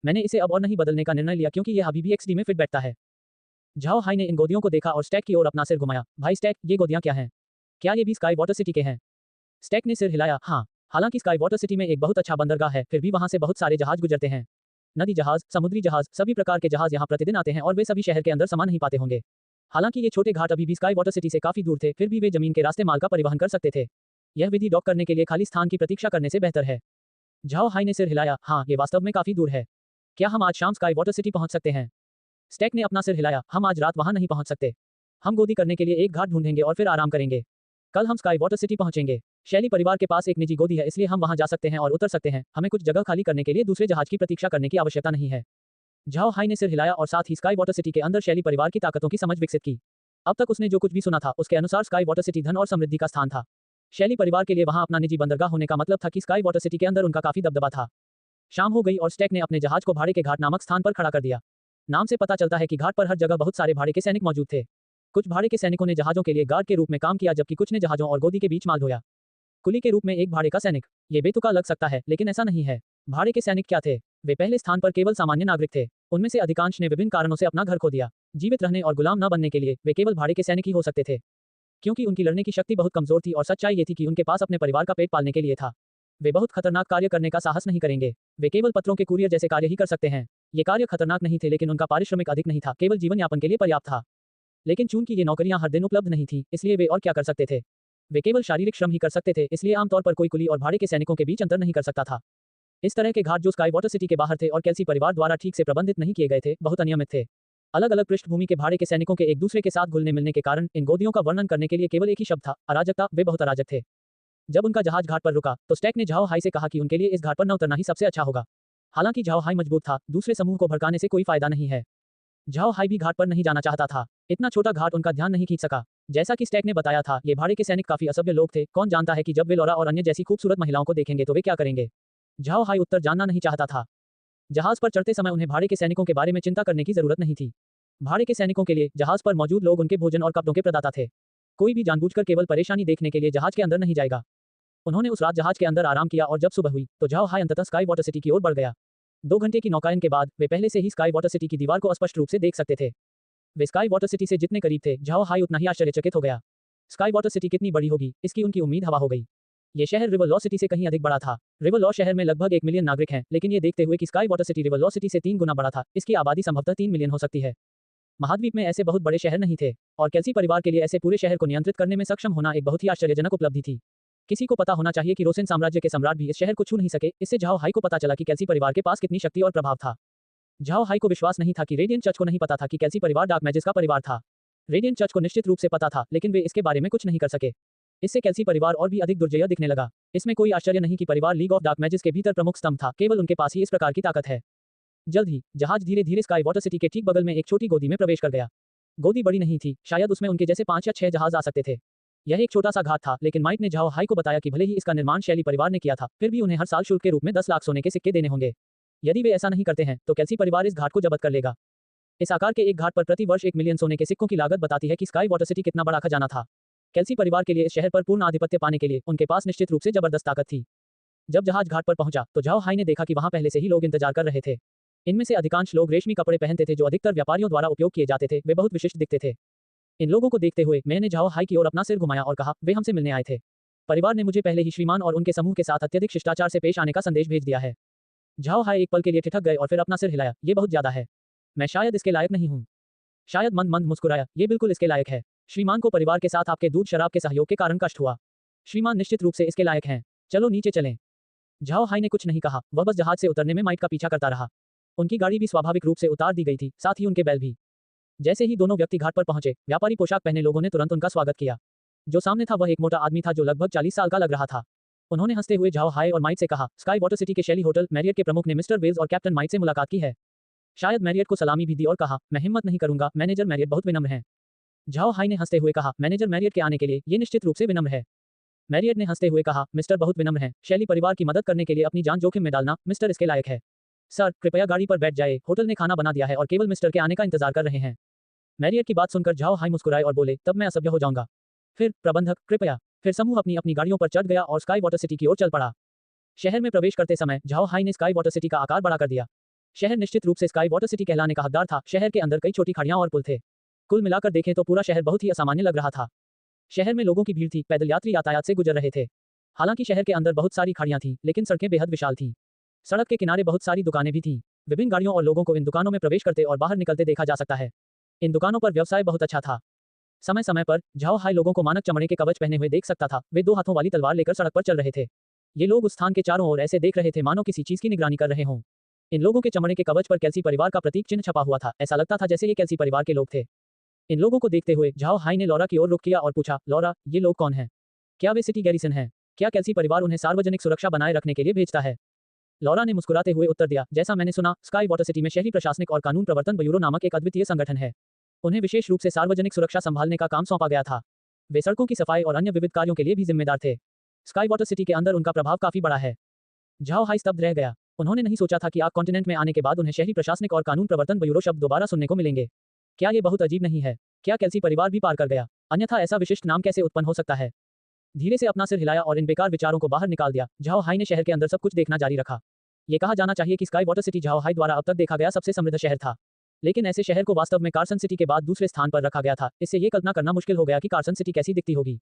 मैंने इसे अब और नहीं बदलने का निर्णय लिया क्योंकि यह अभी भी XD में फिट बैठता है। झाओ हाई ने इन गोदियों को देखा और स्टैक की ओर अपना सिर घुमाया। भाई स्टैक, ये गोदियां क्या हैं? क्या ये भी स्काई वाटर सिटी के हैं? स्टैक ने सिर हिलाया, हाँ। हालांकि स्काई वाटर सिटी में एक बहुत अच्छा बंदरगाह है, फिर भी वहां से बहुत सारे जहाज गुजरते हैं। नदी जहाज, समुद्री जहाज, सभी प्रकार के जहाज यहाँ प्रतिदिन आते हैं और वे सभी शहर के अंदर समा नहीं पाते होंगे। हालांकि ये छोटे घाट अभी भी स्काई वाटर सिटी से काफी दूर थे, फिर भी वे जमीन के रास्ते माल का परिवहन कर सकते थे। यह विधि डॉक करने के लिए खाली स्थान की प्रतीक्षा करने से बेहतर है। झाओ हाई ने सिर हिलाया, हाँ, ये वास्तव में काफी दूर है। क्या हम आज शाम स्काई वाटर सिटी पहुंच सकते हैं? स्टैक ने अपना सिर हिलाया, हम आज रात वहां नहीं पहुंच सकते। हम गोदी करने के लिए एक घाट ढूंढेंगे और फिर आराम करेंगे। कल हम स्काई वाटर सिटी पहुंचेंगे। शैली परिवार के पास एक निजी गोदी है, इसलिए हम वहां जा सकते हैं और उतर सकते हैं। हमें कुछ जगह खाली करने के लिए दूसरे जहाज की प्रतीक्षा करने की आवश्यकता नहीं है। झाओ हाई ने सिर हिलाया और साथ ही स्काई वाटर सिटी के अंदर शैली परिवार की ताकतों की समझ विकसित की। अब तक उसने जो कुछ भी सुना था उसके अनुसार स्काई वाटर सिटी धन और समृद्धि का स्थान था। शैली परिवार के लिए वहां अपना निजी बंदरगाह होने का मतलब था कि स्काई वाटर सिटी के अंदर उनका काफी दबदबा था। शाम हो गई और स्टैक ने अपने जहाज को भाड़े के घाट नामक स्थान पर खड़ा कर दिया। नाम से पता चलता है कि घाट पर हर जगह बहुत सारे भाड़े के सैनिक मौजूद थे। कुछ भाड़े के सैनिकों ने जहाजों के लिए गार्ड के रूप में काम किया, जबकि कुछ ने जहाजों और गोदी के बीच माल ढोया। कुली के रूप में एक भाड़े का सैनिक। ये बेतुका लग सकता है, लेकिन ऐसा नहीं है। भाड़े के सैनिक क्या थे? वे पहले स्थान पर केवल सामान्य नागरिक थे। उनमें से अधिकांश ने विभिन्न कारणों से अपना घर खो दिया। जीवित रहने और गुलाम न बनने के लिए वे केवल भाड़े के सैनिक ही हो सकते थे, क्योंकि उनकी लड़ने की शक्ति बहुत कमजोर थी और सच्चाई ये थी कि उनके पास अपने परिवार का पेट पालने के लिए था। वे बहुत खतरनाक कार्य करने का साहस नहीं करेंगे। वे केवल पत्रों के कुरियर जैसे कार्य ही कर सकते हैं। ये कार्य खतरनाक नहीं थे, लेकिन उनका पारिश्रमिक अधिक नहीं था, केवल जीवन यापन के लिए पर्याप्त था। लेकिन चूंकि ये नौकरियां हर दिन उपलब्ध नहीं थी, इसलिए वे और क्या कर सकते थे? वे केवल शारीरिक श्रम ही कर सकते थे, इसलिए आमतौर पर कोई कुली और भाड़े के सैनिकों के बीच अंतर नहीं कर सकता था। इस तरह के घाट जो स्काई वाटर सिटी के बाहर थे और कैल्सी परिवार द्वारा ठीक से प्रबंधित नहीं किए गए थे, बहुत अनियमित थे। अलग अलग पृष्ठभूमि के भाड़े के सैनिकों के एक दूसरे के साथ घुलने मिलने के कारण इन गोदियों का वर्णन करने के लिए केवल एक ही शब्द था, अराजकता। वे बहुत अराजक थे। जब उनका जहाज घाट पर रुका तो स्टैक ने झाओ हाई से कहा कि उनके लिए इस घाट पर न उतरना ही सबसे अच्छा होगा। हालांकि झाओ हाई मजबूत था, दूसरे समूह को भड़काने से कोई फायदा नहीं है। झाओ हाई भी घाट पर नहीं जाना चाहता था। इतना छोटा घाट उनका ध्यान नहीं खींच सका। जैसा कि स्टैक ने बताया था, ये भाड़े के सैनिक काफी असभ्य लोग थे। कौन जानता है कि जब वे लौरा और अन्य जैसी खूबसूरत महिलाओं को देखेंगे तो वे क्या करेंगे। झाओ हाई उत्तर जानना नहीं चाहता था। जहाज पर चढ़ते समय उन्हें भाड़े के सैनिकों के बारे में चिंता करने की जरूरत नहीं थी। भाड़े के सैनिकों के लिए जहाज पर मौजूद लोग उनके भोजन और कपड़ों के प्रदाता थे। कोई भी जानबूझकर केवल परेशानी देखने के लिए जहाज के अंदर नहीं जाएगा। उन्होंने उस रात जहाज के अंदर आराम किया और जब सुबह हुई तो झाओ हाई अंततः स्काई वाटर सिटी की ओर बढ़ गया। 2 घंटे की नौकायन के बाद वे पहले से ही स्काई वाटर सिटी की दीवार को स्पष्ट रूप से देख सकते थे। वे स्काई वाटर सिटी से जितने करीब थे, झाओ हाई उतना ही आश्चर्यचकित हो गया। स्काई वाटर सिटी कितनी बड़ी होगी, इसकी उनकी उम्मीद हवा हो गई। ये शहर रिवर लॉ सिटी से कहीं अधिक बड़ा था। रिवर लॉ शहर में लगभग 1 मिलियन नागरिक हैं, लेकिन ये देखते हुए कि sky water city river law city से 3 गुना बड़ा था, इसकी आबादी संभवतः 3 मिलियन हो सकती है। महाद्वीप में ऐसे बहुत बड़े शहर नहीं थे, और केल्सी परिवार के लिए ऐसे पूरे शहर को नियंत्रित करने में सक्षम होना एक बहुत ही आश्चर्यजनक उपलब्धि थी। किसी को पता होना चाहिए कि रोसेन साम्राज्य के सम्राट भी इस शहर को छू नहीं सके। इससे झाओ हाई को पता चला कि केल्सी परिवार के पास कितनी शक्ति और प्रभाव था। झाओ हाई को विश्वास नहीं था कि रेडियंट चर्च को नहीं पता था कि केल्सी परिवार डार्क मैजिस का परिवार था। रेडियंट चर्च को निश्चित रूप से पता था, लेकिन वे इसके बारे में कुछ नहीं कर सके। इससे केल्सी परिवार और भी अधिक दुर्जय दिखने लगा। इसमें कोई आश्चर्य नहीं कि परिवार लीग ऑफ डार्क मैजिस के भीतर प्रमुख स्तंभ था, केवल उनके पास ही इस प्रकार की ताकत है। जल्द ही जहाज धीरे धीरे स्काई वाटर सिटी के ठीक बगल में एक छोटी गोदी में प्रवेश कर गया। गोदी बड़ी नहीं थी, शायद उसमें उनके जैसे 5 या 6 जहाज आ सकते थे। यह एक छोटा सा घाट था, लेकिन माइक ने झाओ हाई को बताया कि भले ही इसका निर्माण शैली परिवार ने किया था, फिर भी उन्हें हर साल शुल्क के रूप में 10 लाख सोने के सिक्के देने होंगे। यदि वे ऐसा नहीं करते हैं तो केल्सी परिवार इस घाट को जब्त कर लेगा। इस आकार के एक घाट पर प्रति वर्ष 1 मिलियन सोने के सिक्कों की लागत बताती है कि स्काई वाटर सिटी कितना बड़ा खजाना था। केल्सी परिवार के लिए इस शहर पर पूर्ण आधिपत्य पाने के लिए उनके पास निश्चित रूप से जबरदस्त ताकत थी। जब जहाज घाट पर पहुंचा तो झाओ हाई ने देखा कि वहां पहले से ही लोग इंतजार कर रहे थे। इनमें से अधिकांश लोग रेशमी कपड़े पहनते थे जो अधिकतर व्यापारियों द्वारा उपयोग किए जाते थे। वे बहुत विशिष्ट दिखते थे। इन लोगों को देखते हुए मैंने झाओ हाई की ओर अपना सिर घुमाया और कहा, वे हमसे मिलने आए थे। परिवार ने मुझे पहले ही श्रीमान और उनके समूह के साथ अत्यधिक शिष्टाचार से पेश आने का संदेश भेज दिया है। झाओ हाई एक पल के लिए ठिठक गए और फिर अपना सिर हिलाया। ये बहुत ज्यादा है, मैं शायद इसके लायक नहीं हूँ। शायद मंद मंद मुस्कुराया, ये बिल्कुल इसके लायक है। श्रीमान को परिवार के साथ आपके दूध शराब के सहयोग के कारण कष्ट हुआ। श्रीमान निश्चित रूप से इसके लायक हैं। चलो नीचे चलें। झाओ हाई ने कुछ नहीं कहा, वह बस जहाज से उतरने में माइक का पीछा करता रहा। उनकी गाड़ी भी स्वाभाविक रूप से उतार दी गई थी, साथ ही उनके बैल भी। जैसे ही दोनों व्यक्ति घाट पर पहुंचे, व्यापारी पोशाक पहने लोगों ने तुरंत उनका स्वागत किया। जो सामने था वह एक मोटा आदमी था जो लगभग 40 साल का लग रहा था। उन्होंने हंसते हुए झाओ हाई और माइक से कहा, स्काई वाटर सिटी के शैली होटल मैरियट के प्रमुख ने मिस्टर वेल्स और कैप्टन माइक से मुलाकात की है। शायद मैरियट को सलामी भी दी और कहा, मैं हिम्मत नहीं करूंगा, मैनेजर मैरियट बहुत विनम्र हैं। झाओ हाई ने हंसते हुए कहा, मैनेजर मैरियट के आने के लिए ये निश्चित रूप से विनम्र है। मैरियट ने हंसते हुए कहा, मिस्टर बहुत विनम्र हैं, शैली परिवार की मदद करने के लिए अपनी जान जोखिम में डालना, मिस्टर इसके लायक है। सर कृपया गाड़ी पर बैठ जाए, होटल ने खाना बना दिया है और केवल मिस्टर के आने का इंतजार कर रहे हैं। मैरियट की बात सुनकर झाओ हाई मुस्कुराए और बोले, तब मैं असभ्य हो जाऊंगा। फिर प्रबंधक कृपया। फिर समूह अपनी अपनी गाड़ियों पर चढ़ गया और स्काई वाटर सिटी की ओर चल पड़ा। शहर में प्रवेश करते समय झाओ हाई ने स्काई वाटर सिटी का आकार बड़ा कर दिया। शहर निश्चित रूप से स्काई वाटर सिटी कहलाने का हकदार था। शहर के अंदर कई छोटी खाड़ियां और पुल थे। कुल मिलाकर देखें तो पूरा शहर बहुत ही असामान्य लग रहा था। शहर में लोगों की भीड़ थी, पैदल यात्री यातायात से गुजर रहे थे। हालांकि शहर के अंदर बहुत सारी खाड़ियां थीं, लेकिन सड़कें बेहद विशाल थीं। सड़क के किनारे बहुत सारी दुकानें भी थीं। विभिन्न गाड़ियों और लोगों को इन दुकानों में प्रवेश करते और बाहर निकलते देखा जा सकता है। इन दुकानों पर व्यवसाय बहुत अच्छा था। समय समय पर झाओ हाई लोगों को मानक चमड़े के कवच पहने हुए देख सकता था। वे 2 हाथों वाली तलवार लेकर सड़क पर चल रहे थे। ये लोग उस स्थान के चारों ओर ऐसे देख रहे थे मानो किसी चीज की निगरानी कर रहे हों। इन लोगों के चमड़े के कवच पर केल्सी परिवार का प्रतीक चिन्ह छपा हुआ था। ऐसा लगता था जैसे ये केल्सी परिवार के लोग थे। इन लोगों को देखते हुए झाओ हाई ने लौरा की ओर रुख किया और पूछा, लौरा, ये लोग कौन हैं? क्या वे सिटी गैरिसन हैं? क्या केल्सी परिवार उन्हें सार्वजनिक सुरक्षा बनाए रखने के लिए भेजता है? लौरा ने मुस्कुराते हुए उत्तर दिया, जैसा मैंने सुना, स्काई वाटर सिटी में शहरी प्रशासनिक और कानून प्रवर्तन ब्यूरो नामक एक अद्वितीय संगठन है। उन्हें विशेष रूप से सार्वजनिक सुरक्षा संभालने का काम सौंपा गया था। वे सड़कों की सफाई और अन्य विविध कार्यों के लिए भी जिम्मेदार थे। स्काई वाटर सिटी के अंदर उनका प्रभाव काफी बड़ा है। झाओ हाई स्तब्ध रह गया। उन्होंने नहीं सोचा था कि आर्क कॉन्टिनेंट में आने के बाद उन्हें शहरी प्रशासनिक और कानून प्रवर्तन ब्यूरो शब्द दोबारा सुनने को मिलेंगे। क्या ये बहुत अजीब नहीं है? क्या केल्सी परिवार भी पार कर गया? अन्यथा ऐसा विशिष्ट नाम कैसे उत्पन्न हो सकता है? धीरे से अपना सिर हिलाया और इन बेकार विचारों को बाहर निकाल दिया। झाओ हाई ने शहर के अंदर सब कुछ देखना जारी रखा। ये कहा जाना चाहिए कि sky water city Zhao high द्वारा अब तक देखा गया सबसे समृद्ध शहर था। लेकिन ऐसे शहर को वास्तव में कार्सन सिटी के बाद दूसरे स्थान पर रखा गया था। इससे ये कल्पना करना मुश्किल हो गया कि कार्सन सिटी कैसी दिखती होगी।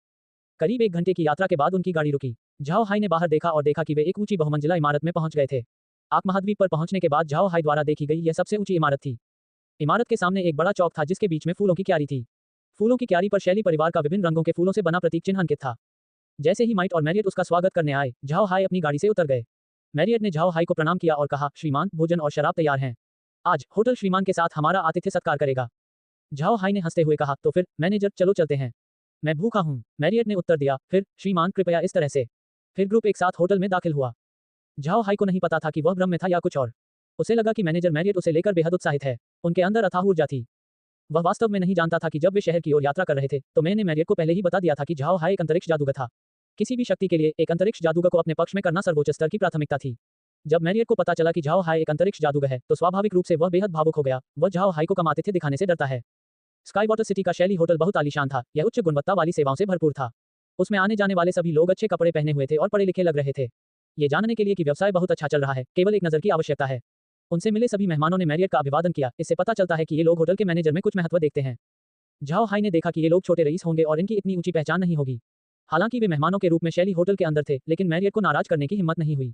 करीब 1 घंटे की यात्रा के बाद उनकी गाड़ी रुकी। झाओ हाई ने बाहर देखा और देखा कि वे एक ऊंची बहुमंजिला इमारत में पहुंच गए थे। आर्क महाद्वीप पर पहुंचने के बाद झाओ हाई द्वारा देखी गई यह सबसे ऊंची इमारत थी। इमारत के सामने एक बड़ा चौक था जिसके बीच में फूलों की क्यारी थी। फूलों की क्यारी पर शैली परिवार का विभिन्न रंगों के फूलों से बना प्रतीक चिन्ह अंकित था। जैसे ही माइट और मैरियट उसका स्वागत करने आए, झाओ हाई अपनी गाड़ी से उतर गए। मैरियट ने झाओ हाई को प्रणाम किया और कहा, श्रीमान, भोजन और शराब तैयार हैं। आज होटल श्रीमान के साथ हमारा आतिथ्य सत्कार करेगा। झाओ हाई ने हंसते हुए कहा, तो फिर मैनेजर, चलो चलते हैं। मैं भूखा हूँ, मैरियट ने उत्तर दिया। फिर श्रीमान कृपया इस तरह से। फिर ग्रुप एक साथ होटल में दाखिल हुआ। झाओ हाई को नहीं पता था कि वह भ्रम में था या कुछ और। उसे लगा कि मैनेजर मैरियट उसे लेकर बेहद उत्साहित है। उनके अंदर अथाह ऊर्जा थी। वह वास्तव में नहीं जानता था कि जब वे शहर की ओर यात्रा कर रहे थे तो मैंने मैरियट को पहले ही बता दिया था कि झाओ हाई एक अंतरिक्ष जादूगर था। किसी भी शक्ति के लिए एक अंतरिक्ष जादूगर को अपने पक्ष में करना सर्वोच्च स्तर की प्राथमिकता थी। जब मैरियट को पता चला कि झाओ हाई एक अंतरिक्ष जादूगर है तो स्वाभाविक रूप से वह बेहद भावुक हो गया। वह झाओ हाई को कम आतिथ्य दिखाने से डरता है। स्काई वाटर सिटी का शैली होटल बहुत आलीशान था। यह उच्च गुणवत्ता वाली सेवाओं से भरपूर था। उसमें आने जाने वाले सभी लोग अच्छे कपड़े पहने हुए थे और पढ़े लिखे लग रहे थे। ये जानने के लिए कि व्यवसाय बहुत अच्छा चल रहा है केवल एक नज़र की आवश्यकता है। उनसे मिले सभी मेहमानों ने मैरियट का अभिवादन किया। इससे पता चलता है कि ये लोग होटल के मैनेजर में कुछ महत्व देखते हैं। झाओ हाई ने देखा कि ये लोग छोटे रईस होंगे और इनकी इतनी ऊंची पहचान नहीं होगी। हालांकि वे मेहमानों के रूप में शैली होटल के अंदर थे, लेकिन मैरियट को नाराज करने की हिम्मत नहीं हुई।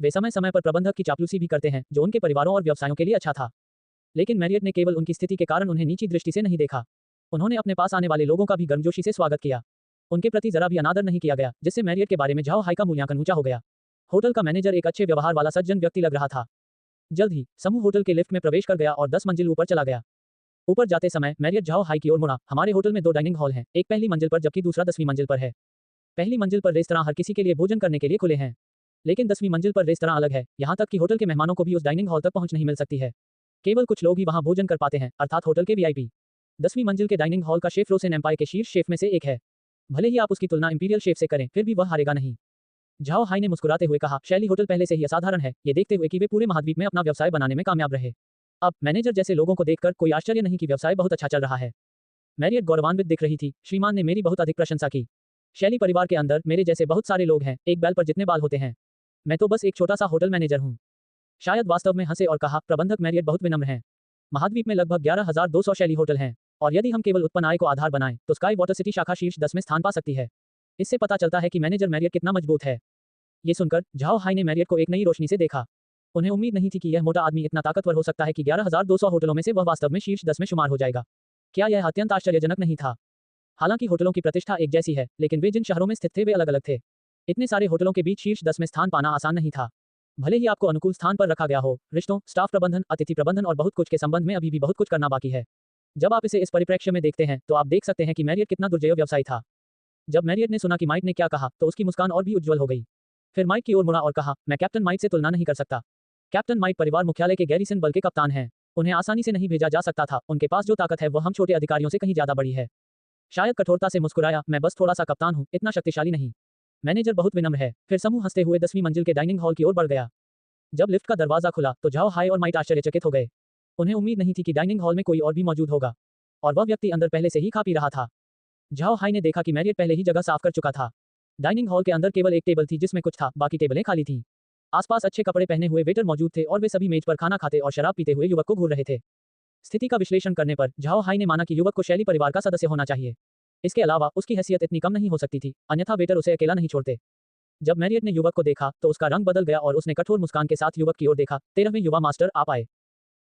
वे समय समय पर प्रबंधक की चापलूसी भी करते हैं, जो उनके परिवारों और व्यवसायों के लिए अच्छा था। लेकिन मैरियट ने केवल उनकी स्थिति के कारण उन्हें नीची दृष्टि से नहीं देखा। उन्होंने अपने पास आने वाले लोगों का भी गर्मजोशी से स्वागत किया। उनके प्रति जरा भी अनादर नहीं किया गया, जिससे मैरियट के बारे में झाओ हाई का मूल्यांकन ऊंचा हो गया। होटल का मैनेजर एक अच्छे व्यवहार वाला सज्जन व्यक्ति लग रहा था। जल्द ही समूह होटल के लिफ्ट में प्रवेश कर गया और 10 मंजिल ऊपर चला गया। ऊपर जाते समय मैरियट झाओ हाई की ओर मुड़ा। हमारे होटल में 2 डाइनिंग हॉल हैं, एक पहली मंजिल पर जबकि दूसरा 10वीं मंजिल पर है। पहली मंजिल पर रेस्तरां हर किसी के लिए भोजन करने के लिए खुले हैं, लेकिन 10वीं मंजिल पर रेस्तरां अलग है। यहाँ तक कि होटल के मेहमानों को भी उस डाइनिंग हॉल तक पहुंच नहीं मिल सकती है। केवल कुछ लोग ही वहां भोजन कर पाते हैं, अर्थात होटल के वीआईपी। 10वीं मंजिल के डाइनिंग हॉल का शेफ रोसेन एम्पायर के शीर्ष शेफ में से एक है। भले ही आप उसकी तुलना इंपीरियल शेफ से करें, फिर भी वह हारेगा नहीं। झाओ हाई ने मुस्कुराते हुए कहा, शैली होटल पहले से ही असाधारण है, ये देखते हुए कि वे पूरे महाद्वीप में अपना व्यवसाय बनाने में कामयाब रहे। अब मैनेजर जैसे लोगों को देखकर कोई आश्चर्य नहीं कि व्यवसाय बहुत अच्छा चल रहा है। मैरियट गौरवान्वित दिख रही थी। श्रीमान ने मेरी बहुत अधिक प्रशंसा की। शैली परिवार के अंदर मेरे जैसे बहुत सारे लोग हैं, एक बैल पर जितने बाल होते हैं। मैं तो बस एक छोटा सा होटल मैनेजर हूँ। शायद वास्तव में हंसे और कहा, प्रबंधक मैरियट बहुत विनम्र हैं। महाद्वीप में लगभग 11,200 शैली होटल हैं, और यदि हम केवल उत्पन्न आय को आधार बनाएं तो स्काई वाटर सिटी शाखा शीर्ष 10 में स्थान पा सकती है। इससे पता चलता है कि मैनेजर मैरियट कितना मजबूत है। ये सुनकर झाओ हाई ने मैरियट को एक नई रोशनी से देखा। उन्हें उम्मीद नहीं थी कि यह मोटा आदमी इतना ताकतवर हो सकता है कि 11,200 होटलों में से वह वास्तव में शीर्ष 10 में शुमार हो जाएगा। क्या यह अत्यंत आश्चर्यजनक नहीं था? हालांकि होटलों की प्रतिष्ठा एक जैसी है, लेकिन वे जिन शहरों में स्थित थे वे अलग अलग थे। इतने सारे होटलों के बीच शीर्ष 10 में स्थान पाना आसान नहीं था। भले ही आपको अनुकूल स्थान पर रखा गया हो, रिश्तों, स्टाफ प्रबंधन, अतिथि प्रबंधन और बहुत कुछ के संबंध में अभी भी बहुत कुछ करना बाकी है। जब आप इसे इस परिप्रेक्ष्य में देखते हैं तो आप देख सकते हैं कि मैरियट कितना दुर्जय व्यवसायी था। जब मैरियट ने सुना कि माइक ने क्या कहा तो उसकी मुस्कान और भी उज्जवल हो गई। फिर माइक की ओर मुड़ा और कहा, मैं कैप्टन माइक से तुलना नहीं कर सकता। कैप्टन माइक परिवार मुख्यालय के गैरिसन बल के कप्तान हैं। उन्हें आसानी से नहीं भेजा जा सकता था। उनके पास जो ताकत है वह हम छोटे अधिकारियों से कहीं ज्यादा बड़ी है। शायद कठोरता से मुस्कुराया, मैं बस थोड़ा सा कप्तान हूँ, इतना शक्तिशाली नहीं। मैनेजर बहुत विनम्र है। फिर समूह हंसते हुए 10वीं मंजिल के डाइनिंग हॉल की ओर बढ़ गया। जब लिफ्ट का दरवाजा खुला तो झाओ हाई और माइट आश्चर्यचकित हो गए। उन्हें उम्मीद नहीं थी कि डाइनिंग हॉल में कोई और भी मौजूद होगा, और वह व्यक्ति अंदर पहले से ही खा पी रहा था। झाओ हाई ने देखा कि मैरियट पहले ही जगह साफ कर चुका था। डाइनिंग हॉल के अंदर केवल एक टेबल थी जिसमें कुछ था, बाकी टेबलें खाली थीं। आसपास अच्छे कपड़े पहने हुए वेटर मौजूद थे और वे सभी मेज पर खाना खाते और शराब पीते हुए युवक को घूर रहे थे। स्थिति का विश्लेषण करने पर झाओ हाई ने माना कि युवक को शैली परिवार का सदस्य होना चाहिए। इसके अलावा उसकी हैसियत इतनी कम नहीं हो सकती थी, अन्यथा वेटर उसे अकेला नहीं छोड़ते। जब मैरियट ने युवक को देखा तो उसका रंग बदल गया और उसने कठोर मुस्कान के साथ युवक की ओर देखा। 13वें युवा मास्टर, आप आए।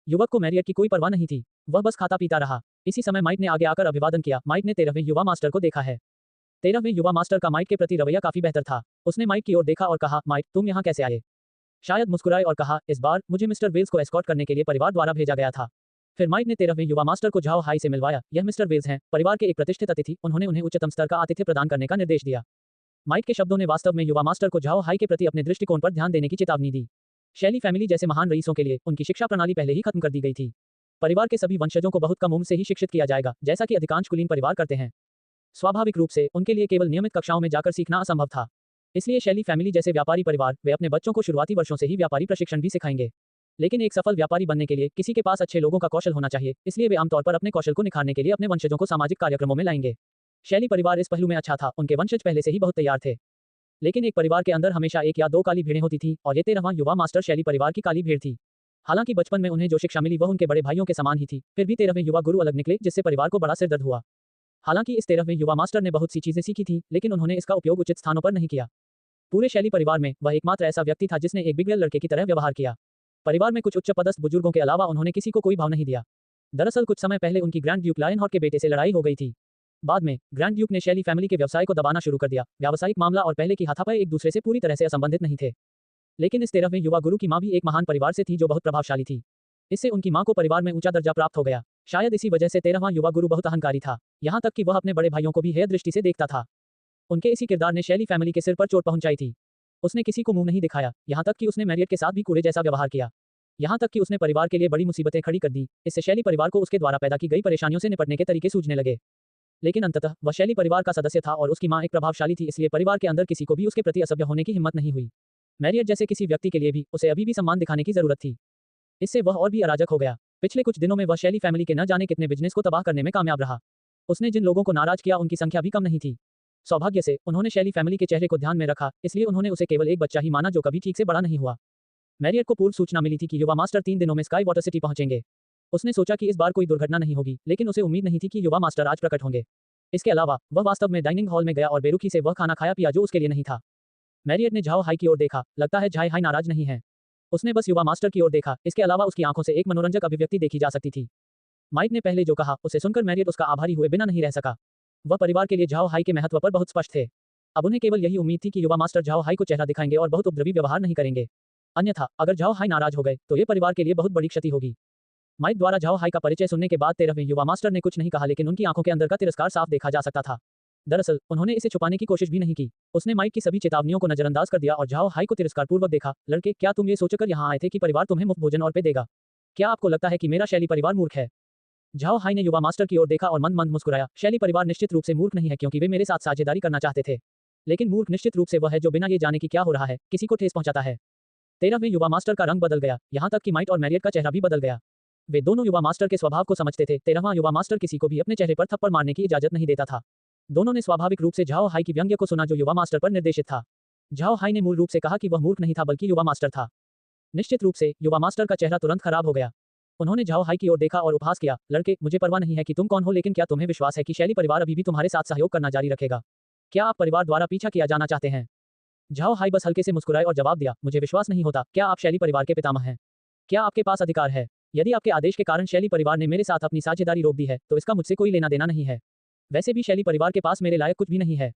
युवक को मैरियट की कोई परवाह नहीं थी, वह बस खाता पीता रहा। इसी समय माइक ने आगे आकर अभिवादन किया। माइक ने 13वें युवा मास्टर को देखा है। 13वें युवा मास्टर का माइक के प्रति रवैया काफी बेहतर था। उसने माइक की ओर देखा और कहा, माइक तुम यहाँ कैसे आए? शायद मुस्कुराए और कहा, इस बार मुझे मिस्टर वेल्स को एस्कॉर्ट करने के लिए परिवार द्वारा भेजा गया था। फिर माइक ने 13वें युवा मास्टर को झाओ हाई से मिलवाया। यह मिस्टर वेल्स हैं, परिवार के एक प्रतिष्ठित अतिथि। उन्होंने उन्हें उच्चतम स्तर का आतिथ्य प्रदान करने का निर्देश दिया। माइक के शब्दों ने वास्तव में युवा मास्टर को झाओ हाई के प्रति अपने दृष्टिकोण पर ध्यान देने की चेतावनी दी। शैली फैमिली जैसे महान रईसों के लिए उनकी शिक्षा प्रणाली पहले ही खत्म कर दी गई थी। परिवार के सभी वंशजों को बहुत कम उम्र से ही शिक्षित किया जाएगा, जैसा कि अधिकांश कुलीन परिवार करते हैं। स्वाभाविक रूप से उनके लिए केवल नियमित कक्षाओं में जाकर सीखना असंभव था। इसलिए शैली फैमिली जैसे व्यापारी परिवार वे अपने बच्चों को शुरुआती वर्षों से ही व्यापारी प्रशिक्षण भी सिखाएंगे। लेकिन एक सफल व्यापारी बनने के लिए किसी के पास अच्छे लोगों का कौशल होना चाहिए, इसलिए वे आमतौर पर अपने कौशल को निखारने के लिए अपने वंशजों को सामाजिक कार्यक्रमों में लाएंगे। शैली परिवार इस पहलू में अच्छा था, उनके वंशज पहले से ही बहुत तैयार थे। लेकिन एक परिवार के अंदर हमेशा एक या दो काली भेड़ें होती थीं, और ये 13वां युवा मास्टर शैली परिवार की काली भेड़ थी। हालांकि बचपन में उन्हें जो शिक्षा मिली वह उनके बड़े भाइयों के समान ही थी, फिर भी 13वें युवा गुरु अलग निकले, जिससे परिवार को बड़ा सिरदर्द हुआ। हालांकि इस 13वें युवा मास्टर ने बहुत सी चीजें सीखी थी, लेकिन उन्होंने इसका उपयोग उचित स्थानों पर नहीं किया। पूरे शैली परिवार में वह एकमात्र ऐसा व्यक्ति था जिसने एक बिगड़े लड़के की तरह व्यवहार किया। परिवार में कुछ उच्च पदस्थ बुजुर्गों के अलावा उन्होंने किसी को कोई भाव नहीं दिया। दरअसल कुछ समय पहले उनकी ग्रैंड ड्यूक लायनहॉट के बेटे से लड़ाई हो गई थी। बाद में ग्रैंड ड्यूक ने शैली फैमिली के व्यवसाय को दबाना शुरू कर दिया। व्यावसायिक मामला और पहले की हाथापाई एक दूसरे से पूरी तरह से असंबंधित नहीं थे। लेकिन इस 13वें युवा गुरु की मां भी एक महान परिवार से थी जो बहुत प्रभावशाली थी। इससे उनकी मां को परिवार में ऊंचा दर्जा प्राप्त हो गया। शायद इसी वजह से 13वां युवा गुरु बहुत अहंकारी था, यहाँ तक कि वह अपने बड़े भाइयों को भी हेय दृष्टि से देखता था। उनके इसी किरदार ने शैली फैमिली के सिर पर चोट पहुंचाई थी। उसने किसी को मुंह नहीं दिखाया, यहाँ तक कि उसने मैरियट के साथ भी कूड़े जैसा व्यवहार किया। यहाँ तक कि उसने परिवार के लिए बड़ी मुसीबतें खड़ी कर दी। इससे शैली परिवार को उसके द्वारा पैदा की गई परेशानियों से निपटने के तरीके सूझने लगे। लेकिन अंततः वह शैली परिवार का सदस्य था और उसकी माँ एक प्रभावशाली थी, इसलिए परिवार के अंदर किसी को भी उसके प्रति असभ्य होने की हिम्मत नहीं हुई। मैरियट जैसे किसी व्यक्ति के लिए भी उसे अभी भी सम्मान दिखाने की जरूरत थी। इससे वह और भी अराजक हो गया। पिछले कुछ दिनों में वह शैली फैमिली के न जाने कितने बिजनेस को तबाह करने में कामयाब रहा। उसने जिन लोगों को नाराज किया उनकी संख्या भी कम नहीं थी। सौभाग्य से उन्होंने शैली फैमिली के चेहरे को ध्यान में रखा, इसलिए उन्होंने उसे केवल एक बच्चा ही माना जो कभी ठीक से बड़ा नहीं हुआ। मैरियट को पूर्व सूचना मिली थी कि युवा मास्टर 3 दिनों में स्काई वाटर सिटी पहुंचेंगे। उसने सोचा कि इस बार कोई दुर्घटना नहीं होगी, लेकिन उसे उम्मीद नहीं थी कि युवा मास्टर आज प्रकट होंगे। इसके अलावा वह वास्तव में डाइनिंग हॉल में गया और बेरुखी से वह खाना खाया पिया जो उसके लिए नहीं था। मैरियट ने झाओ हाई की ओर देखा, लगता है झाई हाई नाराज नहीं है। उसने बस युवा मास्टर की ओर देखा, इसके अलावा उसकी आंखों से एक मनोरंजक अभिव्यक्ति देखी जा सकती थी। माइक ने पहले जो कहा उसे सुनकर मैरियट उसका आभारी हुए बिना नहीं रह सका। वह परिवार के लिए झाओ हाई के महत्व पर बहुत स्पष्ट थे। अब उन्हें केवल यही उम्मीद थी कि युवा मास्टर झाओ हाई को चेहरा दिखाएंगे और बहुत उपद्रवी व्यवहार नहीं करेंगे। अन्यथा अगर झाओ हाई नाराज हो गए तो ये परिवार के लिए बहुत बड़ी क्षति होगी। माइक द्वारा झाओ हाई का परिचय सुनने के बाद 13वें युवा मास्टर ने कुछ नहीं कहा, लेकिन उनकी आंखों के अंदर का तिरस्कार साफ देखा जा सकता था। दरअसल उन्होंने इसे छुपाने की कोशिश भी नहीं की। उसने माइक की सभी चेतावनियों को नजरअंदाज कर दिया और झाओ हाई को तिरस्कारपूर्वक देखा। लड़के, क्या तुम ये सोचकर यहाँ आए थे कि परिवार तुम्हें मुफ्त भोजन और पे देगा? क्या आपको लगता है कि मेरा शैली परिवार मूर्ख है? झाओ हाई ने युवा मास्टर की ओर देखा और मंद मंद मुस्कुराया। शैली परिवार निश्चित रूप से मूर्ख नहीं है, क्योंकि वे मेरे साथ साझेदारी करना चाहते थे। लेकिन मूर्ख निश्चित रूप से वह है जो बिना ये जाने कि क्या हो रहा है किसी को ठेस पहुंचाता है। 13वें युवा मास्टर का रंग बदल गया, यहाँ तक कि माइक और मैरियट का चेहरा भी बदल गया। वे दोनों युवा मास्टर के स्वभाव को समझते थे। 13वां युवा मास्टर किसी को भी अपने चेहरे पर थप्पड़ मारने की इजाजत नहीं देता था। दोनों ने स्वाभाविक रूप से झाओ हाई की व्यंग्य को सुना जो युवा मास्टर पर निर्देशित था। झाओ हाई ने मूल रूप से कहा कि वह मूर्ख नहीं था बल्कि युवा मास्टर था। निश्चित रूप से युवा मास्टर का चेहरा तुरंत खराब हो गया। उन्होंने झाओ हाई की ओर देखा और उपहास किया। लड़के, मुझे परवाह नहीं है कि तुम कौन हो, लेकिन क्या तुम्हें विश्वास है कि शैली परिवार अभी भी तुम्हारे साथ सहयोग करना जारी रखेगा? क्या आप परिवार द्वारा पीछा किया जाना चाहते हैं? झाओ हाई बस हल्के से मुस्कुराए और जवाब दिया, मुझे विश्वास नहीं होता। क्या आप शैली परिवार के पितामह हैं? क्या आपके पास अधिकार है? यदि आपके आदेश के कारण शैली परिवार ने मेरे साथ अपनी साझेदारी रोक दी है तो इसका मुझसे कोई लेना देना नहीं है। वैसे भी शैली परिवार के पास मेरे लायक कुछ भी नहीं है।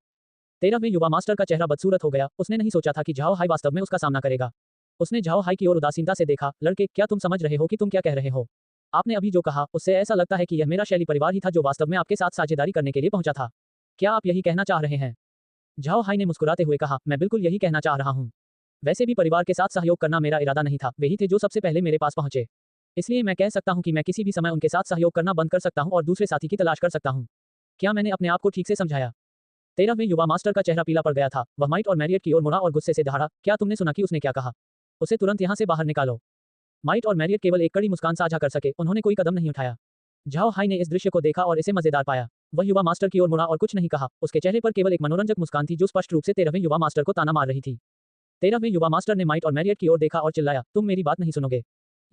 13वें युवा मास्टर का चेहरा बदसूरत हो गया। उसने नहीं सोचा था कि झाओ हाई वास्तव में उसका सामना करेगा। उसने झाओ हाई की ओर उदासीनता से देखा। लड़के, क्या तुम समझ रहे हो कि तुम क्या कह रहे हो? आपने अभी जो कहा उससे ऐसा लगता है कि यह मेरा शैली परिवार ही था जो वास्तव में आपके साथ साझेदारी करने के लिए पहुंचा था। क्या आप यही कहना चाह रहे हैं? झाओ हाई ने मुस्कुराते हुए कहा, मैं बिल्कुल यही कहना चाह रहा हूँ। वैसे भी परिवार के साथ सहयोग करना मेरा इरादा नहीं था, वे ही थे जो सबसे पहले मेरे पास पहुंचे। इसलिए मैं कह सकता हूं कि मैं किसी भी समय उनके साथ सहयोग करना बंद कर सकता हूं और दूसरे साथी की तलाश कर सकता हूं। क्या मैंने अपने आप को ठीक से समझाया? 13वें युवा मास्टर का चेहरा पीला पड़ गया था। वह माइक और मैरियट की ओर मुड़ा और गुस्से से दहाड़ा, क्या तुमने सुना कि उसने क्या कहा? उसे तुरंत यहाँ से बाहर निकालो। माइक और मैरियट केवल एक कड़ी मुस्कान साझा कर सके, उन्होंने कोई कदम नहीं उठाया। झाओ हाई ने इस दृश्य को देखा और इसे मजेदार पाया। वह युवा मास्टर की ओर मुड़ा और कुछ नहीं कहा। उसके चेहरे पर केवल एक मनोरंजक मुस्कान थी जो स्पष्ट रूप से 13वें युवा मास्टर को ताना मार रही थी। 13वें युवा मास्टर ने माइक और मैरियट की ओर देखा और चिल्लाया, तुम मेरी बात नहीं सुनोगे।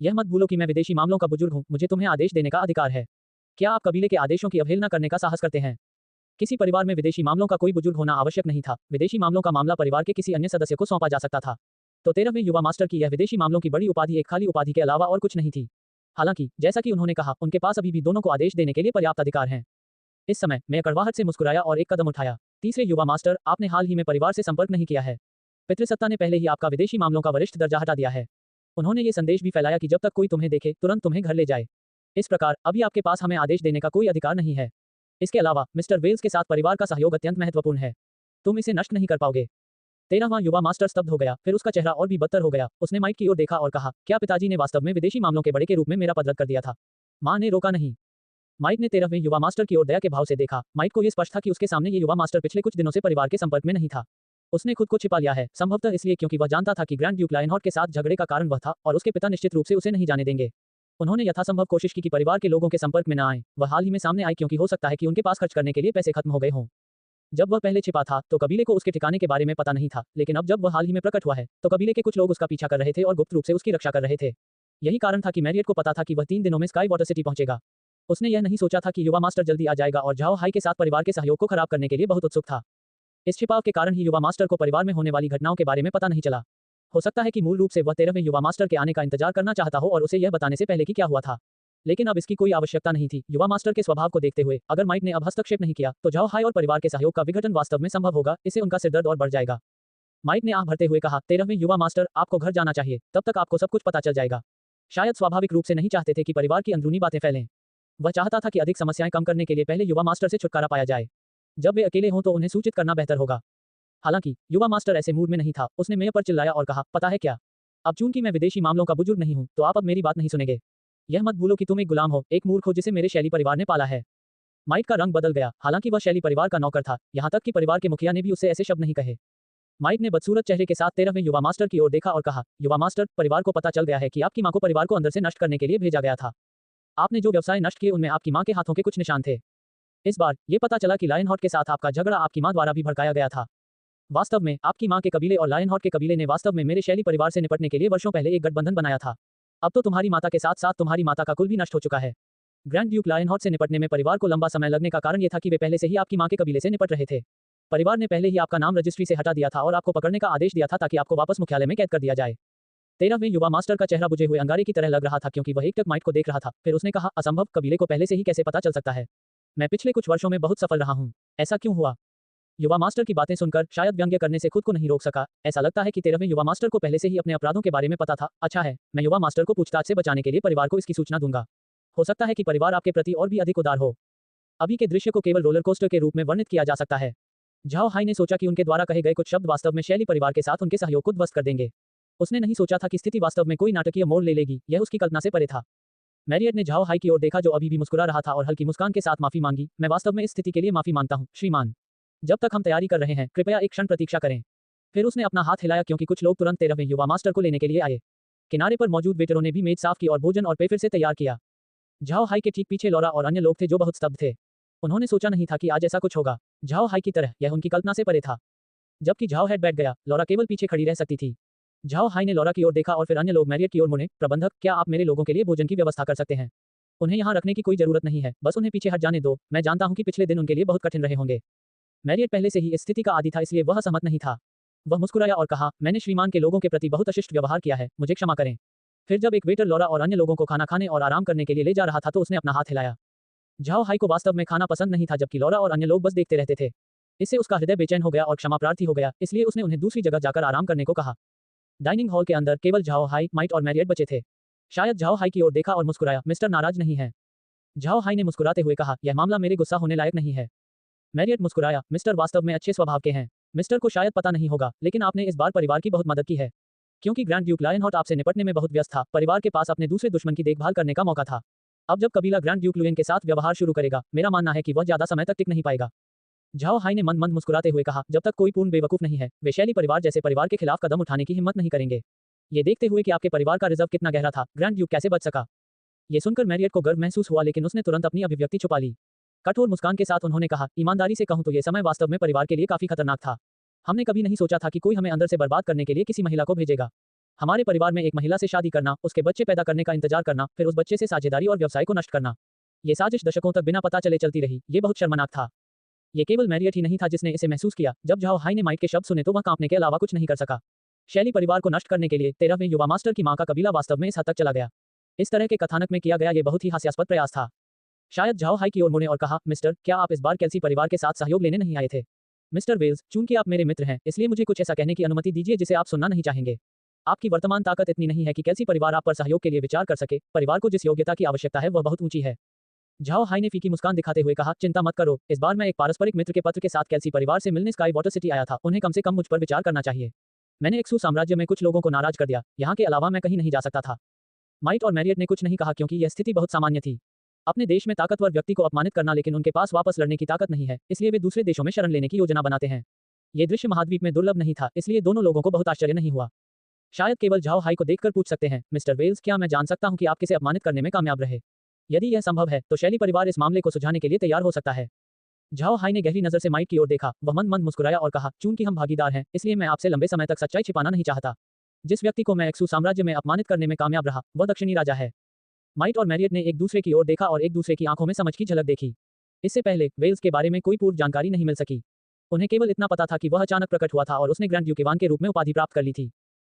यह मत भूलो कि मैं विदेशी मामलों का बुजुर्ग हूँ, मुझे तुम्हें आदेश देने का अधिकार है। क्या आप कबीले के आदेशों की अवहेलना करने का साहस करते हैं? किसी परिवार में विदेशी मामलों का कोई बुजुर्ग होना आवश्यक नहीं था। विदेशी मामलों का मामला परिवार के किसी अन्य सदस्य को सौंपा जा सकता था। तो 13वें युवा मास्टर की यह विदेशी मामलों की बड़ी उपाधि एक खाली उपाधि के अलावा और कुछ नहीं थी। हालांकि जैसा कि उन्होंने कहा, उनके पास अभी भी दोनों को आदेश देने के लिए पर्याप्त अधिकार हैं। इस समय मैं कड़वाहट से मुस्कुराया और एक कदम उठाया। तीसरे युवा मास्टर, आपने हाल ही में परिवार से संपर्क नहीं किया है। पितृसत्ता ने पहले ही आपका विदेशी मामलों का वरिष्ठ दर्जा हटा दिया है। उन्होंने ये संदेश भी फैलाया कि जब तक कोई तुम्हें देखे तुरंत तुम्हें घर ले जाए। इस प्रकार अभी आपके पास हमें आदेश देने का कोई अधिकार नहीं है। इसके अलावा मिस्टर वेल्स के साथ परिवार का सहयोग अत्यंत महत्वपूर्ण है। तुम इसे नष्ट नहीं कर पाओगे। 13वां युवा मास्टर स्तब्ध हो गया, फिर उसका चेहरा और भी बदतर हो गया। उसने माइक की ओर देखा और कहा, क्या पिताजी ने वास्तव में विदेशी मामलों के बड़े के रूप में मेरा पद रद्द कर दिया था? मां ने रोका नहीं। माइक ने 13वें युवा मास्टर की ओर दया के भाव से देखा। माइक को यह स्पष्ट था कि उसके सामने ये युवा मास्टर पिछले कुछ दिनों से परिवार के संपर्क में नहीं था। उसने खुद को छिपा लिया है, संभवतः इसलिए क्योंकि वह जानता था कि ग्रैंड ड्यूक लायनहॉर्ट के साथ झगड़े का कारण वह था और उसके पिता निश्चित रूप से उसे नहीं जाने देंगे। उन्होंने यथासंभव कोशिश की कि परिवार के लोगों के संपर्क में न आए। वह हाल ही में सामने आई क्योंकि हो सकता है कि उनके पास खर्च करने के लिए पैसे खत्म हो गए हों। जब वह पहले छिपा था तो कबीले को उसके ठिकाने के बारे में पता नहीं था, लेकिन अब जब वह हाल ही में प्रकट हुआ है तो कबीले के कुछ लोग उसका पीछा कर रहे थे और गुप्त रूप से उसकी रक्षा कर रहे थे। यही कारण था कि मैरियट को पता था कि वह 3 दिनों में स्काई वाटर सिटी पहुंचेगा। उसने यह नहीं सोचा था कि युवा मास्टर जल्दी आ जाएगा और झाओ हाई के साथ परिवार के सहयोग को खराब करने के लिए बहुत उत्सुक था। इस छिपाव के कारण ही युवा मास्टर को परिवार में होने वाली घटनाओं के बारे में पता नहीं चला। हो सकता है कि मूल रूप से वह 13वें युवा मास्टर के आने का इंतजार करना चाहता हो और उसे यह बताने से पहले कि क्या हुआ था। लेकिन अब इसकी कोई आवश्यकता नहीं थी। युवा मास्टर के स्वभाव को देखते हुए अगर माइक ने अब हस्तक्षेप नहीं किया तो झाओ हाई और परिवार के सहयोग का विघटन वास्तव में संभव होगा। इससे उनका सिरदर्द और बढ़ जाएगा। माइक ने आह भरते हुए कहा, 13वें युवा मास्टर, आपको घर जाना चाहिए, तब तक आपको सब कुछ पता चल जाएगा। शायद स्वाभाविक रूप से नहीं चाहते थे कि परिवार की अंदरूनी बातें फैलें। वह चाहता था कि अधिक समस्याएं कम करने के लिए पहले युवा मास्टर से छुटकारा पाया जाए। जब वे अकेले हों तो उन्हें सूचित करना बेहतर होगा। हालांकि युवा मास्टर ऐसे मूड में नहीं था, उसने मेयर पर चिल्लाया और कहा, पता है क्या, अब चूंकि मैं विदेशी मामलों का बुजुर्ग नहीं हूं, तो आप अब मेरी बात नहीं सुनेंगे। यह मत भूलो कि तुम एक गुलाम हो, एक मूर्ख हो जिसे मेरे शैली परिवार ने पाला है। माइक का रंग बदल गया, हालांकि वह शैली परिवार का नौकर था, यहाँ तक कि परिवार के मुखिया ने भी उससे ऐसे शब्द नहीं कहे। माइक ने बदसूरत चेहरे के साथ 13वें युवा मास्टर की ओर देखा और कहा, युवा मास्टर, परिवार को पता चल गया है कि आपकी मां को परिवार को अंदर से नष्ट करने के लिए भेजा गया था। आपने जो व्यवसाय नष्ट किए उनमें आपकी मां के हाथों के कुछ निशान थे। इस बार ये पता चला कि लायनहॉट के साथ आपका झगड़ा आपकी मां द्वारा भी भड़काया गया था। वास्तव में आपकी मां के कबीले और लायनहॉट के कबीले ने वास्तव में मेरे शैली परिवार से निपटने के लिए वर्षों पहले एक गठबंधन बनाया था। अब तो तुम्हारी माता के साथ साथ तुम्हारी माता का कुल भी नष्ट हो चुका है। ग्रैंड ड्यूक लायनहॉट से निपटने में परिवार को लंबा समय लगने का कारण यह था कि वे पहले से ही आपकी मां के कबीले से निपट रहे थे। परिवार ने पहले ही आपका नाम रजिस्ट्री से हटा दिया था और आपको पकड़ने का आदेश दिया था ताकि आपको वापस मुख्यालय में कैद कर दिया जाए। 13वें युवा मास्टर का चेहरा बुझे हुए अंगारे की तरह लग रहा था क्योंकि वह एकटक माइक को देख रहा था। फिर उसने कहा, असंभव, कबीले को पहले से ही कैसे पता चल सकता है? मैं पिछले कुछ वर्षों में बहुत सफल रहा हूँ। ऐसा क्यों हुआ? युवा मास्टर की बातें सुनकर शायद व्यंग्य करने से खुद को नहीं रोक सका। ऐसा लगता है कि 13वें युवा मास्टर को पहले से ही अपने अपराधों के बारे में पता था। अच्छा है, मैं युवा मास्टर को पूछताछ से बचाने के लिए परिवार को इसकी सूचना दूंगा। हो सकता है कि परिवार आपके प्रति और भी अधिक उदार हो। अभी के दृश्य को केवल रोलर कोस्टर के रूप में वर्णित किया जा सकता है। झाओ हाई ने सोचा कि उनके द्वारा कहे गए कुछ शब्द वास्तव में शैली परिवार के साथ उनके सहयोग को ध्वस्त कर देंगे। उसने नहीं सोचा था कि स्थिति वास्तव में कोई नाटकीय मोड़ ले लेगी, यह उसकी कल्पना से परे था। मैरियट ने झाओ हाई की ओर देखा जो अभी भी मुस्कुरा रहा था और हल्की मुस्कान के साथ माफी मांगी। मैं वास्तव में इस स्थिति के लिए माफी मांगता हूं, श्रीमान। जब तक हम तैयारी कर रहे हैं, कृपया एक क्षण प्रतीक्षा करें। फिर उसने अपना हाथ हिलाया क्योंकि कुछ लोग तुरंत 13वें युवा मास्टर को लेने के लिए आए। किनारे पर मौजूद वेटरों ने भी मेज साफ की और भोजन और पेय फिर से तैयार किया। झाओ हाई के ठीक पीछे लौरा और अन्य लोग थे जो बहुत स्तब्ध थे। उन्होंने सोचा नहीं था कि आज ऐसा कुछ होगा। झाओ हाई की तरह यह उनकी कल्पना से परे था। जबकि झाओ हेड बैठ गया, लौरा केवल पीछे खड़ी रह सकती थी। झाओ हाई ने लौरा की ओर देखा और फिर अन्य लोग मैरियट की ओर मुड़े। प्रबंधक, क्या आप मेरे लोगों के लिए भोजन की व्यवस्था कर सकते हैं? उन्हें यहाँ रखने की कोई जरूरत नहीं है, बस उन्हें पीछे हट जाने दो। मैं जानता हूँ कि पिछले दिन उनके लिए बहुत कठिन रहे होंगे। मैरियट पहले से ही इस स्थिति का आदी था, इसलिए वह सहमत नहीं था। वह मुस्कुराया और कहा, मैंने श्रीमान के लोगों के प्रति बहुत अशिष्ट व्यवहार किया है, मुझे क्षमा करें। फिर जब एक वेटर लौरा और अन्य लोगों को खाना खाने और आराम करने के लिए ले जा रहा था तो उसने अपना हाथ हिलाया। झाओ हाई को वास्तव में खाना पसंद नहीं था, जबकि लौरा और अन्य लोग बस देखते रहते थे। इससे उसका हृदय बेचैन हो गया और क्षमा प्रार्थी हो गया, इसलिए उसने उन्हें दूसरी जगह जाकर आराम करने को कहा। डाइनिंग हॉल के अंदर केवल झाओ हाई, माइट और मैरियट बचे थे। शायद झाओ हाई की ओर देखा और मुस्कुराया, मिस्टर नाराज नहीं है? झाओ हाई ने मुस्कुराते हुए कहा, यह मामला मेरे गुस्सा होने लायक नहीं है। मैरियट मुस्कुराया, मिस्टर वास्तव में अच्छे स्वभाव के हैं। मिस्टर को शायद पता नहीं होगा, लेकिन आपने इस बार परिवार की बहुत मदद की है। क्योंकि ग्रैंड ड्यूक लायनहॉट आपसे निपटने में बहुत व्यस्त था, परिवार के पास अपने दूसरे दुश्मन की देखभाल करने का मौका था। अब जब कबीला ग्रैंड ड्यूक लुएन के साथ व्यवहार शुरू करेगा, मेरा मानना है कि वह ज्यादा समय तक टिक नहीं पाएगा। झाओ हाई ने मंद मंद मुस्कुराते हुए कहा, जब तक कोई पूर्ण बेवकूफ नहीं है, वे शैली परिवार जैसे परिवार के खिलाफ कदम उठाने की हिम्मत नहीं करेंगे। ये देखते हुए कि आपके परिवार का रिजर्व कितना गहरा था, ग्रैंड ड्यूक कैसे बच सका? ये सुनकर मैरियट को गर्व महसूस हुआ, लेकिन उसने तुरंत अपनी अभिव्यक्ति छुपा ली। कठोर मुस्कान के साथ उन्होंने कहा, ईमानदारी से कहूं तो ये समय वास्तव में परिवार के लिए काफी खतरनाक था। हमने कभी नहीं सोचा था कि कोई हमें अंदर से बर्बाद करने के लिए किसी महिला को भेजेगा। हमारे परिवार में एक महिला से शादी करना, उसके बच्चे पैदा करने का इंतजार करना, फिर उस बच्चे से साझेदारी और व्यवसाय को नष्ट करना। ये साजिश दशकों तक बिना पता चले चलती रही। ये बहुत शर्मनाक था। ये केवल मैरियट ही नहीं था जिसने इसे महसूस किया। जब झाओ हाई ने माइक के शब्द सुने तो वह कांपने के अलावा कुछ नहीं कर सका। शैली परिवार को नष्ट करने के लिए 13वें युवा मास्टर की मां का कबीला वास्तव में इस हद तक चला गया। इस तरह के कथानक में किया गया ये बहुत ही हास्यास्पद प्रयास था। शायद झाओ हाई की ओर मुड़े और कहा, मिस्टर, क्या आप इस बार केल्सी परिवार के साथ सहयोग लेने नहीं आए थे? मिस्टर वेल्स, चूंकि आप मेरे मित्र हैं, इसलिए मुझे कुछ ऐसा कहने की अनुमति दीजिए जिसे आप सुनना नहीं चाहेंगे। आपकी वर्तमान ताकत इतनी नहीं है कि केल्सी परिवार आप पर सहयोग के लिए विचार कर सके। परिवार को जिस योग्यता की आवश्यकता है वह बहुत ऊंची है। झाओ हाई ने फीकी मुस्कान दिखाते हुए कहा, चिंता मत करो, इस बार मैं एक पारस्परिक मित्र के पत्र के साथ केल्सी परिवार से मिलने स्काई वाटर सिटी आया था। उन्हें कम से कम मुझ पर विचार करना चाहिए। मैंने एक्सू साम्राज्य में कुछ लोगों को नाराज कर दिया, यहाँ के अलावा मैं कहीं नहीं जा सकता था। माइट और मैरियट ने कुछ नहीं कहा क्योंकि यह स्थिति बहुत सामान्य थी। अपने देश में ताकतवर व्यक्ति को अपमानित करना, लेकिन उनके पास वापस लड़ने की ताकत नहीं है, इसलिए वे दूसरे देशों में शरण लेने की योजना बनाते हैं। ये दृश्य महाद्वीप में दुर्लभ नहीं था, इसलिए दोनों लोगों को बहुत आश्चर्य नहीं हुआ। शायद केवल झाओ हाई को देखकर पूछ सकते हैं, मिस्टर वेल्स, क्या मैं जान सकता हूं कि आप किसे अपमानित करने में कामयाब रहे? यदि यह संभव है तो शैली परिवार इस मामले को सुलझाने के लिए तैयार हो सकता है। झाओ हाई ने गहरी नजर से माइक की ओर देखा, वह मंद मंद मुस्कुराया और कहा, चूंकि हम भागीदार हैं, इसलिए मैं आपसे लंबे समय तक सच्चाई छिपाना नहीं चाहता। जिस व्यक्ति को मैं एक्सू साम्राज्य में अपमानित करने में कामयाब रहा, वह दक्षिणी राजा है। माइट और मैरियट ने एक दूसरे की ओर देखा और एक दूसरे की आंखों में समझ की झलक देखी। इससे पहले वेल्स के बारे में कोई पूर्व जानकारी नहीं मिल सकी। उन्हें केवल इतना पता था कि वह अचानक प्रकट हुआ था और उसने ग्रैंड ड्यूकेवान के रूप में उपाधि प्राप्त कर ली थी।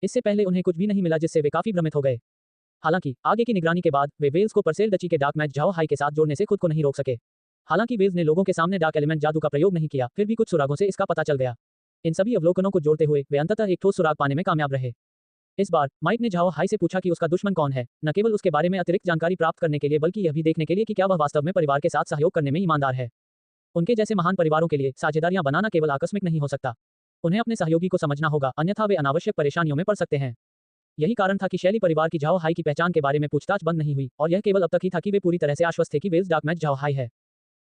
इससे पहले उन्हें कुछ भी नहीं मिला, जिससे वे काफी भ्रमित हो गए। हालांकि आगे की निगरानी के बाद वे वेल्स को परसेल डची के डार्क मैच झाओ हाई के साथ जोड़ने से खुद को नहीं रोक सके। हालांकि वेल्स ने लोगों के सामने डार्क एलिमेंट जादू का प्रयोग नहीं किया, फिर भी कुछ सुरागों से इसका पता चल गया। इन सभी अवलोकनों को जोड़ते हुए वे अंततः एक ठोस सुराग पाने में कामयाब रहे। इस बार माइक ने झाओ हाई से पूछा कि उसका दुश्मन कौन है, न केवल उसके बारे में अतिरिक्त जानकारी प्राप्त करने के लिए, बल्कि यह भी देखने के लिए कि क्या वह वास्तव में परिवार के साथ सहयोग करने में ईमानदार है। उनके जैसे महान परिवारों के लिए साझेदारियां बनाना केवल आकस्मिक नहीं हो सकता। उन्हें अपने सहयोगी को समझना होगा, अन्यथा वे अनावश्यक परेशानियों में पड़ सकते हैं। यही कारण था कि शैली परिवार की झाओ हाई की पहचान के बारे में पूछताछ बंद नहीं हुई, और यह केवल अब तक ही था कि वे पूरी तरह से आश्वस्त थे कि वेल्स डार्क मैच झाओ हाई है।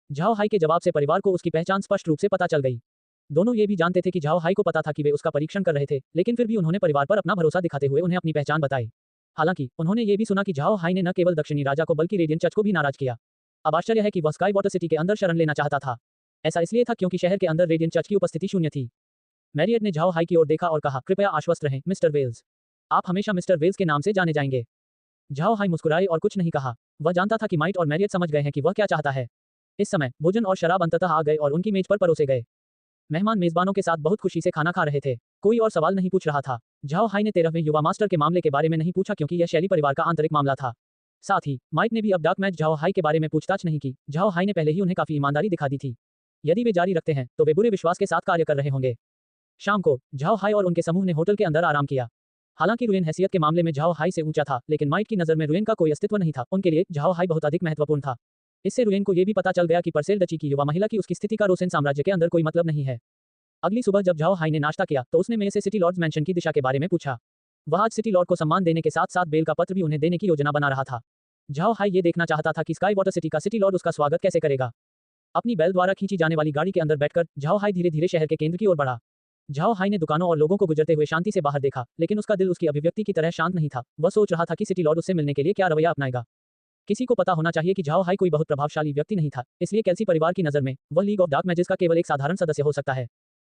झाओ हाई के जवाब से परिवार को उसकी पहचान स्पष्ट रूप से पता चल गई। दोनों ये भी जानते थे कि झाओ हाई को पता था कि वे उसका परीक्षण कर रहे थे, लेकिन फिर भी उन्होंने परिवार पर अपना भरोसा दिखाते हुए उन्हें अपनी पहचान बताई। हालांकि उन्होंने ये भी सुना कि झाओ हाई ने न केवल दक्षिणी राजा को बल्कि रेडियंट चर्च को भी नाराज किया। अब आश्चर्य है कि वह स्काई वाटर सिटी के अंदर शरण लेना चाहता था। ऐसा इसलिए था क्योंकि शहर के अंदर रेडियंट चर्च की उपस्थिति शून्य थी। मैरियट ने झाओ हाई की ओर देखा और कहा, कृपया आश्वस्त रहें मिस्टर वेल्स, आप हमेशा मिस्टर वेल्स के नाम से जाने जाएंगे। झाओ हाई मुस्कुराए और कुछ नहीं कहा। वह जानता था कि माइट और मैरियट समझ गए हैं कि वह क्या चाहता है। इस समय भोजन और शराब अंततः आ गए और उनकी मेज पर परोसे गए। मेहमान मेजबानों के साथ बहुत खुशी से खाना खा रहे थे। कोई और सवाल नहीं पूछ रहा था। झाओ हाई ने 13वें युवा मास्टर के मामले के बारे में नहीं पूछा क्योंकि यह शैली परिवार का आंतरिक मामला था। साथ ही माइट ने भी अब डार्क मैच झाओ हाई के बारे में पूछताछ नहीं की। झाओ हाई ने पहले ही उन्हें काफी ईमानदारी दिखा दी थी। यदि वे जारी रखते हैं तो वे बुरे विश्वास के साथ कार्य कर रहे होंगे। शाम को झाओ हाई और उनके समूह ने होटल के अंदर आराम किया। हालांकि रुएन हैसियत के मामले में झाओ हाई से ऊंचा था, लेकिन माइट की नजर में रुएन का कोई अस्तित्व नहीं था। उनके लिए झाओ हाई बहुत अधिक महत्वपूर्ण था। इससे रुएन को यह भी पता चल गया कि परसेल डची की युवा महिला की उसकी स्थिति का रोसेन साम्राज्य के अंदर कोई मतलब नहीं है। अगली सुबह जब झाओ हाई ने नाश्ता किया तो उसने मे से सिटी लॉर्ड्स मैंशन की दिशा के बारे में पूछा। वह आज सिटी लॉर्ड को सम्मान देने के साथ साथ बेल का पत्र भी उन्हें देने की योजना बना रहा था। झाओ हाई ये देखना चाहता था कि स्काई वाटर सिटी का सिटी लॉर्ड उसका स्वागत कैसे करेगा। अपनी बैल द्वारा खींची जाने वाली गाड़ी के अंदर बैठकर झाओ हाई धीरे धीरे शहर के केंद्र की ओर बढ़ा। झाओ हाई ने दुकानों और लोगों को गुजरते हुए शांति से बाहर देखा, लेकिन उसका दिल उसकी अभिव्यक्ति की तरह शांत नहीं था। वह सोच रहा था कि सिटी लॉर्ड उससे मिलने के लिए क्या रवैया अपनाएगा। किसी को पता होना चाहिए कि झाओ हाई कोई बहुत प्रभावशाली व्यक्ति नहीं था, इसलिए केल्सी परिवार की नजर में वह लीग ऑफ डार्क मैजेस का केवल एक साधारण सदस्य हो सकता है।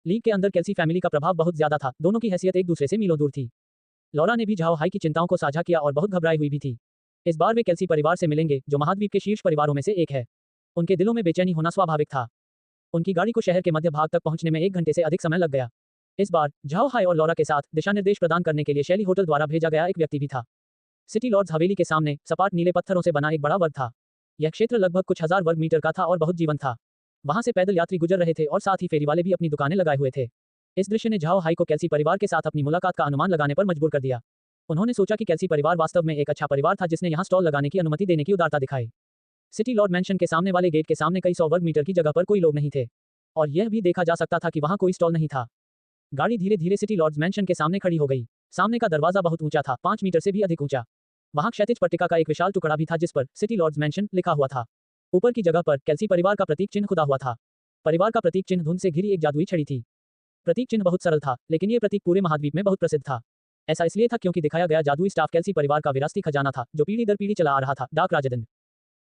लीग के अंदर केल्सी फैमिली का प्रभाव बहुत ज्यादा था। दोनों की हैसियत एक दूसरे से मीलों दूर थी। लॉरा ने भी झाओ हाई की चिंताओं को साझा किया और बहुत घबराई हुई भी थी। इस बार वे केल्सी परिवार से मिलेंगे, जो महाद्वीप के शीर्ष परिवारों में से एक है। उनके दिलों में बेचैनी होना स्वाभाविक था। उनकी गाड़ी को शहर के मध्य भाग तक पहुंचने में 1 घंटे से अधिक समय लग गया। इस बार झाओ हाई और लॉरा के साथ दिशा निर्देश प्रदान करने के लिए शैली होटल द्वारा भेजा गया एक व्यक्ति भी था। सिटी लॉर्ड्स हवेली के सामने सपाट नीले पत्थरों से बना एक बड़ा वर्ग था। यह क्षेत्र लगभग कुछ हजार वर्ग मीटर का था और बहुत जीवंत था। वहां से पैदल यात्री गुजर रहे थे और साथ ही फेरी वाले भी अपनी दुकानें लगाए हुए थे। इस दृश्य ने झाओ हाई को केल्सी परिवार के साथ अपनी मुलाकात का अनुमान लगाने पर मजबूर कर दिया। उन्होंने सोचा कि केल्सी परिवार वास्तव में एक अच्छा परिवार था जिसने यहाँ स्टॉल लगाने की अनुमति देने की उदारता दिखाई। सिटी लॉर्ड मैंशन के सामने वाले गेट के सामने कई 100 वर्ग मीटर की जगह पर कोई लोग नहीं थे, और यह भी देखा जा सकता था कि वहां कोई स्टॉल नहीं था। गाड़ी धीरे धीरे सिटी लॉर्ड्स मैंशन के सामने खड़ी हो गई। सामने का दरवाजा बहुत ऊंचा था, 5 मीटर से भी अधिक ऊंचा। वहां क्षैतिज पट्टिका का एक विशाल टुकड़ा भी था जिस पर सिटी लॉर्ड्स मैंशन लिखा हुआ था। ऊपर की जगह पर केल्सी परिवार का प्रतीक चिन्ह खुदा हुआ था। परिवार का प्रतीक चिन्ह धुंध से घिरी एक जादुई छड़ी थी। प्रतीक चिन्ह बहुत सरल था, लेकिन यह प्रतीक पूरे महाद्वीप में बहुत प्रसिद्ध था। ऐसा इसलिए था क्योंकि दिखाया गया जादुई स्टाफ केल्सी परिवार का विरासती खजाना था, जो पीढ़ी दर पीढ़ी चला आ रहा था, डार्क राजदंड।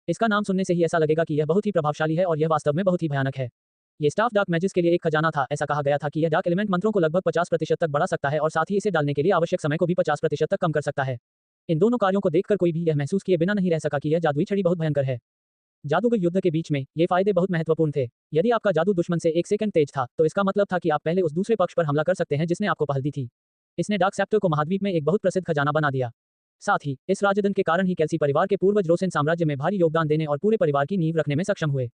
इसका नाम सुनने से ही ऐसा लगेगा कि यह बहुत ही प्रभावशाली है और यह वास्तव में बहुत ही भयानक है। ये स्टाफ डार्क मैजिस के लिए एक खजाना था। ऐसा कहा गया था कि यह डार्क एलिमेंट मंत्रों को लगभग 50% तक बढ़ा सकता है और साथ ही इसे डालने के लिए आवश्यक समय को भी 50% तक कम कर सकता है। इन दोनों कार्यों को देखकर कोई भी यह महसूस किए बिना नहीं रह सका कि यह जादुई छड़ी बहुत भयंकर है। जादूगर युद्ध के बीच में ये फायदे बहुत महत्वपूर्ण थे। यदि आपका जादू दुश्मन से 1 सेकंड तेज था, तो इसका मतलब था कि आप पहले उस दूसरे पक्ष पर हमला कर सकते हैं जिसने आपको पहल दी थी। इसने डार्क सेप्टर को महाद्वीप में एक बहुत प्रसिद्ध खजाना बना दिया। साथ ही इस राजदंड के कारण ही केल्सी परिवार के पूर्वज रोसेन साम्राज्य में भारी योगदान देने और पूरे परिवार की नींव रखने में सक्षम हुए।